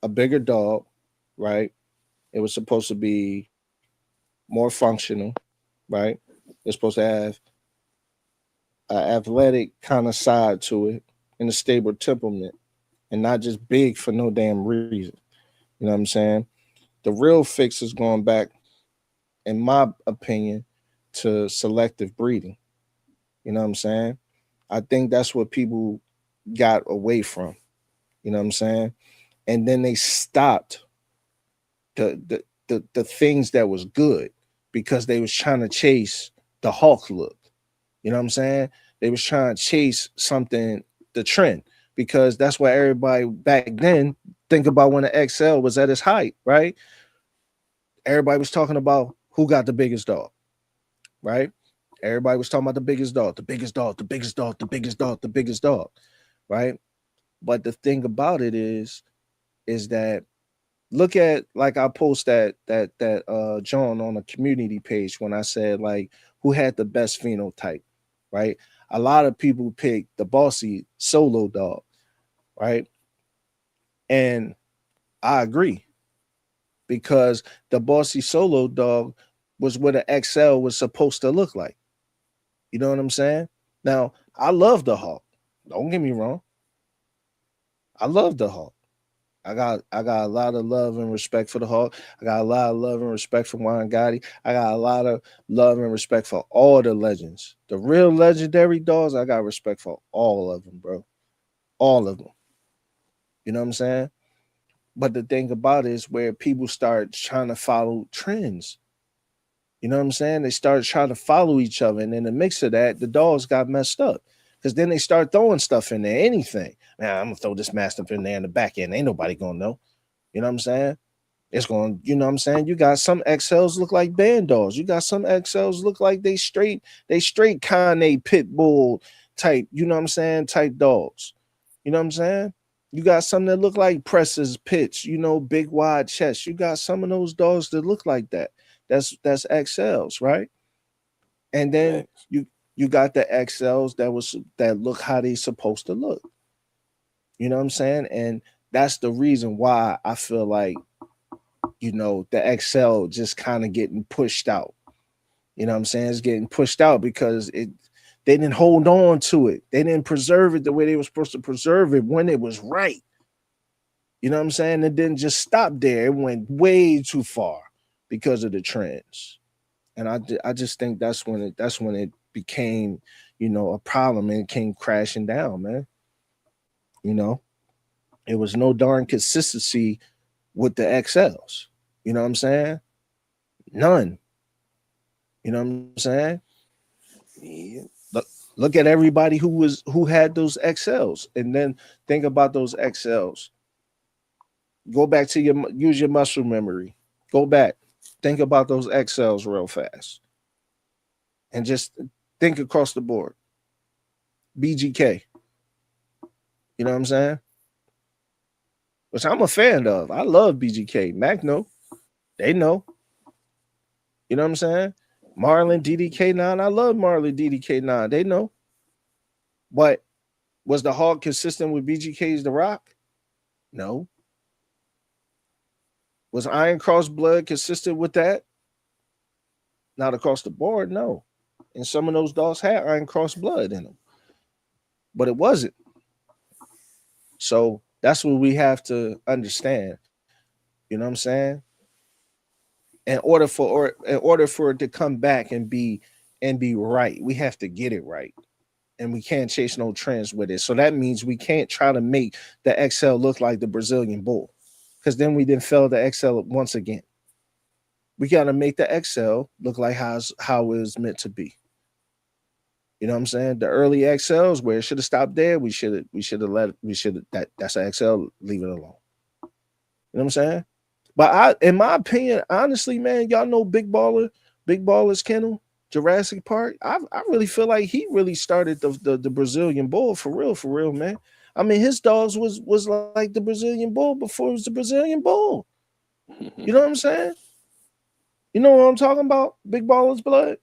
a bigger dog, right? It was supposed to be more functional, right? It's supposed to have an athletic kind of side to it and a stable temperament and not just big for no damn reason. You know what I'm saying? The real fix is going back, in my opinion, to selective breeding. You know what I'm saying? I think that's what people got away from. You know what I'm saying? And then they stopped the things that was good because they was trying to chase the hawk look. You know what I'm saying? They was trying to chase something, the trend, because that's what everybody back then think about when the XL was at its height, right? Everybody was talking about who got the biggest dog, right? Everybody was talking about the biggest dog, the biggest dog, the biggest dog, the biggest dog, the biggest dog, right? But the thing about it is that look at, like, I post that John on a community page when I said, like, who had the best phenotype, right? A lot of people pick the bossy solo dog, right? And I agree because the bossy solo dog was what an XL was supposed to look like. You know what I'm saying? Now, I love the Hawk. Don't get me wrong. I love the Hawk. I got a lot of love and respect for the Hawk. I got a lot of love and respect for Juan Gotti. I got a lot of love and respect for all the legends. The real legendary dogs, I got respect for all of them, bro. All of them. You know what I'm saying? But the thing about it is where people start trying to follow trends. You know what I'm saying? They started trying to follow each other. And in the mix of that, the dogs got messed up. Because then they start throwing stuff in there, anything. Man, I'm gonna throw this mastiff in there in the back end. Ain't nobody gonna know. You know what I'm saying? It's going, you know what I'm saying? You got some XLs look like band dogs. You got some XLs look like they straight Kanye pit bull type, you know what I'm saying? Type dogs. You know what I'm saying? You got some that look like presses, pits, you know, big wide chests. You got some of those dogs that look like that. That's XLs, right? And then Facts. you got the XLs that look how they supposed to look. You know what I'm saying? And that's the reason why I feel like, you know, the XL just kind of getting pushed out. You know what I'm saying? It's getting pushed out because they didn't hold on to it. They didn't preserve it the way they were supposed to preserve it when it was right. You know what I'm saying? It didn't just stop there. It went way too far because of the trends. And I just think that's when it became, you know, a problem and it came crashing down, man. You know, it was no darn consistency with the XLs. You know what I'm saying? None. You know what I'm saying? Yeah. Look, look at everybody who had those XLs, and then think about those XLs. Go back to use your muscle memory. Go back, think about those XLs real fast, and just think across the board. BGK, you know what I'm saying? Which I'm a fan of. I love BGK. Mac know, they know. You know what I'm saying? Marlon DDK9, I love Marlon DDK9. They know. But was the Hawk consistent with BGK's The Rock? No. Was Iron Cross Blood consistent with that? Not across the board, no. And some of those dogs had Iron Cross Blood in them, but it wasn't. So that's what we have to understand. You know what I'm saying? In order for it to come back and be right, we have to get it right. And we can't chase no trends with it. So that means we can't try to make the XL look like the Brazilian bull. Because then we didn't fail the XL once again. We gotta make the XL look like how it was meant to be. You know what I'm saying? The early XLs where it should have stopped there, we should have that's an XL, leave it alone. You know what I'm saying? But in my opinion, honestly, man, y'all know Big Baller's Kennel, Jurassic Park. I really feel like he really started the Brazilian bull for real, man. I mean, his dogs was like the Brazilian bull before it was the Brazilian bull. You know what I'm saying? You know what I'm talking about? Big Baller's blood.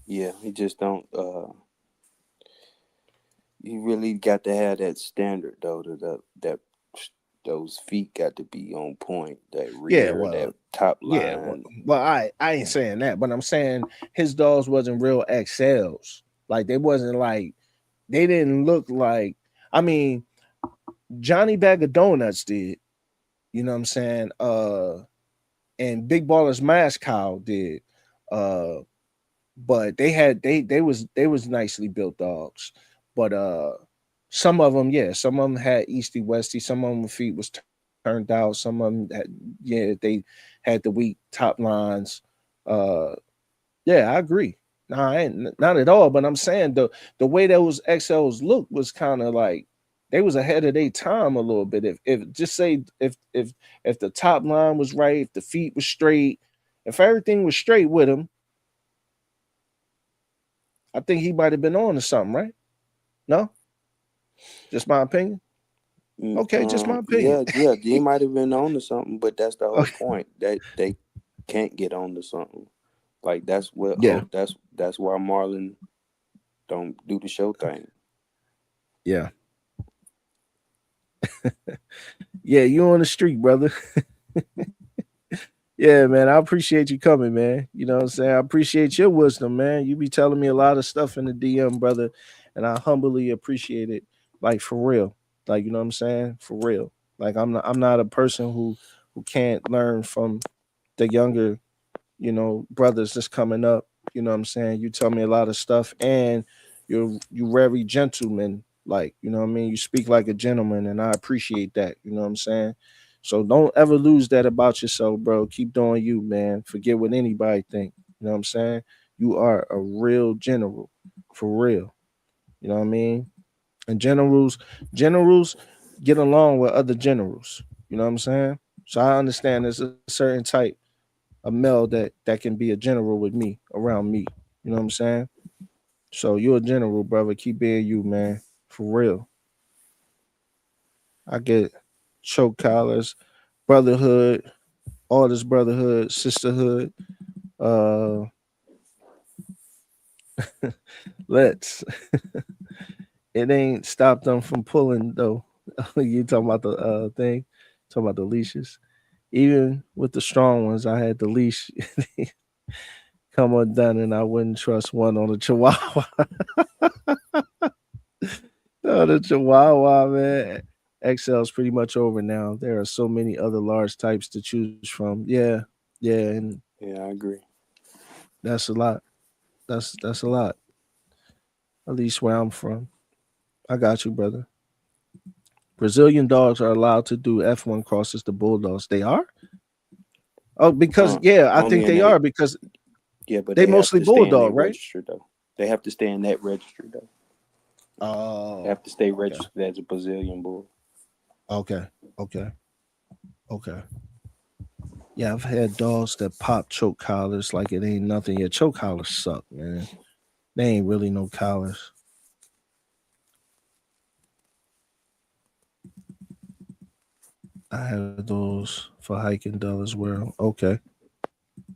Yeah, he just don't. You really got to have that standard though. That those feet got to be on point. That Yeah, rear, well, that top yeah, well, line. well I ain't saying that, but I'm saying his dogs wasn't real XLs. Like they wasn't like they didn't look like. I mean, Johnny Bag of Donuts did. You know what I'm saying? And Big Baller's Mask Cow did. Uh, but they was nicely built dogs. But some of them, yeah, some of them had easty westy. Some of them feet was turned out. Some of them had, yeah, they had the weak top lines. Uh, yeah, I agree. Nah, I ain't not at all. But I'm saying the way those XLs look was kind of like they was ahead of their time a little bit. If just say if the top line was right, if the feet was straight, if everything was straight with him, I think he might have been on to something, right? No, just my opinion. Okay, just my opinion. Yeah, yeah, he might have been on to something, but that's the whole Okay. point. That they can't get on to something. Like Yeah, that's why Marlon don't do the show thing. yeah, Yeah, you on the street, brother. Yeah, man. I appreciate you coming, man. You know what I'm saying? I appreciate your wisdom, man. You be telling me a lot of stuff in the DM, brother, and I humbly appreciate it. Like for real. Like, you know what I'm saying? For real. Like I'm not a person who can't learn from the younger, brothers that's coming up. You know what I'm saying? You tell me a lot of stuff, and you very gentleman, like, you know what I mean? You speak like a gentleman, and I appreciate that. You know what I'm saying? So don't ever lose that about yourself, bro. Keep doing you, man. Forget what anybody think. You know what I'm saying? You are a real general. For real. You know what I mean? And generals get along with other generals. You know what I'm saying? So I understand there's a certain type a male that can be a general with me around me. You know what I'm saying? So you're a general, brother. Keep being you, man. For real. I get choke collars, brotherhood, all this brotherhood, sisterhood. Uh let's it ain't stopped them from pulling though. You talking about the thing, talking about the leashes. Even with the strong ones, I had the leash come undone, and I wouldn't trust one on a chihuahua. No, the Chihuahua, man. XL is pretty much over now. There are so many other large types to choose from. Yeah, yeah, and Yeah, I agree. that's a lot. That's a lot. At least where I'm from. I got you, brother. Brazilian dogs are allowed to do F1 crosses to bulldogs. They are? Oh, because yeah, I Only think in they they are because Yeah, but they they have mostly to stay in their bulldog, right? registry though. They have to stay in that registry though. They Oh, have to stay okay, registered as a Brazilian bull. okay, okay, okay. Yeah, I've had dogs that pop choke collars like it ain't nothing. Yeah, choke collars suck, man. They ain't really no collars. I have those for hiking dollars world. Okay.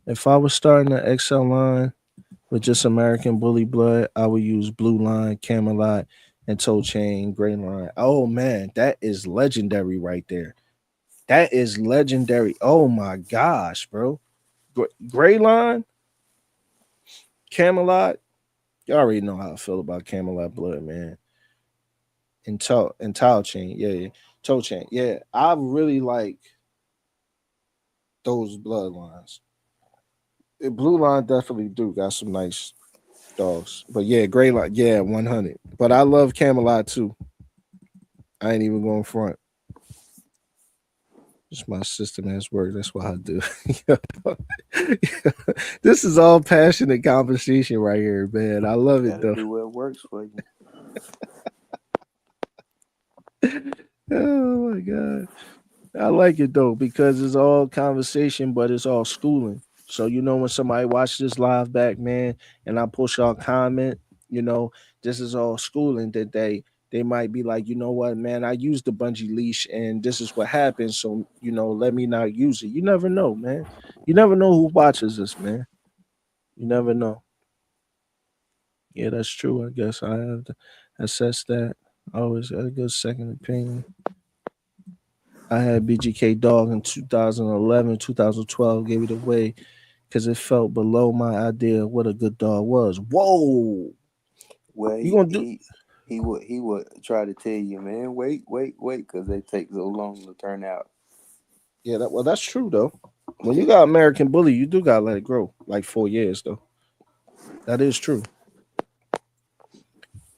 If I was starting an XL line with just American Bully Blood, I would use Blue Line, Camelot, and Toe Chain, Gray Line. Oh man, that is legendary right there. That is legendary. Oh my gosh, bro. Gray Line, Camelot. You already know how I feel about Camelot Blood, man. And Toe Chain, yeah, yeah. Toe Chain, yeah. I really like those bloodlines. Blue Line definitely do got some nice dogs. But yeah, Gray Line, yeah, 100. But I love Camelot too. I ain't even going front. Just my system has work. That's what I do. This is all passionate conversation right here, man. I love it Gotta though. do what works for you. Oh my god. I like it though because it's all conversation, but it's all schooling. So when somebody watch this live back, man, and I push y'all comment, you know, this is all schooling that they might be like, you know what, man, I used the bungee leash and this is what happened. So let me not use it. You never know, man. You never know who watches this, man. You never know. Yeah, that's true. I guess I have to assess that. I always got a good second opinion. I had BGK Dog in 2011, 2012, gave it away because it felt below my idea of what a good dog was. Whoa. Well, You gonna do he would try to tell you, man, wait, because they take so long to turn out. Yeah, that's true though. When you got American Bully, you do gotta let it grow. Like 4 years though. That is true.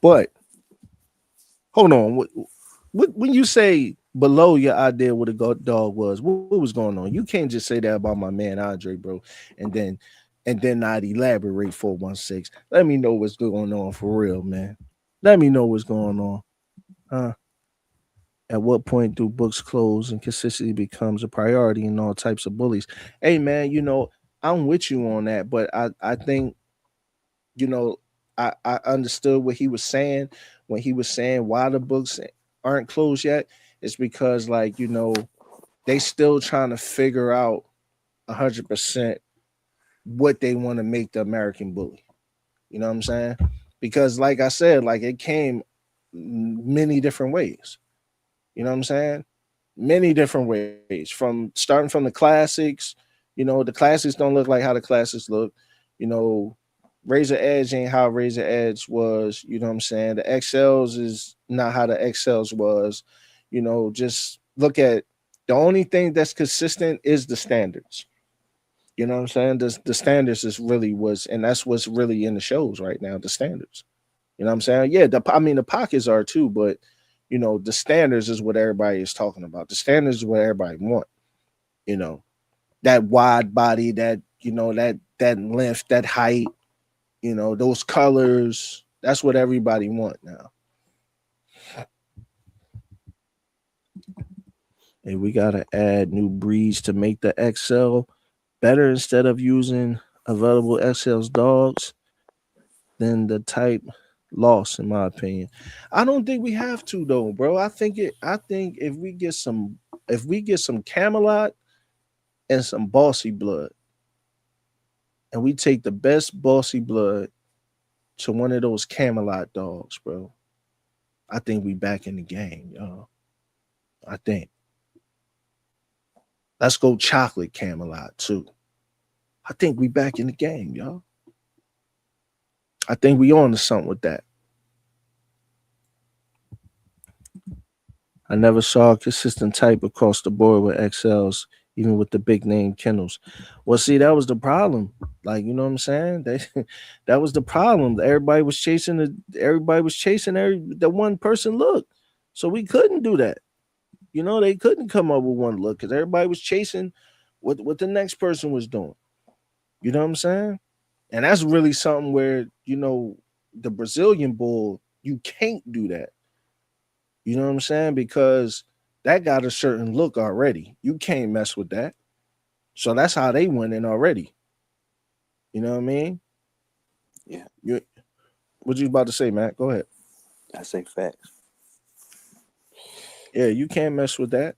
But hold on. What when you say below your idea what a dog was, what was going on? You can't just say that about my man Andre, bro, and then not elaborate 416. Let me know what's going on for real, man. Let me know what's going on. Huh? At what point do books close and consistency becomes a priority in all types of bullies? Hey man, I'm with you on that, but I think you know I understood what he was saying when he was saying why the books aren't closed yet. It's because like they still trying to figure out 100% what they want to make the American Bully. You know what I'm saying? Because like I said, like it came many different ways. You know what I'm saying? many different ways. From starting from the classics, the classics don't look like how the classics look. You know, Razor Edge ain't how Razor Edge was. You know what I'm saying? The XLs is not how the XLs was. Just look at the only thing that's consistent is the standards. You know what I'm saying? The standards is really was, and that's what's really in the shows right now. The standards. You know what I'm saying? Yeah, I mean the pockets are too, but the standards is what everybody is talking about. The standards is what everybody want. You know, that wide body, that length, that height, those colors. That's what everybody want now. And we gotta add new breeds to make the XL better instead of using available XL's dogs. Then the type lost, in my opinion. I don't think we have to though, bro. I think if we get some Camelot and some Bossy blood, and we take the best Bossy blood to one of those Camelot dogs, bro, I think we back in the game, yo. I think. Let's go chocolate Camelot too. I think we back in the game, yo. I think we on to something with that. I never saw a consistent type across the board with XLs, even with the big name kennels. Well, see, that was the problem. Like, you know what I'm saying? That was the problem. Everybody was chasing the one person look. So we couldn't do that. They couldn't come up with one look because everybody was chasing what the next person was doing. You know what I'm saying? And that's really something where, the Brazilian bull, you can't do that. You know what I'm saying? Because that got a certain look already. You can't mess with that. So that's how they went in already. You know what I mean? Yeah, You what you about to say, Matt? Go ahead. I say facts. Yeah, you can't mess with that.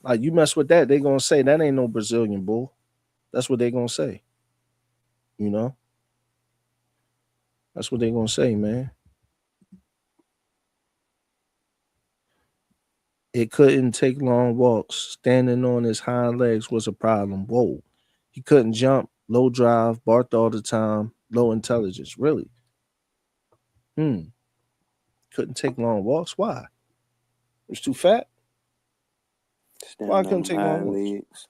Like you mess with that, they gonna say that ain't no Brazilian bull. That's what they gonna say. You know? That's what they gonna say, man. It couldn't take long walks. Standing on his hind legs was a problem. Whoa. He couldn't jump, low drive, barked all the time, low intelligence. Really? Hmm. Couldn't take long walks. Why? It was too fat. Why I Standing on couldn't them take long hind walks? legs.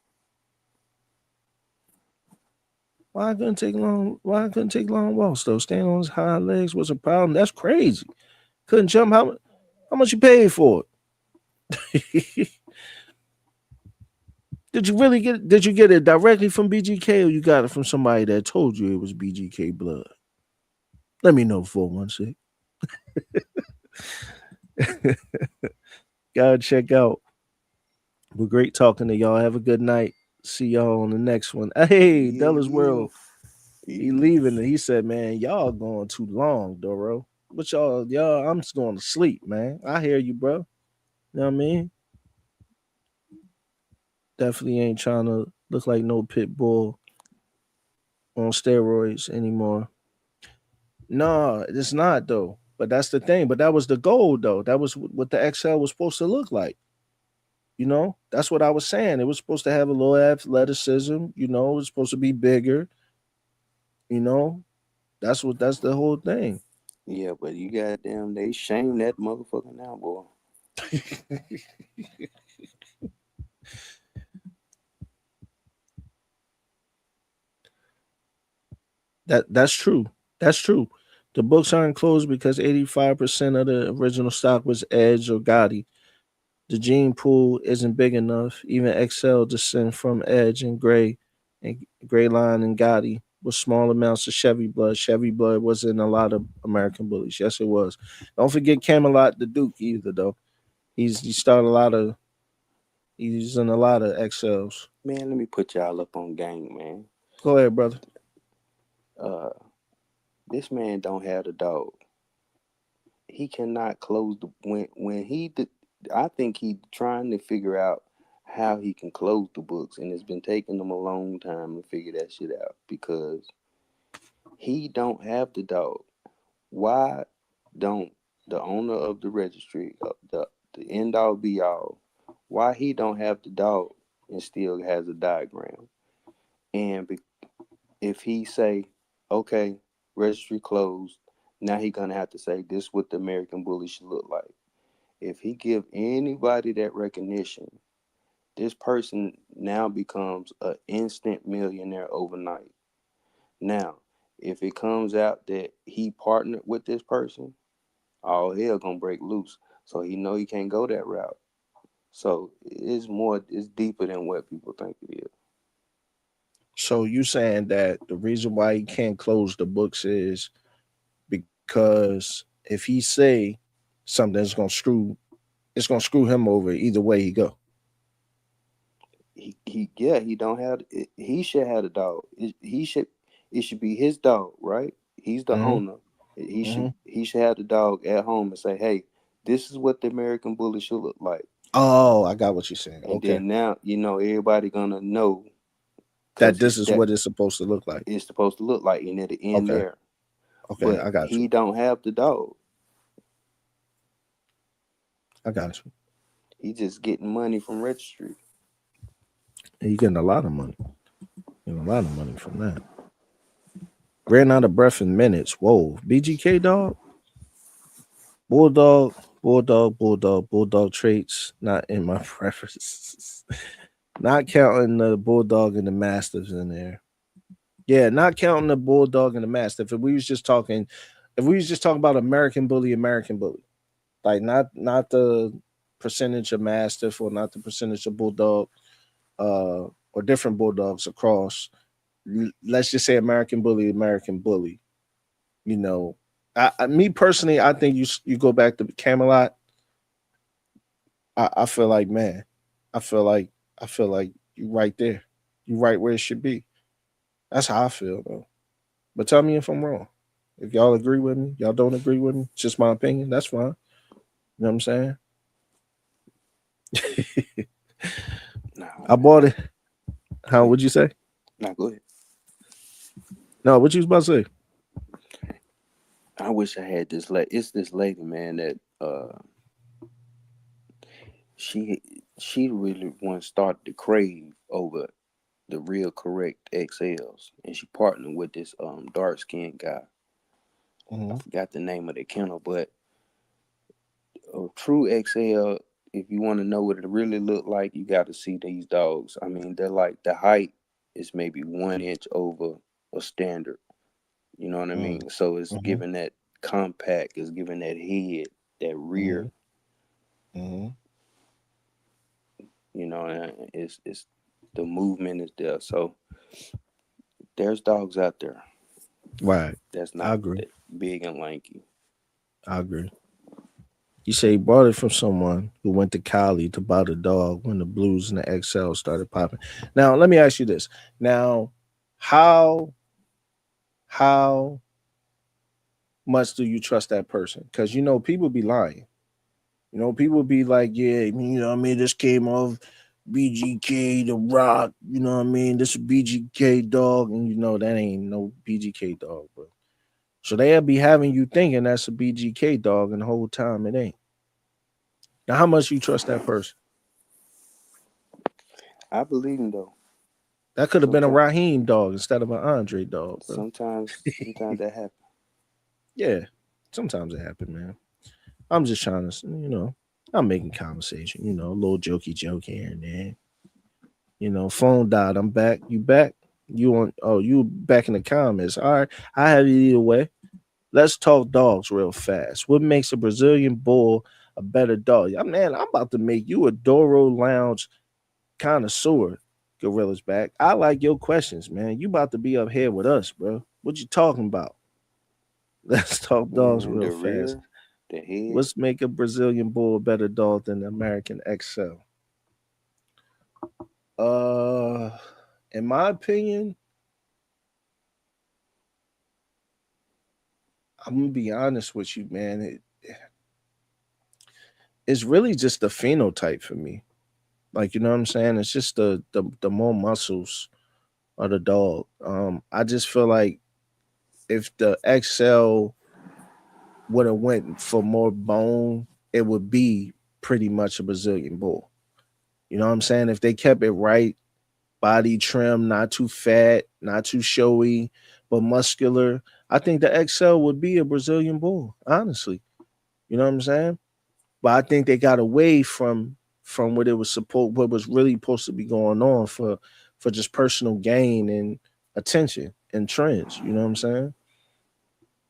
Why I couldn't take long walks though? Standing on his hind legs was a problem. That's crazy. Couldn't jump. How much you paid for it? Did you get it directly from BGK or you got it from somebody that told you it was BGK blood? Let me know 416. Gotta check out. We're great talking to y'all. Have a good night. See y'all on the next one. Hey, Yeah, Della's yeah. World. He leaving Peace. and he said, man, y'all going too long, Doro. But y'all, I'm just going to sleep, man. I hear you, bro. You know what I mean? Definitely ain't trying to look like no pit bull on steroids anymore. No, it's not though. But that's the thing. But that was the goal though. That was what the XL was supposed to look like. That's what I was saying. It was supposed to have a little athleticism. It was supposed to be bigger. You know, that's the whole thing. Yeah, but you goddamn, they shame that motherfucker now, boy. That's true. That's true. The books aren't closed because 85% of the original stock was Edge or Gotti. The gene pool isn't big enough. Even XL descend from Edge and Gray Line and Gotti with small amounts of Chevy blood. Chevy blood was in a lot of American bullies. Yes, it was. Don't forget Camelot the Duke either though. He started a lot of he's in a lot of XLs. Man, let me put y'all up on game, man. Go ahead, brother. Uh, this man don't have the dog. He cannot close the when he did. I think he trying to figure out how he can close the books, and it's been taking him a long time to figure that shit out because he don't have the dog. Why don't the owner of the registry, the end all be all, Why he don't have the dog and still has a diagram? And if he say, okay, registry closed, now he gonna have to say this what the American Bully should look like. If he give anybody that recognition, this person now becomes an instant millionaire overnight. Now, if it comes out that he partnered with this person, all hell gonna break loose. So he know he can't go that route. So it's deeper than what people think it is. So you saying that the reason why he can't close the books is because if he say something's gonna screw, it's gonna screw him over either way he go. He yeah, he don't have he should have a dog. It should be his dog, right? He's the Mm-hmm. owner. Mm-hmm. He should have the dog at home and say, "Hey, this is what the American Bully should look like." Oh, I got what you're saying. And Okay, then now, everybody gonna know that because this is that what it's supposed to look like. is supposed to look like, and it'll end Okay, there. okay, But I got you. he don't have the dog. I got you. He just getting money from registry. And you getting a lot of money. Getting a lot of money from that. Ran out of breath in minutes. Whoa, BGK dog, bulldog, bulldog traits not in my preferences. Not counting the bulldog and the mastiffs in there. Yeah, not counting the bulldog and the mastiff. If we was just talking about American Bully, like not the percentage of mastiff or not the percentage of bulldog, or different bulldogs across. Let's just say American Bully. You know, me personally, I think you go back to Camelot. I feel like, man, I feel like I feel like you right there, you right where it should be. That's how I feel though. But tell me if I'm wrong. If y'all agree with me, y'all don't agree with me. It's just my opinion. That's fine. You know what I'm saying? Nah, I man. bought it. Go How ahead. would you say? Nah, go ahead. No, what you was about to say? I wish I had this. It's this lady, man. That she she really once started to crave over the real correct XLs, and she partnered with this dark skinned guy. I Hmm. forgot the name of the kennel, but a true XL. If you want to know what it really look like, you got to see these dogs. I mean, they're like the height is maybe 1 inch over a standard. You know what I mean? So it's Hmm. giving that compact, it's giving that head, that Hmm. rear. Hmm. And it's the movement is there. So there's dogs out there Right. that's I not agree. that big and lanky. I agree. You say he bought it from someone who went to Cali to buy the dog when the blues and the XL started popping. Now, let me ask you this. Now, how how much do you trust that person? Because people be lying. People be like, yeah, I mean, this came off BGK, The Rock, what I mean? This is BGK dog, and that ain't no BGK dog, bro. So they'll be having you thinking that's a BGK dog, and the whole time it ain't. Now, how much you trust that person? I believe him though. That could have been a Sometimes, Raheem dog instead of an Andre dog, bro. sometimes that happens. Yeah, sometimes it happen, man. I'm just trying to, I'm making conversation, a little jokey joke here and there. Phone died. I'm back. You back? You back in the comments. All right. I have you either way. Let's talk dogs real fast. What makes a Brazilian bull a better dog? Yeah, man, I'm about to make you a Doro Lounge connoisseur. Gorilla's back. I like your questions, man. You about to be up here with us, bro. What you talking about? Let's talk dogs Man, real the fast. rear, the head. What's make a Brazilian bull a better dog than the American XL? Uh, in my opinion, I'm gonna be honest with you, man. It's really just the phenotype for me. Like, you know what I'm saying? It's just the more muscles of the dog. I just feel like if the XL would have went for more bone, it would be pretty much a Brazilian bull. You know what I'm saying? If they kept it right, body trim, not too fat, not too showy, but muscular, I think the XL would be a Brazilian bull, honestly. You know what I'm saying? But I think they got away from what was really supposed to be going on for just personal gain and attention and trends. You know what I'm saying?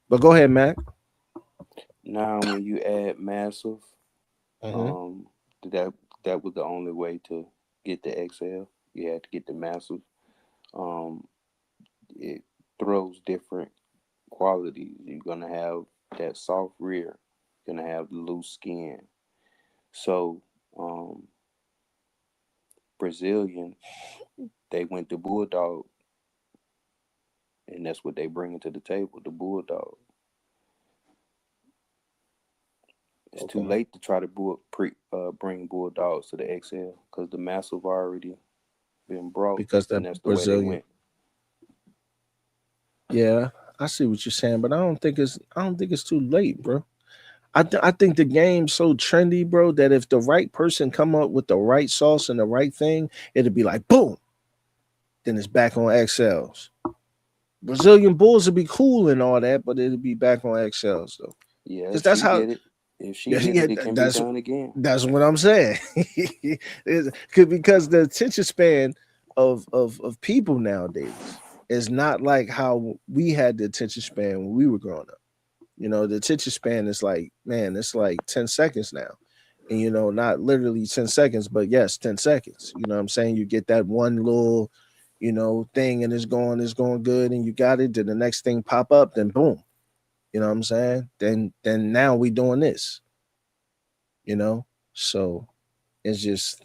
But go ahead, Mac. Now, when you add massive, Mm-hmm. um, that that was the only way to get the XL. You had to get the massive. Um, it throws different qualities. You're gonna have that soft rear. You're gonna have the loose skin. So, um, Brazilian, they went to bulldog, and that's what they bring to the table. The bulldog. It's too Okay. late to try to bring bulldogs to the XL because the massive already been brought, Because the and that's the way they Brazilian, went. yeah, I see what you're saying, but I don't think it's too late, bro. I think the game's so trendy, bro, that if the right person come up with the right sauce and the right thing, it'll be like boom, then it's back on XLs. Brazilian bulls would be cool and all that, but it'll be back on XLs though, Yeah, because if that's she how. did it, if she Yeah, did yeah, it, it can be that's done again. what I'm saying. Because the attention span of people nowadays is not like how we had the attention span when we were growing up. You know, the attention span is like, man, it's like 10 seconds now. And not literally 10 seconds, but yes, 10 seconds. You know what I'm saying? You get that one little, thing and it's going good and you got it. Then the next thing pop up, then boom. You know what I'm saying? Then now we doing this, you know? So it's just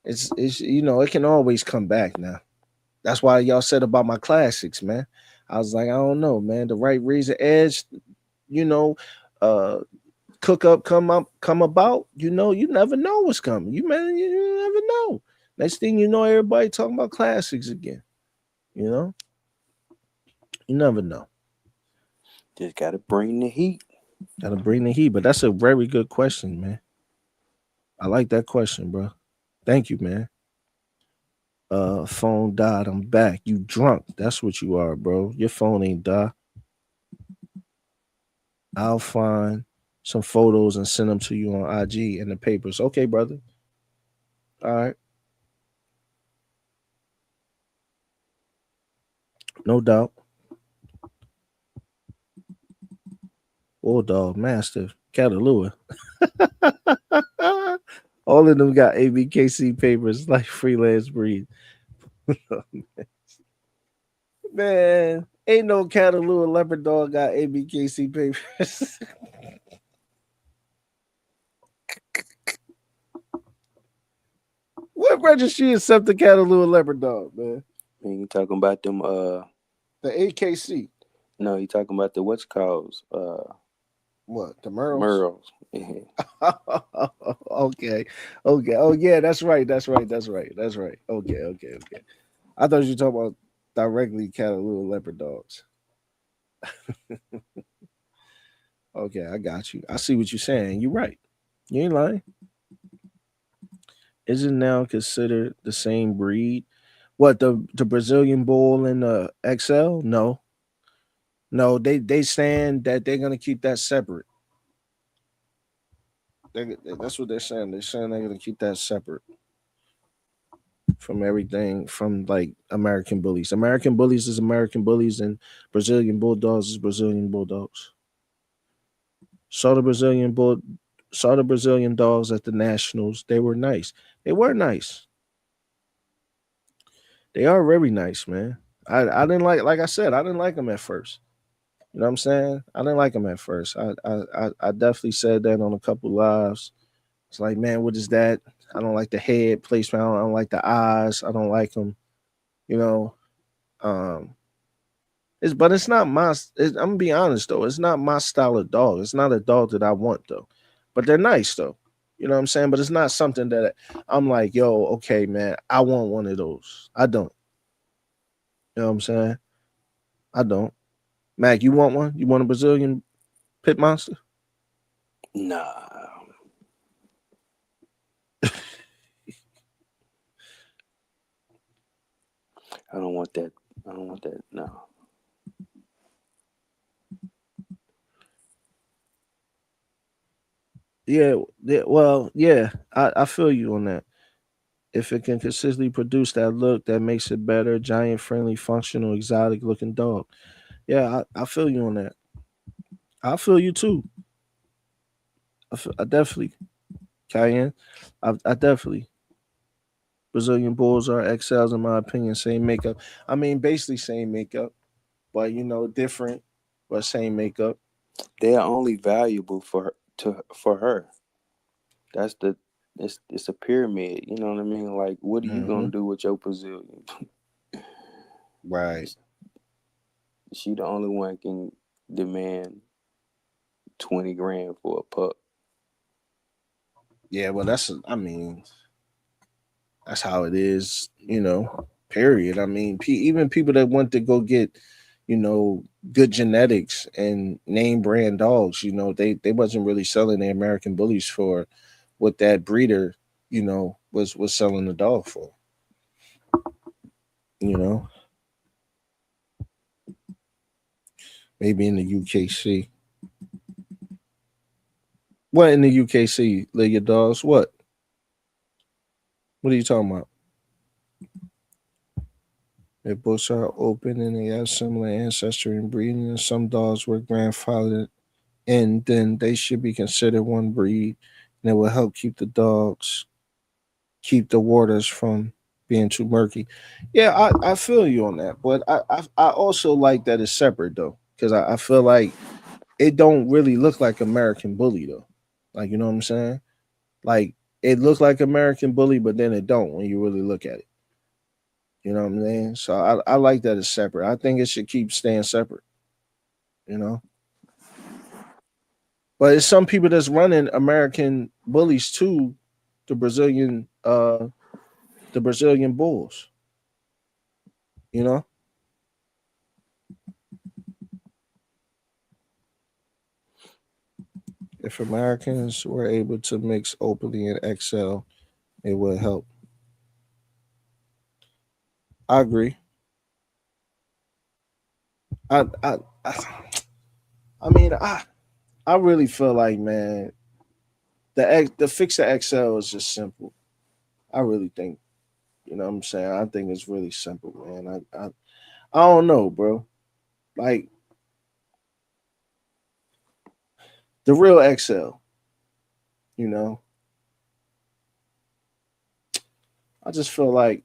it's it can always come back now. That's why y'all said about my classics, man. I was like, I don't know, man. The right razor edge, you know, uh cook up, come about, you never know what's coming. You never know. Next thing you know, everybody talking about classics again. You know? You never know. Just gotta bring the heat. Gotta bring the heat. But that's a very good question, man. I like that question, bro. Thank you, man. Phone died. I'm back. You drunk. That's what you are, bro. Your phone ain't die. I'll find some photos and send them to you on IG and the papers. Okay, brother. All right. No doubt. Bulldog, Mastiff, Catalua. All of them got ABKC papers like freelance breed. Man, ain't no Catalua leopard dog got ABKC papers. What registry accept the Catalua leopard dog, man? And you talking about them The AKC. no, you talking about the what's calls What? The Merles? Merles. Okay. Okay. Oh yeah, that's right. That's right. That's right. That's right. Okay. Okay. Okay. I thought you were talking about directly Catalua leopard dogs. Okay, I got you. I see what you're saying. You're right. You ain't lying. Is it now considered the same breed? What, the Brazilian bull and the XL? No, no. They saying that they're gonna keep that separate. That's what they're saying. They're saying they're gonna keep that separate from everything from like American bullies. American bullies is American bullies, and Brazilian bulldogs is Brazilian bulldogs. Saw the Brazilian bull, saw the Brazilian dogs at the nationals. They were nice. They were nice. They are very nice, man. I didn't like I said, I didn't like them at first. You know what I'm saying? I didn't like them at first. I definitely said that on a couple lives. It's like, man, what is that? I don't like the head placement. I don't like the eyes. I don't like them. You know, um, it's not I'm gonna be honest though. It's not my style of dog. It's not a dog that I want though. But they're nice though. You know what I'm saying? But it's not something that I'm like, yo, okay, man, I want one of those. I don't. You know what I'm saying? I don't. Mac, you want one? You want a Brazilian pit monster? Nah. I don't want that. I don't want that. No. Yeah, well, yeah, I feel you on that. If it can consistently produce that look that makes it better, giant, friendly, functional, exotic looking dog. Yeah, I feel you on that. I feel you too. I definitely, Cayenne. I definitely. Brazilian Bulls are XLs in my opinion. Same makeup. I mean, basically same makeup, but different, but same makeup. They are only valuable for her. That's the it's a pyramid. You know what I mean? Like, what are you Hmm. gonna do with your Brazilian? Right. She the only one can demand 20 grand for a pup. Yeah. Well, I mean, that's how it is. Period. I mean, even people that want to go get, you know, good genetics and name brand dogs, they wasn't really selling the American bullies for what that breeder, was selling the dog for. You know, maybe in the UKC. What in the UKC? Your dogs? What? What are you talking about? Their books are open and they have similar ancestry and breeding, and some dogs were grandfathered and then they should be considered one breed, and it will help keep the waters from being too murky. Yeah, I feel you on that, but I also like that it's separate though, because I feel like it don't really look like American Bully though. Like, you know what I'm saying? Like, it looks like American Bully, but then it don't when you really look at it. You know what I'm saying? So I like that it's separate. I think it should keep staying separate. You know, but it's some people that's running American Bullies too, the Brazilian uh the Brazilian Bulls. You know, if Americans were able to mix openly and XL, it would help. I agree. I I I, I mean I really feel like, man, the fix the XL is just simple. I really think, what I'm saying. I think it's really simple, man. I don't know, bro. Like, the real XL, you know. I just feel like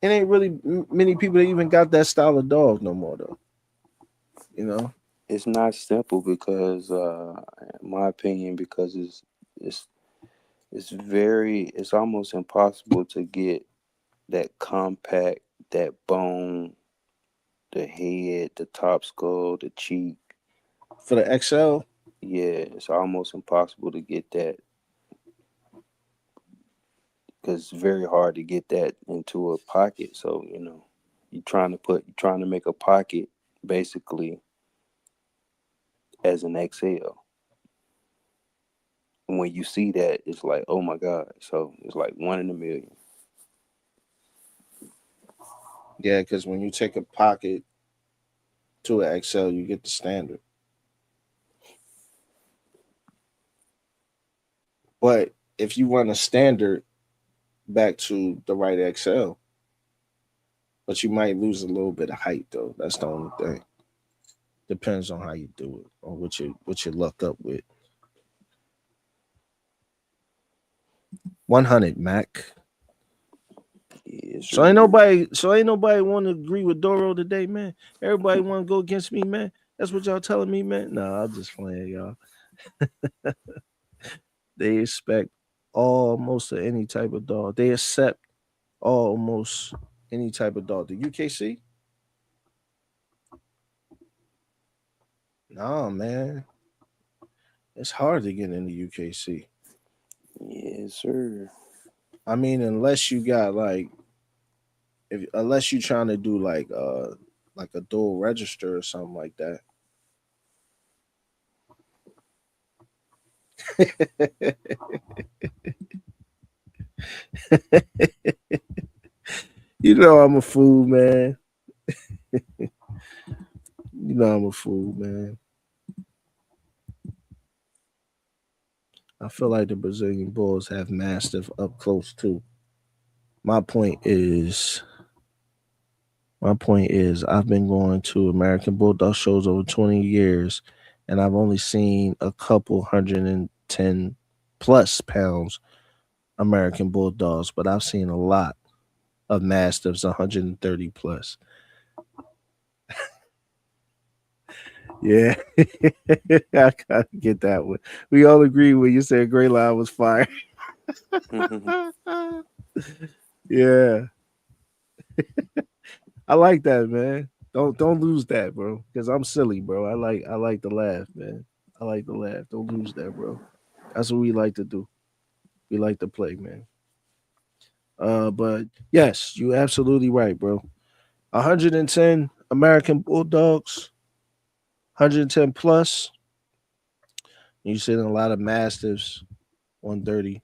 it ain't really many people that even got that style of dog no more, though. You know. It's not simple because, in my opinion, because it's it's almost impossible to get that compact, that bone, the head, the top skull, the cheek. For the XL, Yeah, it's almost impossible to get that because it's very hard to get that into a pocket. So you're trying to make a pocket basically as an XL. When you see that, it's like, oh my god! So it's like one in a million. yeah, because when you take a pocket to an XL, you get the standard. But if you run a standard back to the right XL, but you might lose a little bit of height though. That's the only thing. Depends on how you do it or what you luck up with. 100 Mac. Yes, So ain't sir. nobody. So ain't nobody want to agree with Doro today, man. Everybody want to go against me, man. That's what y'all telling me, man. Nah, I'm just playing, y'all. They expect almost any type of dog. They accept almost any type of dog. The UKC? Nah, man. It's hard to get in the UKC. Yes, sir. I mean, unless you got like, if unless you trying to do like a dual register or something like that. You know I'm a fool, man. You know I'm a fool, man. I feel like the Brazilian Bulls have Mastiff up close too. My point is, my point is, I've been going to American Bulldog shows over 20 years, and I've only seen a couple 110 plus pounds American Bulldogs, but I've seen a lot of Mastiffs 130 plus. Yeah, I gotta get that one. We all agree when you said Gray Line was fire. Yeah, I like that, man. Don't lose that, bro. Because I'm silly, bro. I like to laugh, man. I like to laugh. Don't lose that, bro. That's what we like to do. We like to play, man. But yes, you're absolutely right, bro. 110 American Bulldogs, 110 plus. You seen a lot of Mastiffs, 130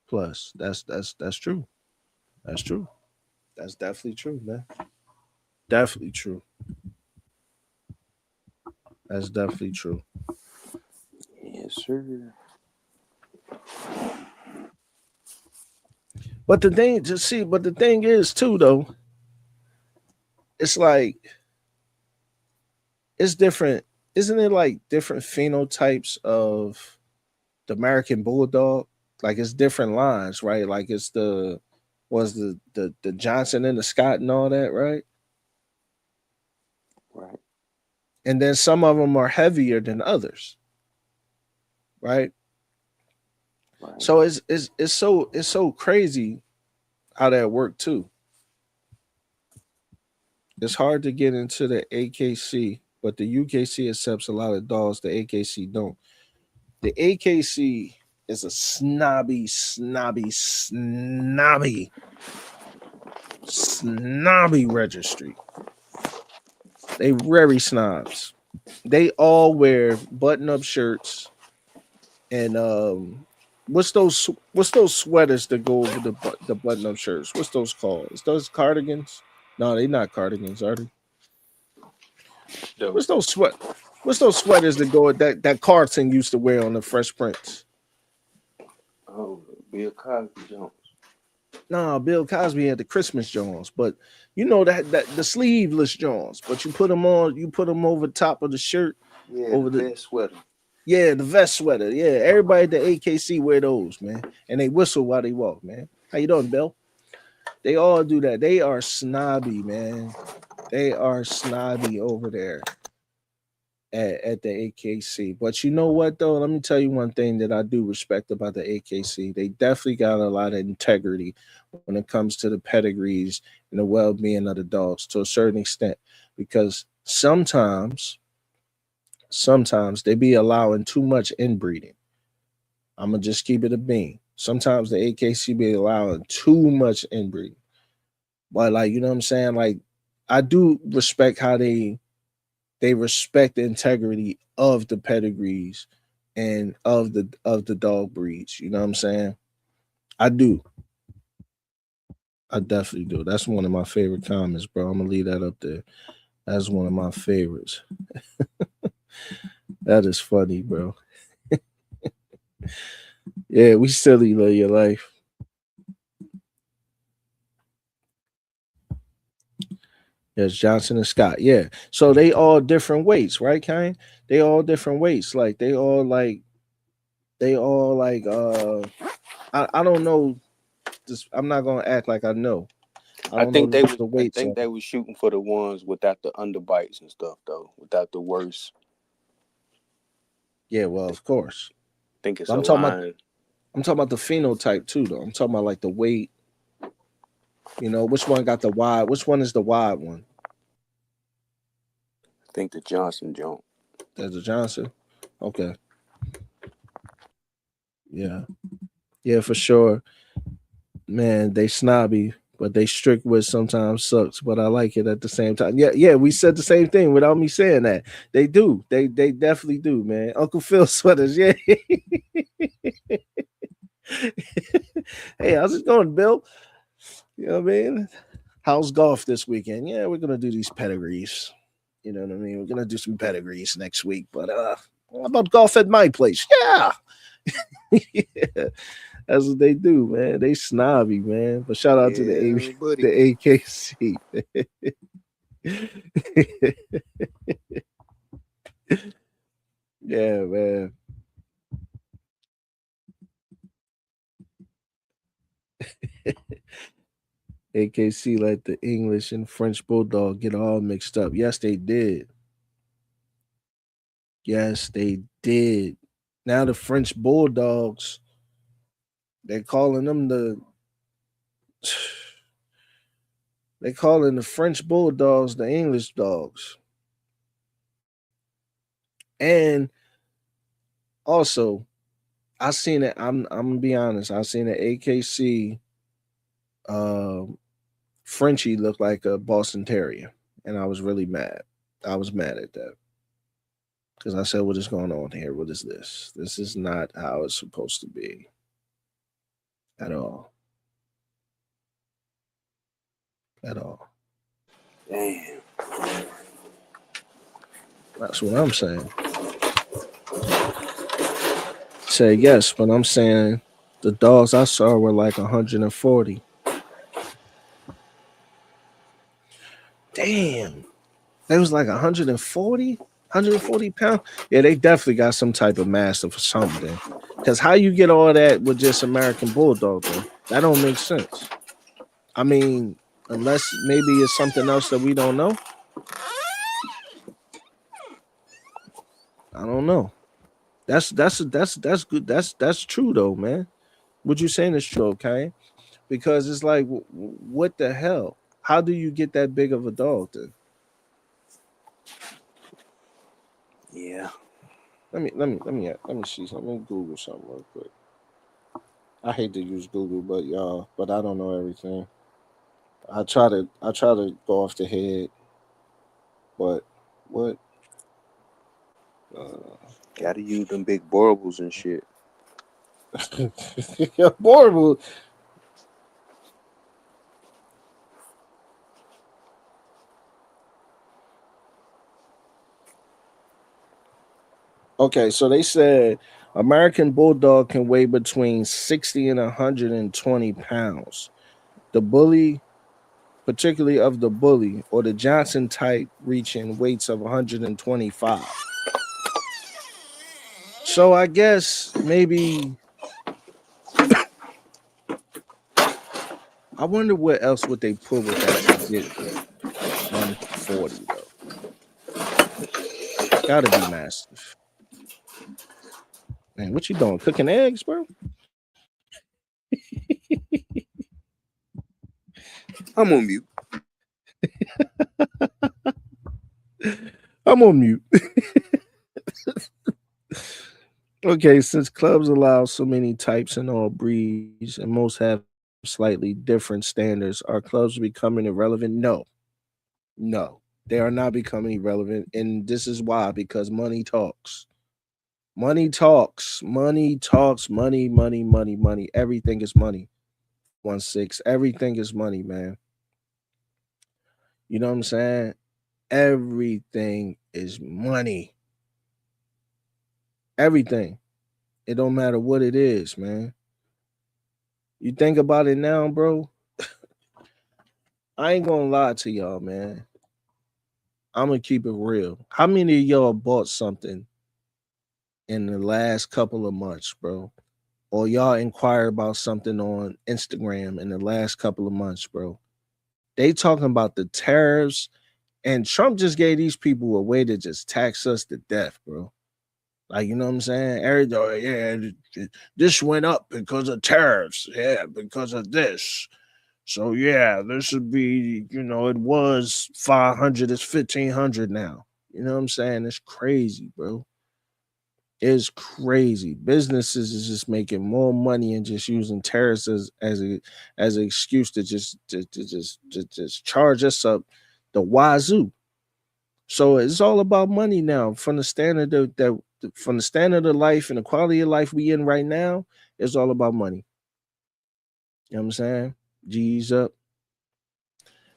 plus. That's true. That's true. That's definitely true, man. Definitely true. That's definitely true. Yes, sir. But the thing is too though, it's like it's different. Isn't it like different phenotypes of the American Bulldog? Like it's different lines, right? Like it's the Johnson and the Scott and all that, right? Right, And then some of them are heavier than others, right? right. So it's so crazy how that worked too. It's hard to get into the AKC, but the UKC accepts a lot of dogs. The AKC don't. The AKC is a snobby registry. They very snobs. They all wear button-up shirts and what's those sweaters that go over the button-up shirts? What's those called? Is those cardigans? No, they not cardigans, are they? The What's those sweat? What's those sweaters that go that Carlton used to wear on the Fresh Prince? oh, Bill Cosby Jones. Nah, Bill Cosby had the Christmas Jones, but you know that the sleeveless Jones. But you put them on, you put them over top of the shirt, Yeah, the over the best sweater. yeah, the vest sweater. Yeah, everybody at the AKC wear those, man, and they whistle while they walk, man. How you doing, Bill? They all do that. They are snobby, man. They are snobby over there at the AKC. But you know what though? Let me tell you one thing that I do respect about the AKC. They definitely got a lot of integrity when it comes to the pedigrees and the well-being of the dogs to a certain extent. Because sometimes they be allowing too much inbreeding. I'm gonna just keep it a bean. Sometimes the AKC be allowing too much inbreeding. But like, you know what I'm saying? Like I do respect how they respect the integrity of the pedigrees and of the dog breeds. You know what I'm saying? I do. I definitely do. That's one of my favorite comments, bro. I'm gonna leave that up there. That's one of my favorites. That is funny, bro. Yeah, we silly love your life. Yes, Johnson and Scott. Yeah. So they all different weights, right, Kane? They all different weights. Like they all like I don't know this. I'm not gonna act like I know. I I don't know think they was. the I weights think on they them. was shooting for the ones without the underbites and stuff, though. Without the worst. Yeah, well, of course. I think it's But a line. I'm talking about the phenotype too, though. I'm talking about like the weight. Which one got the wide? Which one is the wide one? I think the Johnson joint. That's the Johnson. Okay. Yeah. Yeah, for sure. Man, they snobby, but they strict with sometimes sucks. But I like it at the same time. Yeah, yeah. We said the same thing without me saying that. They do. They definitely do, man. Uncle Phil sweaters. Yeah. Hey, how's it going, Bill? You know what I mean? How's golf this weekend? Yeah, we're gonna do these pedigrees. You know what I mean? We're gonna do some pedigrees next week. But how about golf at my place? Yeah. Yeah. That's what they do, man. They snobby, man. But shout out to Yeah, the buddy. AKC. Yeah, man. AKC let the English and French bulldog get all mixed up. Yes, they did. Yes, they did. Now the French bulldogs, they're calling them they calling the French bulldogs the English dogs. And also, I seen it. I'm gonna be honest. I seen an AKC Frenchie look like a Boston Terrier, and I was really mad. I was mad at that because I said, "What is going on here? What is this? This is not how it's supposed to be at all. At all." Damn. That's what I'm saying. Say yes, but I'm saying the dogs I saw were like 140. Damn. They was like 140, 140 pounds. Yeah, they definitely got some type of mastiff or something. Because how you get all that with just American Bulldog, though? That don't make sense. I mean, unless maybe it's something else that we don't know. I don't know. That's good. That's true though, man. What you saying is true, okay? Because it's like, what the hell? How do you get that big of a dog? Then Yeah. let me see something. Let me Google something real quick. I hate to use Google, but I don't know everything. I try to go off the head, but what? Uh, Gotta use them big Boerboels and shit. Boerboel. Okay, so they said American Bulldog can weigh between 60 and 120 pounds. The bully, particularly of the bully or the Johnson type, reaching weights of 125. So I guess maybe I wonder what else would they put with that to get 140 though. Gotta be massive. Man, what you doing? Cooking eggs, bro? I'm on mute. I'm on mute. Okay, since clubs allow so many types in all breeds and most have slightly different standards, are clubs becoming irrelevant? No. No. They are not becoming irrelevant. And this is why, because money talks. Money talks. Money talks. Money. Everything is money. 516. Everything is money, man. You know what I'm saying? Everything is money. Everything. It don't matter what it is, man. You think about it now, bro. I ain't gonna lie to y'all, man. I'm gonna keep it real. How many of y'all bought something in the last couple of months, bro? Or y'all inquire about something on Instagram in the last couple of months, bro? They talking about the tariffs, and Trump just gave these people a way to just tax us to death, bro. Like, you know what I'm saying? Everybody, yeah, this went up because of tariffs. Yeah, because of this. So yeah, this would be, it was 500, it's 1,500 now. You know what I'm saying? It's crazy, bro. It's crazy. Businesses is just making more money and just using tariffs as an excuse to just charge us up the wazoo. So it's all about money now. From the standard from the standard of life and the quality of life we in right now, it's all about money. You know what I'm saying? G's up.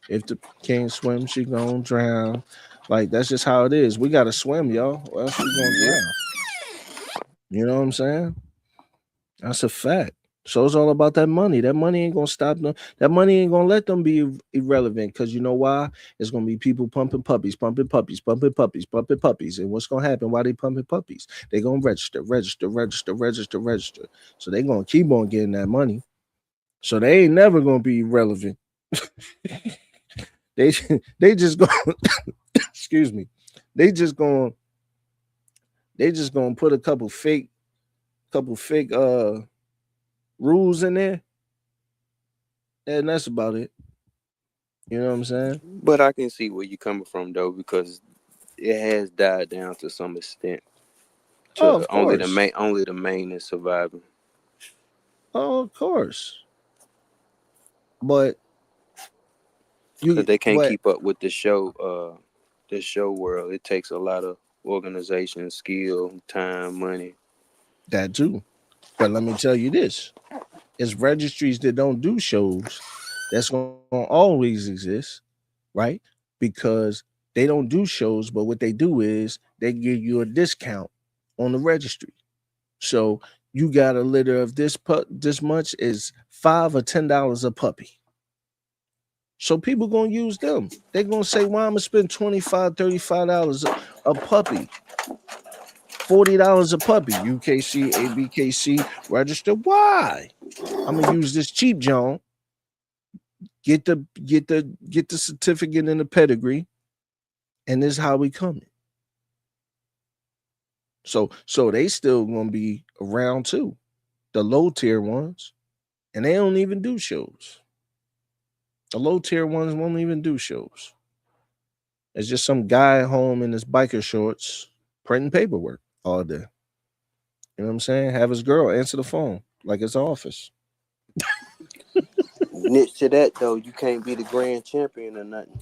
If the can't swim, she gonna drown. Like that's just how it is. We gotta swim, y'all, or else we gonna Yep. drown. You know what I'm saying? That's a fact. So it's all about that money. That money ain't gonna stop them. That money ain't gonna let them be irrelevant. Cause you know why? It's gonna be people pumping puppies, pumping puppies, pumping puppies, pumping puppies. And what's gonna happen? Why they pumping puppies? They gonna register, register, register, register, register. So they gonna keep on getting that money. So they ain't never gonna be relevant. They they just go excuse me. They just gonna put a couple fake rules in there, and that's about it. You know what I'm saying? But I can see where you're coming from though, because it has died down to some extent. Oh, To of course. only the main is surviving. Oh, of course. But Because you they can't but keep up with the show world. It takes a lot of organization, skill, time, money. that too. But let me tell you this. It's registries that don't do shows that's gonna always exist, right? Because they don't do shows, but what they do is they give you a discount on the registry. So you got a litter of this much is $5 or $10 a puppy. So people gonna use them. They're gonna say, "Why I'm gonna spend 25, $35 a puppy, $40 a puppy, UKC, ABKC, register. Why? I'm gonna use this cheap John, get the certificate and the pedigree, and this is how we coming. So they still gonna be around too, the low tier ones, and they don't even do shows. The low tier ones won't even do shows. It's just some guy at home in his biker shorts printing paperwork all day. You know what I'm saying? Have his girl answer the phone like it's office. Niche to that though, you can't be the grand champion or nothing.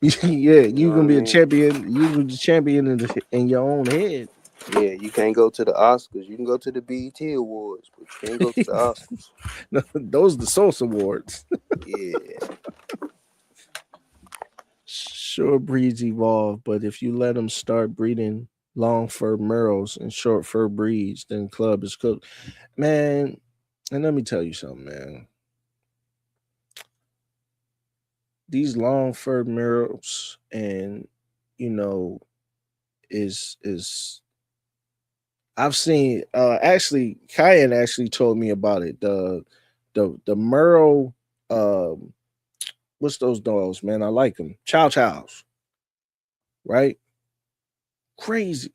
Yeah, You know you what gonna I be a mean? champion. You gonna be the champion in your own head. Yeah, you can't go to the Oscars. You can go to the BET Awards, but you can't go to the Oscars. No, those are the Source Awards. Yeah. Sure, breeds evolve, but if you let them start breeding long fur merles and short fur breeds, then club is cooked, man. And let me tell you something, man. These long fur merles and you know is I've seen actually Kyan actually told me about it. The merle what's those dogs, man? I like them. Chow chows, right? Crazy,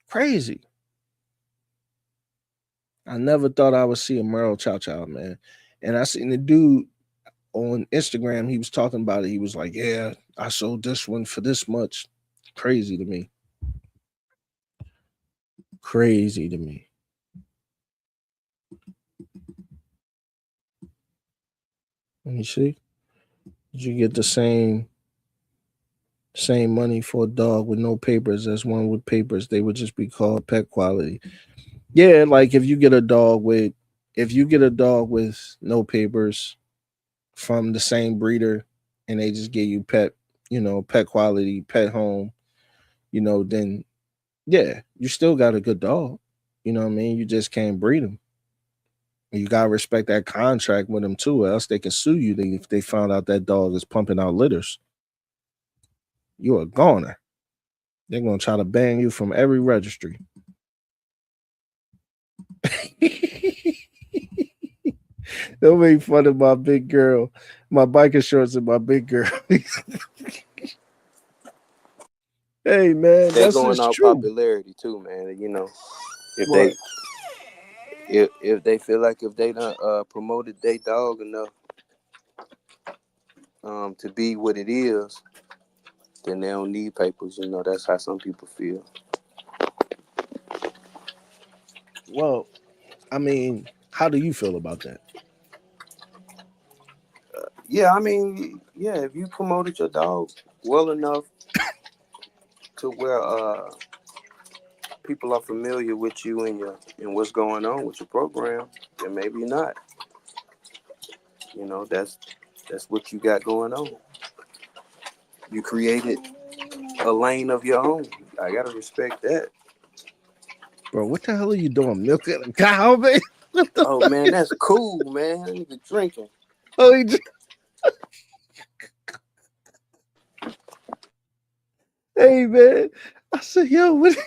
crazy. I never thought I would see a Merle Chow Chow, man. And I seen the dude on Instagram, he was talking about it. He was like, "Yeah, I sold this one for this much." Crazy to me. Crazy to me. Let me see. Did you get the same money for a dog with no papers as one with papers? They would just be called pet quality. Yeah, like if you get a dog with no papers from the same breeder and they just give you pet quality, pet home, then yeah, you still got a good dog. You know what I mean? You just can't breed them. You gotta respect that contract with them too, or else they can sue you if they found out that dog is pumping out litters. You're a goner. They're gonna try to ban you from every registry. They'll make fun of my big girl, my biker shorts, and my big girl. Hey man, They're that's going just off true. popularity too, man. You know, if What? they if they feel like if they done promoted their dog enough to be what it is, then they don't need papers. You know, that's how some people feel. Well, I mean, how do you feel about that? Yeah, I mean, yeah, if you promoted your dog well enough to where people are familiar with you and what's going on with your program, then maybe not. You know, that's what you got going on. You created a lane of your own. I gotta respect that. Bro, what the hell are you doing? Milking a cow, man? What the Oh fuck? man, that's cool, man. That nigga drinking. Oh, he just, hey, man. I said, yo, what?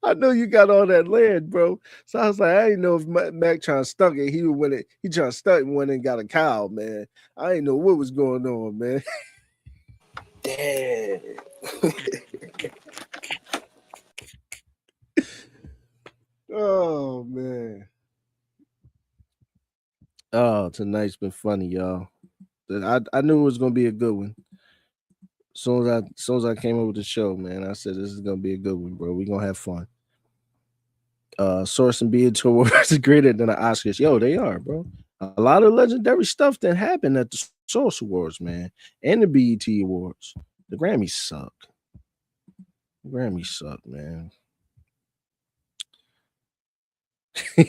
I know you got all that land, bro. So I was like, I didn't know if Mac trying to stunt it. He went it. He trying to stunt and went and got a cow, man. I didn't know what was going on, man. Dad. Oh man. Oh, tonight's been funny, y'all. I knew it was gonna be a good one. As soon as I came up with the show, man, I said this is gonna be a good one, bro. We gonna have fun. Source and Beard Awards are greater than the Oscars. Yo, they are, bro. A lot of legendary stuff that happened at the Source Awards, man, and the BET Awards. The Grammys suck. The Grammys suck, man.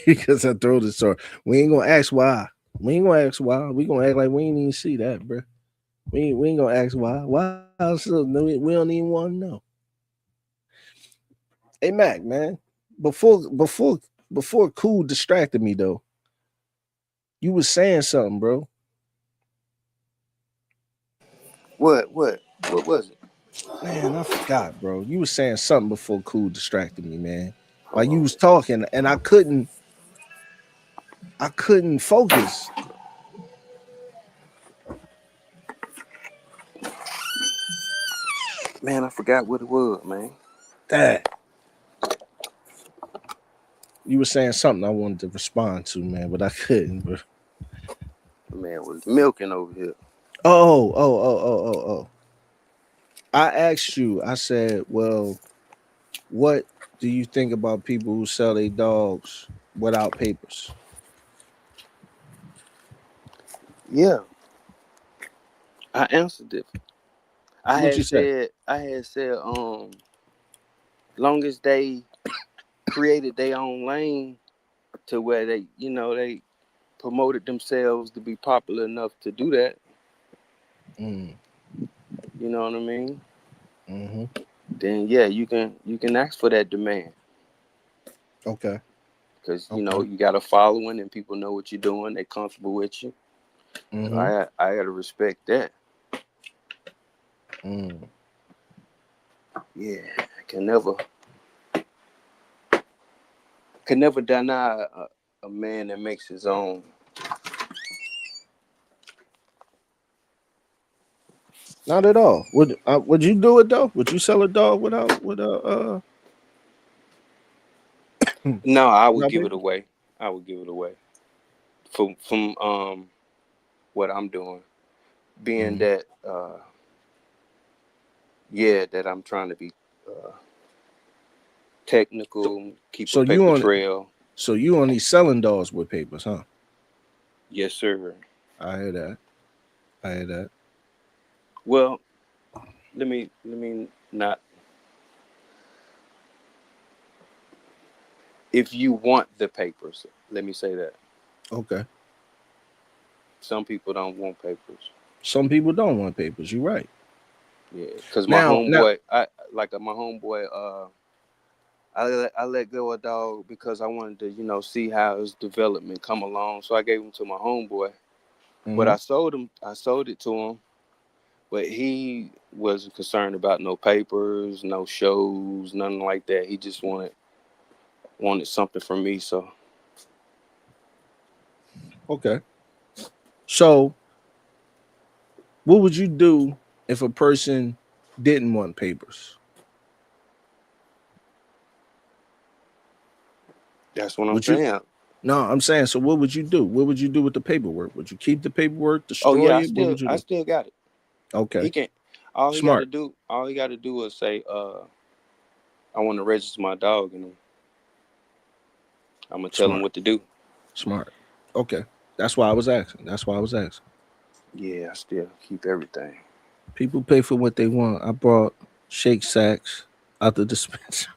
Because I throw the story. We ain't gonna ask why. We ain't gonna ask why. We gonna act like we ain't even see that, bro. We ain't gonna ask why. Why? So, no, we don't even want to know. Hey Mac, man. Before Cool distracted me though. You was saying something, bro. What? What was it? Man, I forgot, bro. You was saying something before Cool distracted me, man. While Hold you on. was talking, and I couldn't focus. Man, I forgot what it was, man. That you were saying something I wanted to respond to, man, but I couldn't, bro. Man was milking over here. Oh. I asked you, I said, well, what do you think about people who sell their dogs without papers? Yeah, I answered it. What you say? I had said, long as they created their own lane to where they, you know, they promoted themselves to be popular enough to do that. Mm, You know what I mean? mm-hmm. Then yeah, you can ask for that demand Okay. because you know Okay. you got a following and people know what you're doing. They comfortable with you. So Mm-hmm. I gotta respect that. Mm. Yeah, can never deny a man that makes his own. Not at all. Would you do it though? Would you sell a dog No, I would without give it papers? away. I would give it away from what I'm doing, being Mm-hmm. that yeah, that I'm trying to be uh, So, technical, keep a so you paper on trail. so you only selling dogs with papers, huh? Yes, sir. I hear that. I hear that. Well, let me not. If you want the papers, let me say that Okay. some people don't want papers. Some people don't want papers. You're right. Yeah, because my Now, homeboy, my homeboy. I let go of dog because I wanted to, see how his development come along. So I gave him to my homeboy, but mhm. I sold it to him, but he wasn't concerned about no papers, no shows, nothing like that. He just wanted something from me. So Okay. So, what would you do if a person didn't want papers? that's what I'm Would you? saying. No, I'm saying. So, what would you do? What would you do with the paperwork? Would you keep the paperwork, Oh destroy yeah, it? What would you I do? still got it. He Okay. can. Smart. All he got to do is say, I want to register my dog, and I'm gonna tell him Smart. what to do. Smart. Okay. That's why I was asking. That's why I was asking. Yeah, I still keep everything. People pay for what they want. I brought Shake Sacks out the dispenser.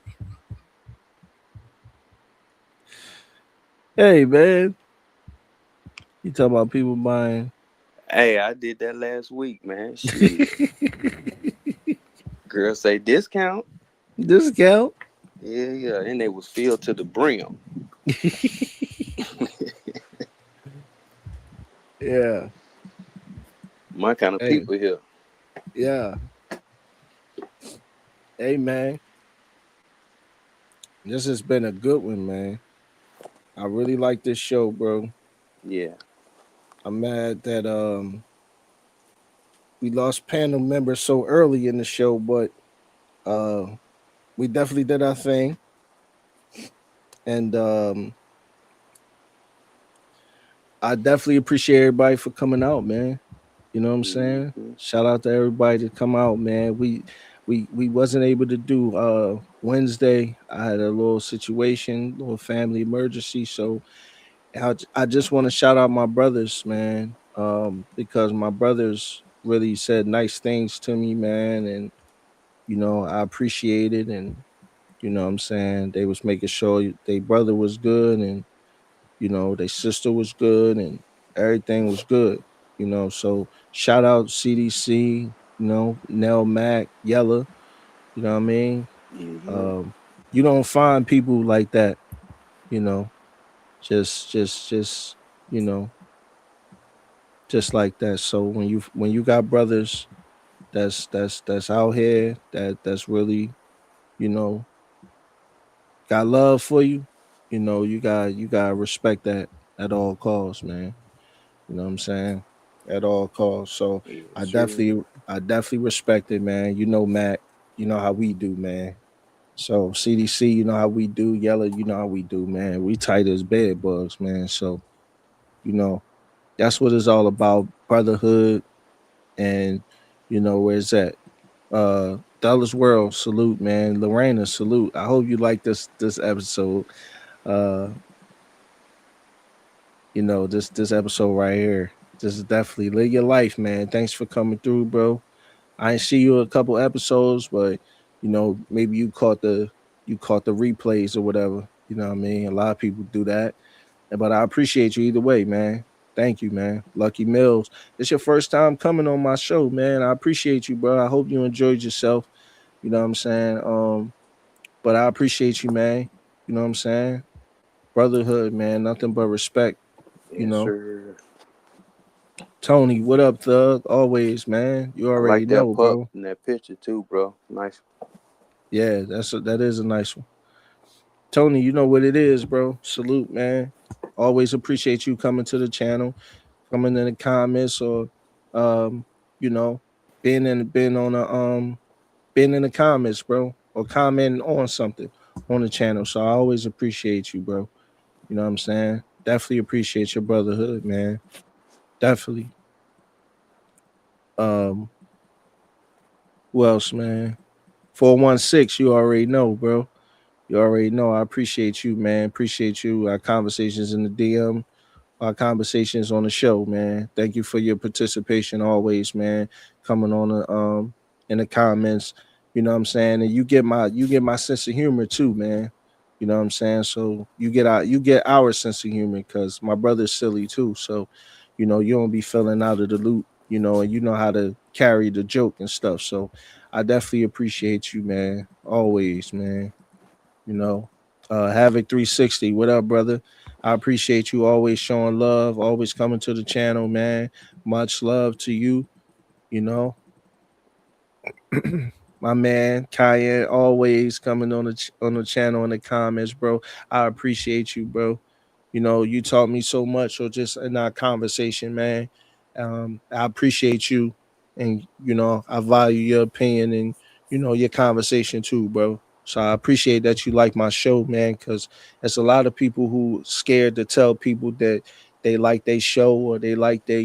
Hey, man. You talk about people buying Hey, I did that last week, man. Shit. Girl say discount. discount. Yeah, yeah. And they was filled to the brim. Yeah. My kind of Hey, people here. yeah. Hey man, this has been a good one, man. I really like this show, bro. Yeah. I'm mad that we lost panel members so early in the show, but uh we definitely did our thing. And I definitely appreciate everybody for coming out, man. You know what I'm saying? Hmm. Shout out to everybody to come out, man. We wasn't able to do Wednesday. I had a little situation, little family emergency, so I just want to shout out my brothers, man, because my brothers really said nice things to me, man, and I appreciate it, and what I'm saying, they was making sure their brother was good, and their sister was good, and everything was good, So shout out CDC, Nell Mac, Yella, you know what I mean. Yeah, yeah. Um, you don't find people like that, you know, just you know just like that. So when you got brothers that's out here that's really you know got love for you, you got to respect that at all costs, man. You know what I'm saying? At all costs. So Yes, I sir. definitely I definitely respect it, man. Matt, you know how we do, man. So CDC, you know how we do. Yellow, you know how we do, man. We tight as bed bugs, man. So you know that's what it's all about, brotherhood. And where's that? Dallas World, salute, man. Lorena, salute. I hope you like this episode. Uh, this episode right here. This is definitely live your life, man. Thanks for coming through, bro. I ain't see you a couple episodes, but maybe you caught the replays or whatever. You know what I mean? A lot of people do that. But I appreciate you either way, man. Thank you, man. Lucky Mills. It's your first time coming on my show, man. I appreciate you, bro. I hope you enjoyed yourself. You know what I'm saying? But I appreciate you, man. You know what I'm saying? Brotherhood, man. Nothing but respect, you Yes, know. sir. Tony, what up, thug? Always, man. You I already like that know, pup bro. in that picture too, bro. Nice. Yeah, that is a nice one. Tony, you know what it is, bro. Salute, man. Always appreciate you coming to the channel, coming in the comments, or um, you know, being on a being in the comments, bro, or commenting on something on the channel. So I always appreciate you, bro. You know what I'm saying? Definitely appreciate your brotherhood, man. Definitely. Um, who else, man? 416, you already know, bro. You already know. I appreciate you, man. Appreciate you. Our conversations in the DM, our conversations on the show, man. Thank you for your participation always, man. Coming on the in the comments, you know what I'm saying? And you get my sense of humor too, man. You know what I'm saying? So you get our sense of humor because my brother's silly too. So, you don't be feeling out of the loop, and you know how to carry the joke and stuff. So I definitely appreciate you, man. Always, man. You know. Havoc 360, what up, brother? I appreciate you always showing love, always coming to the channel, man. Much love to you, you know. My man Kyan always coming on the channel in the comments, bro. I appreciate you, bro. You taught me so much, or just in our conversation, man. I appreciate you, and I value your opinion and your conversation too, bro. So I appreciate that you like my show, man, because there's a lot of people who scared to tell people that they like they show, or they like they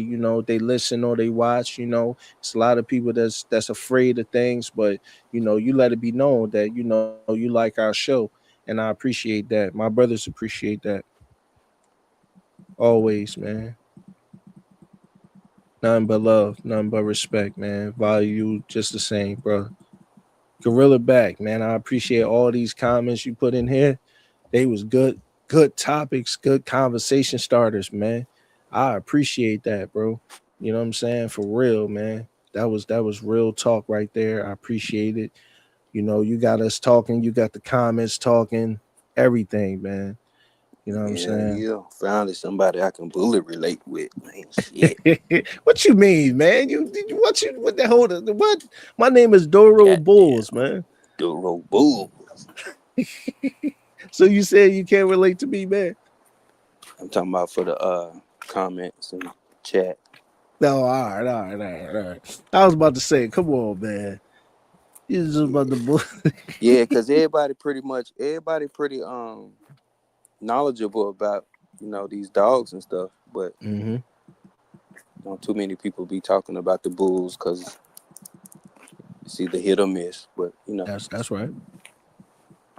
listen or they watch. It's a lot of people that's afraid of things, but you let it be known that you like our show, and I appreciate that. My brothers appreciate that always, man. Nothing but love, nothing but respect, man. Value just the same, bro. Gorilla back, man. I appreciate all these comments you put in here. They was good topics, good conversation starters, man. I appreciate that, bro. You know what I'm saying? For real, man. That was real talk right there. I appreciate it. You know, you got us talking, you got the comments talking, everything, man. You know what I'm Yeah, saying? yeah. Finally somebody I can bullet relate with, man. Shit. What you mean, man? What the hold what? My name is Doro Goddamn. Bulls, man. Duro Boerboels. So you said you can't relate to me, man? I'm talking about for the comments and chat. No, all right. I was about to say, come on, man. You just Yeah. about to bull. Yeah, cause everybody pretty knowledgeable about, these dogs and stuff, but Hmm. too many people be talking about the bulls because it's either hit or miss. But That's right.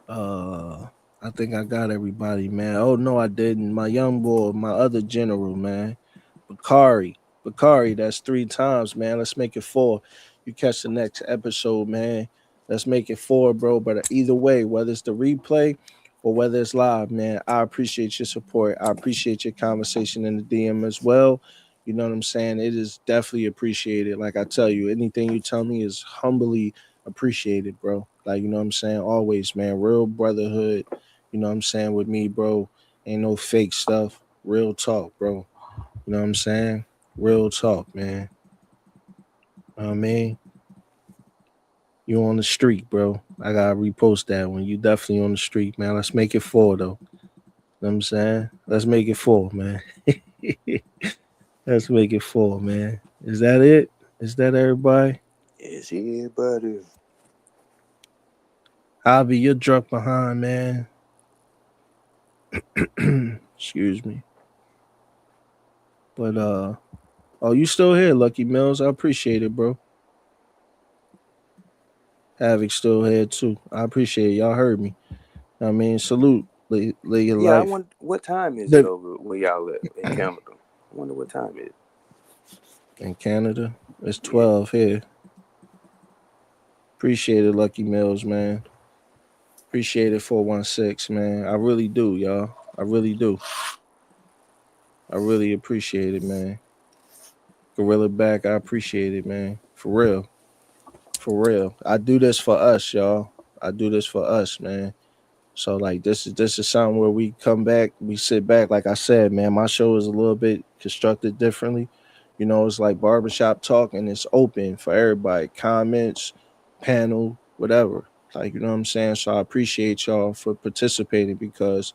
Uh, I think I got everybody, man. Oh no, I didn't. My young boy, my other general, man. Bakari. Bakari, that's three times, man. Let's make it four. You catch the next episode, man. Let's make it four, bro. But either way, whether it's the replay or whether it's live, man, I appreciate your support. I appreciate your conversation in the DM as well. You know what I'm saying? It is definitely appreciated. Like I tell you, anything you tell me is humbly appreciated, bro. Like, you know what I'm saying? Always, man. Real brotherhood. You know what I'm saying? With me, bro. Ain't no fake stuff. Real talk, bro. You know what I'm saying? Real talk, man. Know what I mean, you on the street, bro. I gotta repost that one. You definitely on the street, man. Let's make it four though. You know what I'm saying? Let's make it four, man. Let's make it four, man. Is that it? Is that everybody? it's everybody. Javi, you're drunk behind, man. Excuse me. But oh, you still here, Lucky Mills. I appreciate it, bro. Havoc still here too. I appreciate it. Y'all heard me. I mean, salute. Live your Yeah, I life. wonder what time is it The, over where y'all at in Canada. I wonder what time it is. in Canada, it's Yeah. 12 here. Appreciate it, Lucky Mills, man. Appreciate it, 416, man. I really do, y'all. I really do. I really appreciate it, man. Gorilla back, I appreciate it, man. For real. For real. I do this for us, y'all. I do this for us, man. So like this is something where we come back, we sit back. Like I said, man, my show is a little bit constructed differently. You know, it's like barbershop talk and it's open for everybody. Comments, panel, whatever. Like, you know what I'm saying? So I appreciate y'all for participating because,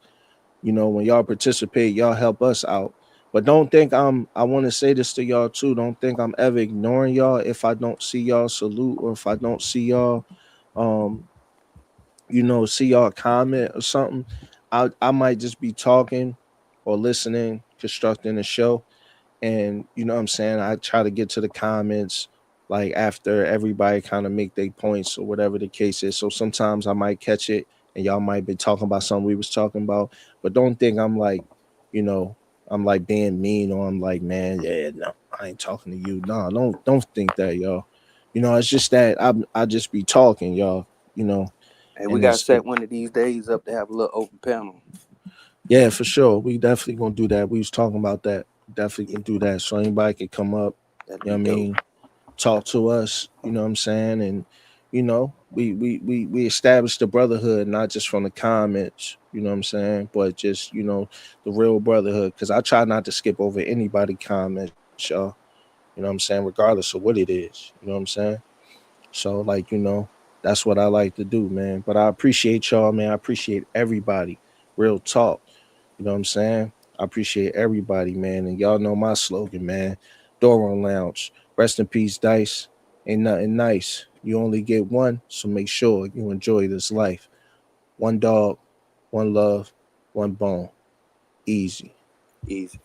you know, when y'all participate, y'all help us out. But don't think I want to say this to y'all too. Don't think I'm ever ignoring y'all if I don't see y'all salute or if I don't see y'all um see y'all comment or something. I might just be talking or listening, constructing the show. And you know what I'm saying? I try to get to the comments like after everybody kind of make their points or whatever the case is. So sometimes I might catch it and y'all might be talking about something we was talking about. But don't think I'm like, you know, I'm like being mean or I'm like, man, yeah, no, I ain't talking to you. No, don't think that, y'all. You know, it's just that I just be talking, y'all, you know, Hey, we and gotta it's set one of these days up to have a little open panel. yeah, for sure. We definitely gonna do that. We was talking about that. Definitely Yeah, gonna do that. So anybody can come up, that'd you know be what I dope. mean, talk to us, you know what I'm saying? And we established the brotherhood not just from the comments, you know what I'm saying, but just, the real brotherhood. Cause I try not to skip over anybody comments, y'all. You know what I'm saying, regardless of what it is. You know what I'm saying? So like, that's what I like to do, man. But I appreciate y'all, man. I appreciate everybody. Real talk. You know what I'm saying? I appreciate everybody, man. And y'all know my slogan, man. Doro Lounge. Rest in peace, Dice. Ain't nothing nice. You only get one, so make sure you enjoy this life. One dog, one love, one bone. Easy. Easy.